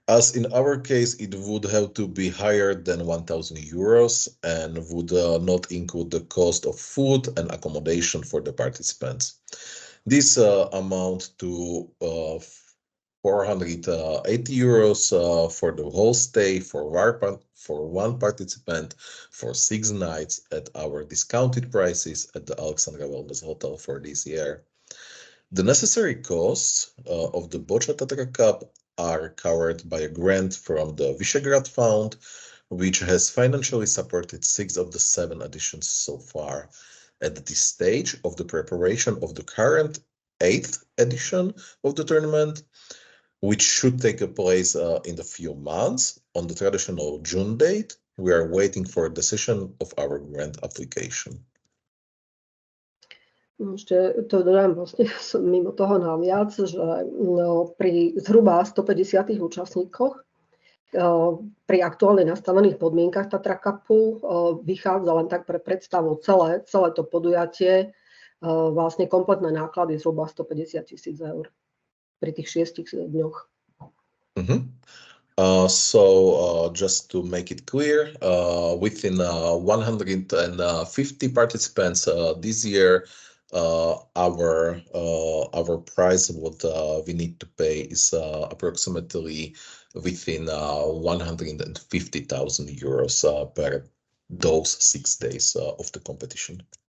as in our case it would have to be higher than 1,000 euros and would not include the cost of food and accommodation for the participants. This amount to 480 euros for the whole stay for one participant for 6 nights at our discounted prices at the Alexandra Wellness Hotel for this year. The necessary costs of the Boccia Tatra Cup are covered by a grant from the Vyšehrad Fund, which has financially supported 6 of the 7 editions so far. At this stage of the preparation of the current 8th edition of the tournament, which should take place in a few months on the traditional June date, we are waiting for a decision of our grant application. Ešte to dodám vlastne mimo toho naviac, že pri zhruba 150 účastníkoch pri aktuálne nastavených podmienkach Tatra Cupu vychádza len tak pre predstavu celé to podujatie vlastne kompletné náklady zhruba 150 000 eur pri tých 6 dňoch. Just to make it clear, within 150 participants this year, our price what we need to pay is approximately within 150,000 euros per those 6 days of the competition.